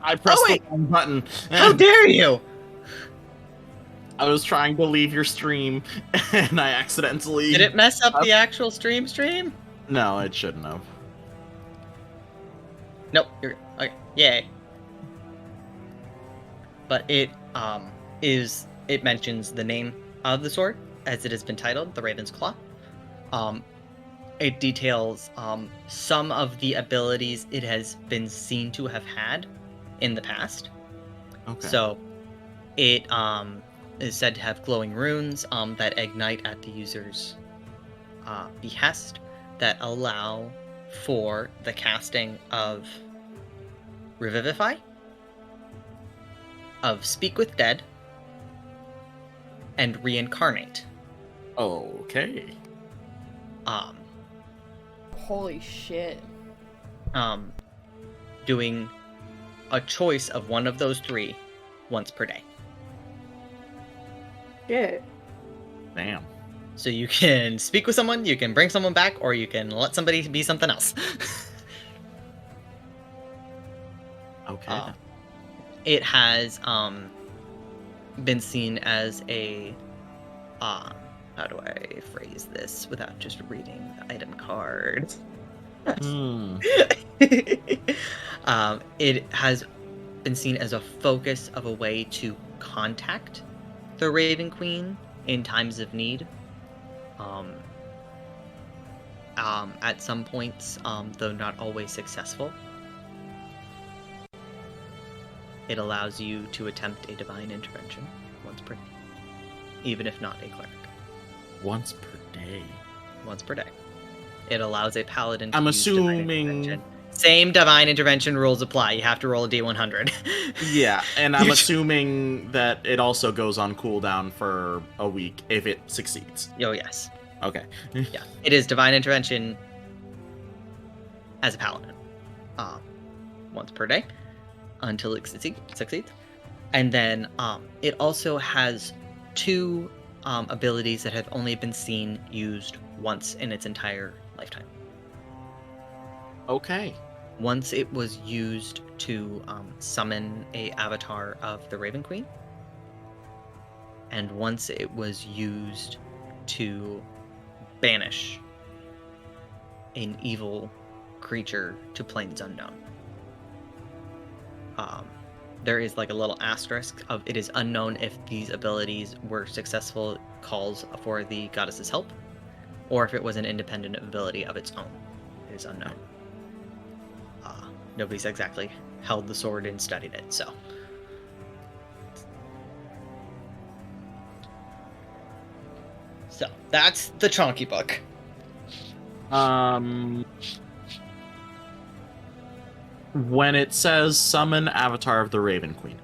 I pressed wait. the wrong button. How dare you! I was trying to leave your stream, and I accidentally... Did it mess up the actual stream? No, it shouldn't have. Nope, you're okay. Yay. But it mentions the name of the sword as it has been titled, the Raven's Claw. It details some of the abilities it has been seen to have had in the past. Okay. So it is said to have glowing runes that ignite at the user's behest that allow for the casting of Revivify, of Speak with Dead, and Reincarnate. Okay. Holy shit. Doing a choice of one of those three once per day. Shit. Damn. So you can speak with someone, you can bring someone back, or you can let somebody be something else. Okay. It has been seen as a how do I phrase this without just reading the item card? It has been seen as a focus of a way to contact the Raven Queen in times of need. At some points, though not always successful. It allows you to attempt a divine intervention once per day, even if not a cleric. Once per day. Once per day. It allows a paladin to I'm use divine assuming... intervention. Same divine intervention rules apply. You have to roll a d100. Yeah, and I'm assuming that it also goes on cooldown for a week if it succeeds. Oh, yes. Okay. Yeah. It is divine intervention as a paladin. Once per day until it succeeds. And then it also has two abilities that have only been seen used once in its entire lifetime. Okay. Once it was used to summon a avatar of the Raven Queen, and once it was used to banish an evil creature to planes unknown. There is like a little asterisk of it is unknown if these abilities were successful calls for the goddess's help, or if it was an independent ability of its own. It is unknown. Nobody's exactly held the sword and studied it, so. So, that's the Chonky book. When it says summon Avatar of the Raven Queen,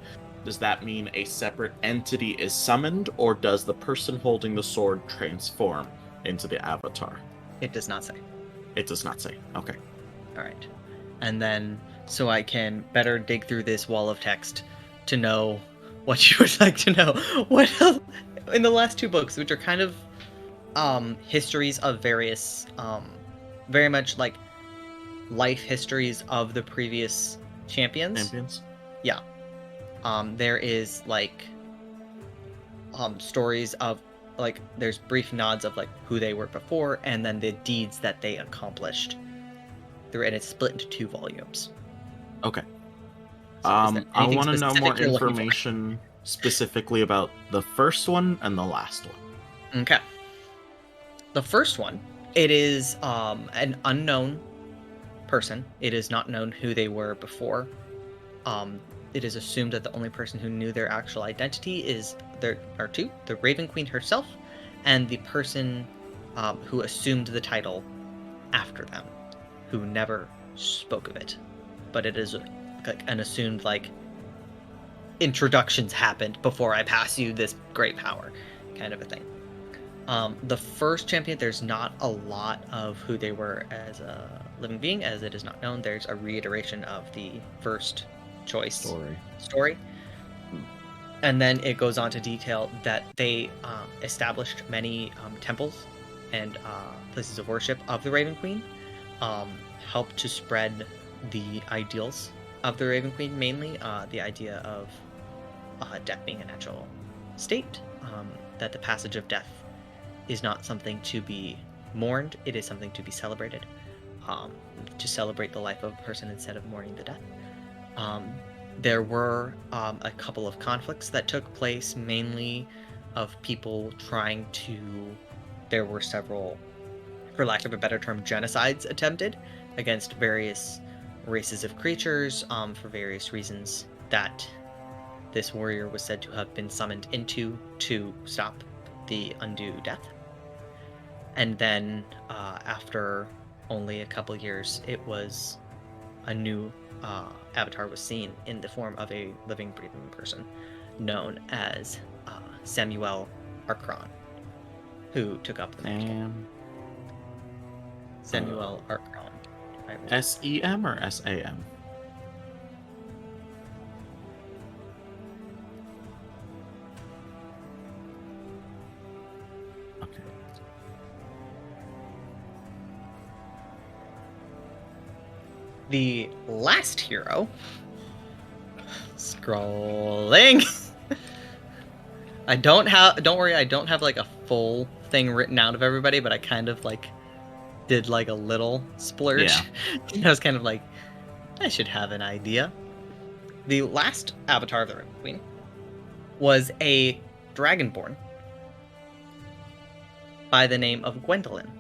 does that mean a separate entity is summoned, or does the person holding the sword transform into the avatar? It does not say. It does not say. Okay. All right. And then, so I can better dig through this wall of text to know what you would like to know. What else? In the last two books, which are kind of histories of various, very much like life histories of the previous champions. Yeah. There is like stories of like there's brief nods of like who they were before, and then the deeds that they accomplished. And it's split into 2 volumes. Okay. So is there I anything want to know more specific you're looking for? information specifically about the first one and the last one. Okay. The first one, it is an unknown person. It is not known who they were before. It is assumed that the only person who knew their actual identity is there are 2: the Raven Queen herself, and the person who assumed the title after them, who never spoke of it. But it is like an assumed like introductions happened before I pass you this great power, kind of a thing. The first champion, there's not a lot of who they were as a living being, as it is not known. There's a reiteration of the first choice story. And then it goes on to detail that they established many temples and places of worship of the Raven Queen, helped to spread the ideals of the Raven Queen, mainly the idea of death being a natural state, that the passage of death is not something to be mourned, it is something to be celebrated, to celebrate the life of a person instead of mourning the death. There were a couple of conflicts that took place, mainly of people trying to... There were several, for lack of a better term, genocides attempted against various races of creatures for various reasons that this warrior was said to have been summoned into to stop the undue death. And then after only a couple years, it was a new avatar was seen in the form of a living, breathing person known as Samuel Arcron, who took up the mantle. Samuel Arcron. SEM or SAM? Okay. The last hero. Scrolling. Don't worry, I don't have like a full thing written out of everybody, but I kind of like did like a little splurge. Yeah. I was kind of like, I should have an idea. The last avatar of the Raven Queen was a dragonborn by the name of Gwendolyn.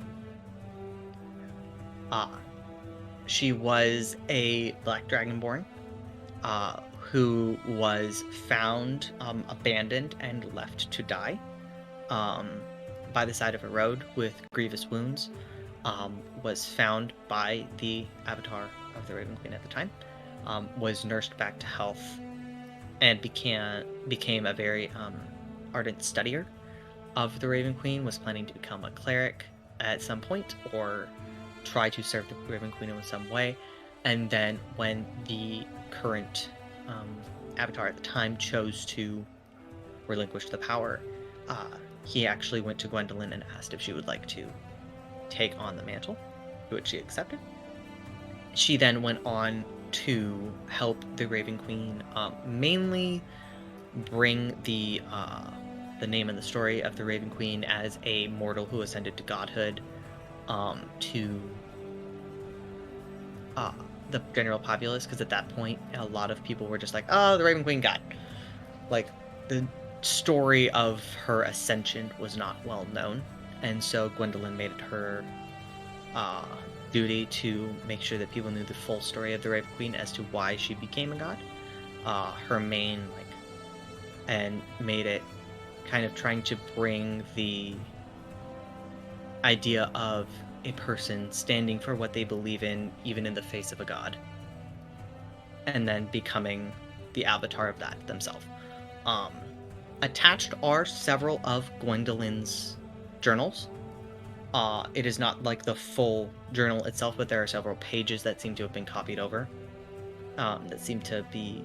She was a black dragonborn who was found abandoned and left to die by the side of a road with grievous wounds. Was found by the avatar of the Raven Queen at the time, was nursed back to health, and became a very ardent studier of the Raven Queen, was planning to become a cleric at some point, or try to serve the Raven Queen in some way. And then when the current avatar at the time chose to relinquish the power, he actually went to Gwendolyn and asked if she would like to take on the mantle, which she accepted. She then went on to help the Raven Queen mainly bring the name and the story of the Raven Queen as a mortal who ascended to godhood to the general populace, because at that point a lot of people were just like, oh, the Raven Queen got, like, the story of her ascension was not well known, and so Gwendolyn made it her duty to make sure that people knew the full story of the Raven Queen as to why she became a god. Her main, and made it kind of trying to bring the idea of a person standing for what they believe in, even in the face of a god, and then becoming the avatar of that themselves. Attached are several of Gwendolyn's journals. It is not like the full journal itself, but there are several pages that seem to have been copied over, that seem to be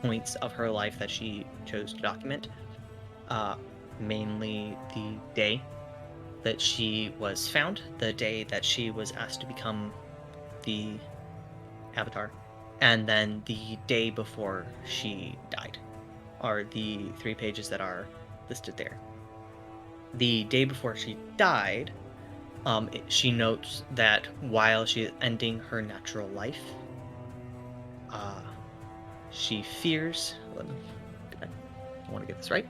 points of her life that she chose to document. Mainly the day that she was found, the day that she was asked to become the avatar, and then the day before she died are the 3 pages that are listed there. The day before she died, she notes that while she is ending her natural life, she fears. I want to get this right.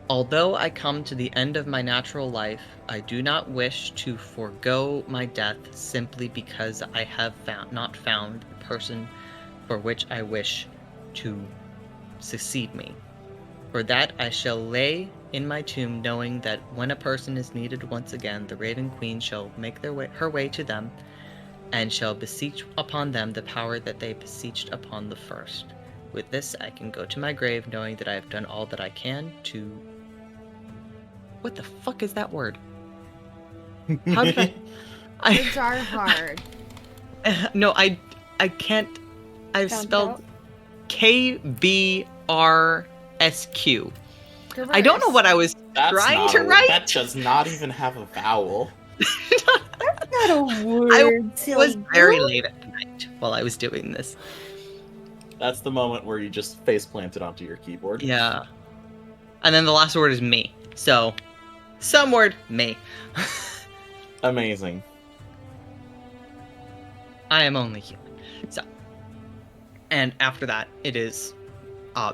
Although I come to the end of my natural life, I do not wish to forego my death simply because I have not found the person for which I wish to succeed me. For that I shall lay in my tomb, knowing that when a person is needed once again, the Raven Queen shall make her way to them, and shall beseech upon them the power that they beseeched upon the first. With this I can go to my grave, knowing that I have done all that I can to... What the fuck is that word? How did I... Words are hard. No, I can't... I've Found spelled out. KBRSQ. I Traverse. don't know what I was That's trying not to a- write. That does not even have a vowel. Not a word. It was very late at night while I was doing this. That's the moment where you just face planted onto your keyboard. Yeah. And then the last word is me. So, some word, me. Amazing. I am only human. So, and after that, it is,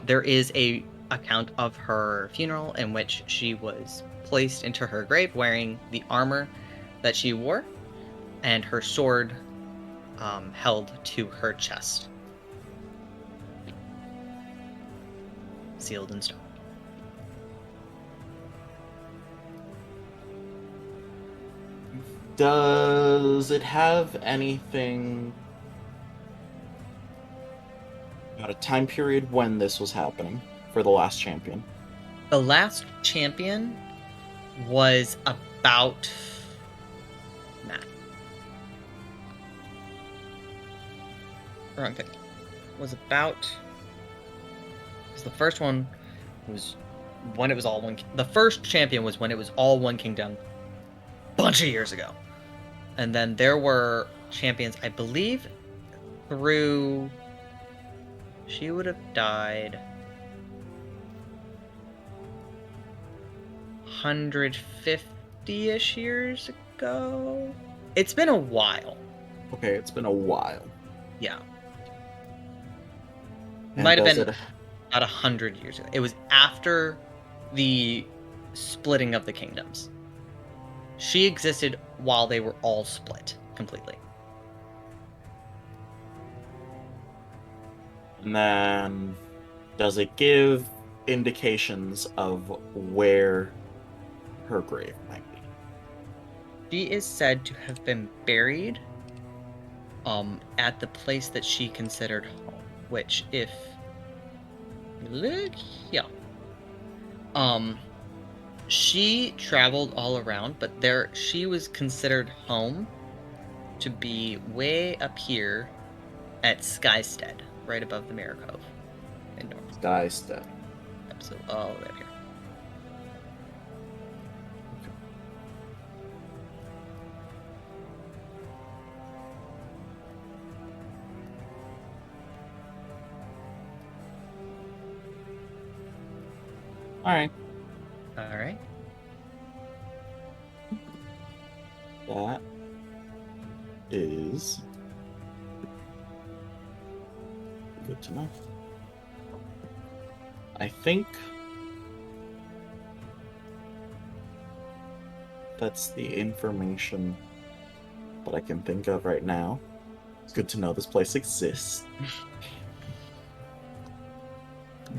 there is a account of her funeral in which she was placed into her grave wearing the armor that she wore, and her sword held to her chest, sealed in stone. Does it have anything about a time period when this was happening for the last champion? The last champion was about... Wrong thing. Was about... Because the first one was when it was all one... The first champion was when it was all one kingdom. Bunch of years ago. And then there were champions, I believe, through... She would have died... 150-ish years ago? It's been a while. Okay, it's been a while. Yeah. And Might have does been it- about 100 years ago. It was after the splitting of the kingdoms. She existed while they were all split completely. And then, does it give indications of where her grave might be? She is said to have been buried at the place that she considered home, which if you look here, she traveled all around, but she was considered home to be way up here at Skystead, right above the Mirror Cove in North. Skystep. So all the way up here. Alright. All right. That is good to know. I think that's the information that I can think of right now. It's good to know this place exists.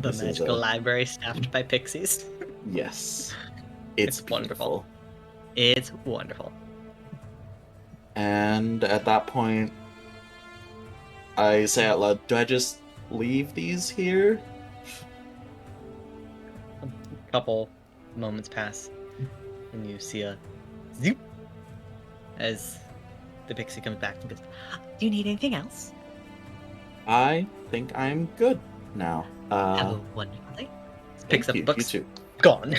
The This is magical a- library staffed by pixies. Yes. It's It's wonderful. beautiful. It's wonderful. And at that point, I say out loud, do I just leave these here? Couple moments pass, and you see a zoop as the pixie comes back and goes, "Do you need anything else? I think I'm good now. Have a wonderful day." Picks up thank books. you too. Gone.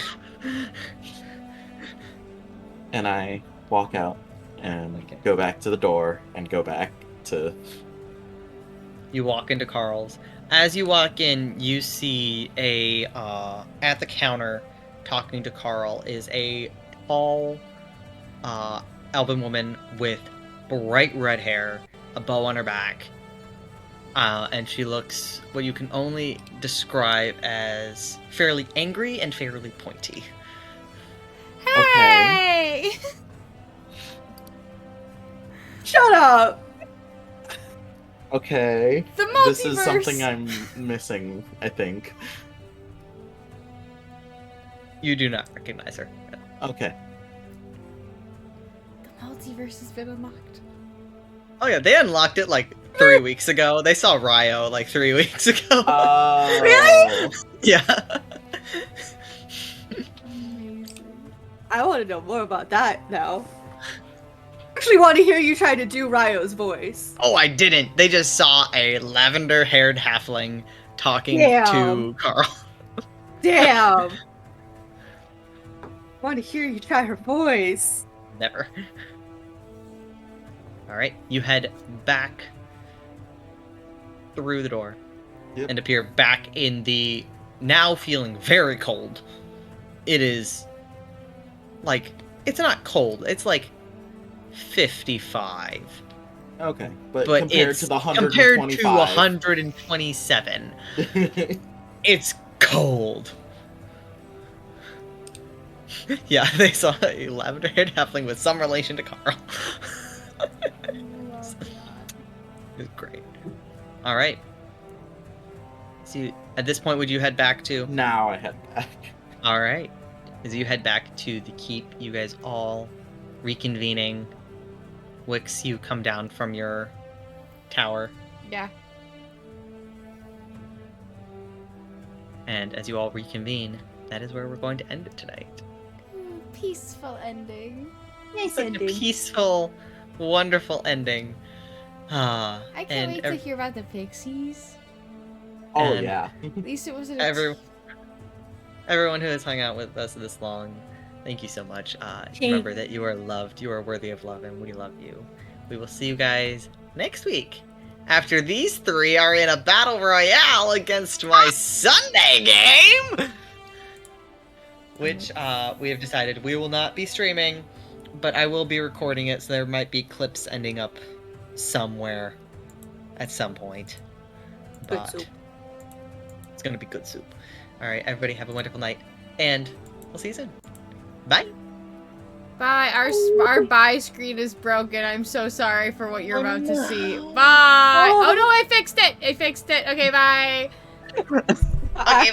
And I walk out and Okay. go back to the door and go back to. You walk into Carl's. As you walk in, you see at the counter, talking to Carl, is a tall, elven woman with bright red hair, a bow on her back, and she looks what you can only describe as fairly angry and fairly pointy. Hey! Shut up! Okay. The multiverse! This is something I'm missing, I think. You do not recognize her. Okay. The multiverse has been unlocked. Oh yeah, they unlocked it like 3 weeks ago. They saw Ryo like 3 weeks ago. Really? Yeah. Amazing. I want to know more about that now. Actually, want to hear you try to do Ryo's voice. Oh, I didn't. They just saw a lavender-haired halfling talking Damn. to Carl. Damn. Want to hear you try her voice. Never. All right, you head back through the door Yep. and appear back in the now feeling very cold. It is like it's not cold. It's like 55. Okay. But, But compared it's to the compared 125. to 127. It's cold. Yeah, they saw a lavender-haired halfling with some relation to Carl. It's great. All right. So at this point, would you head back to? Now I head back. All right. As you head back to the keep, you guys all reconvening. Wix, you come down from your tower, Yeah. and as you all reconvene, that is where we're going to end it tonight. Ooh, peaceful ending. Nice Such a ending. peaceful, wonderful ending. Ah, I can't and wait to hear about the pixies. Oh And- yeah. At least it wasn't. everyone who has hung out with us this long, thank you so much. Remember that you are loved, you are worthy of love, and we love you. We will see you guys next week after these three are in a battle royale against my Sunday game, which we have decided we will not be streaming, but I will be recording it, so there might be clips ending up somewhere at some point. Good But soup. it's gonna be good soup. All right, everybody have a wonderful night, and we'll see you soon. Bye. Bye. Our buy screen is broken. I'm so sorry for what you're about to see. Bye. Oh no, I fixed it. Okay, bye. Okay.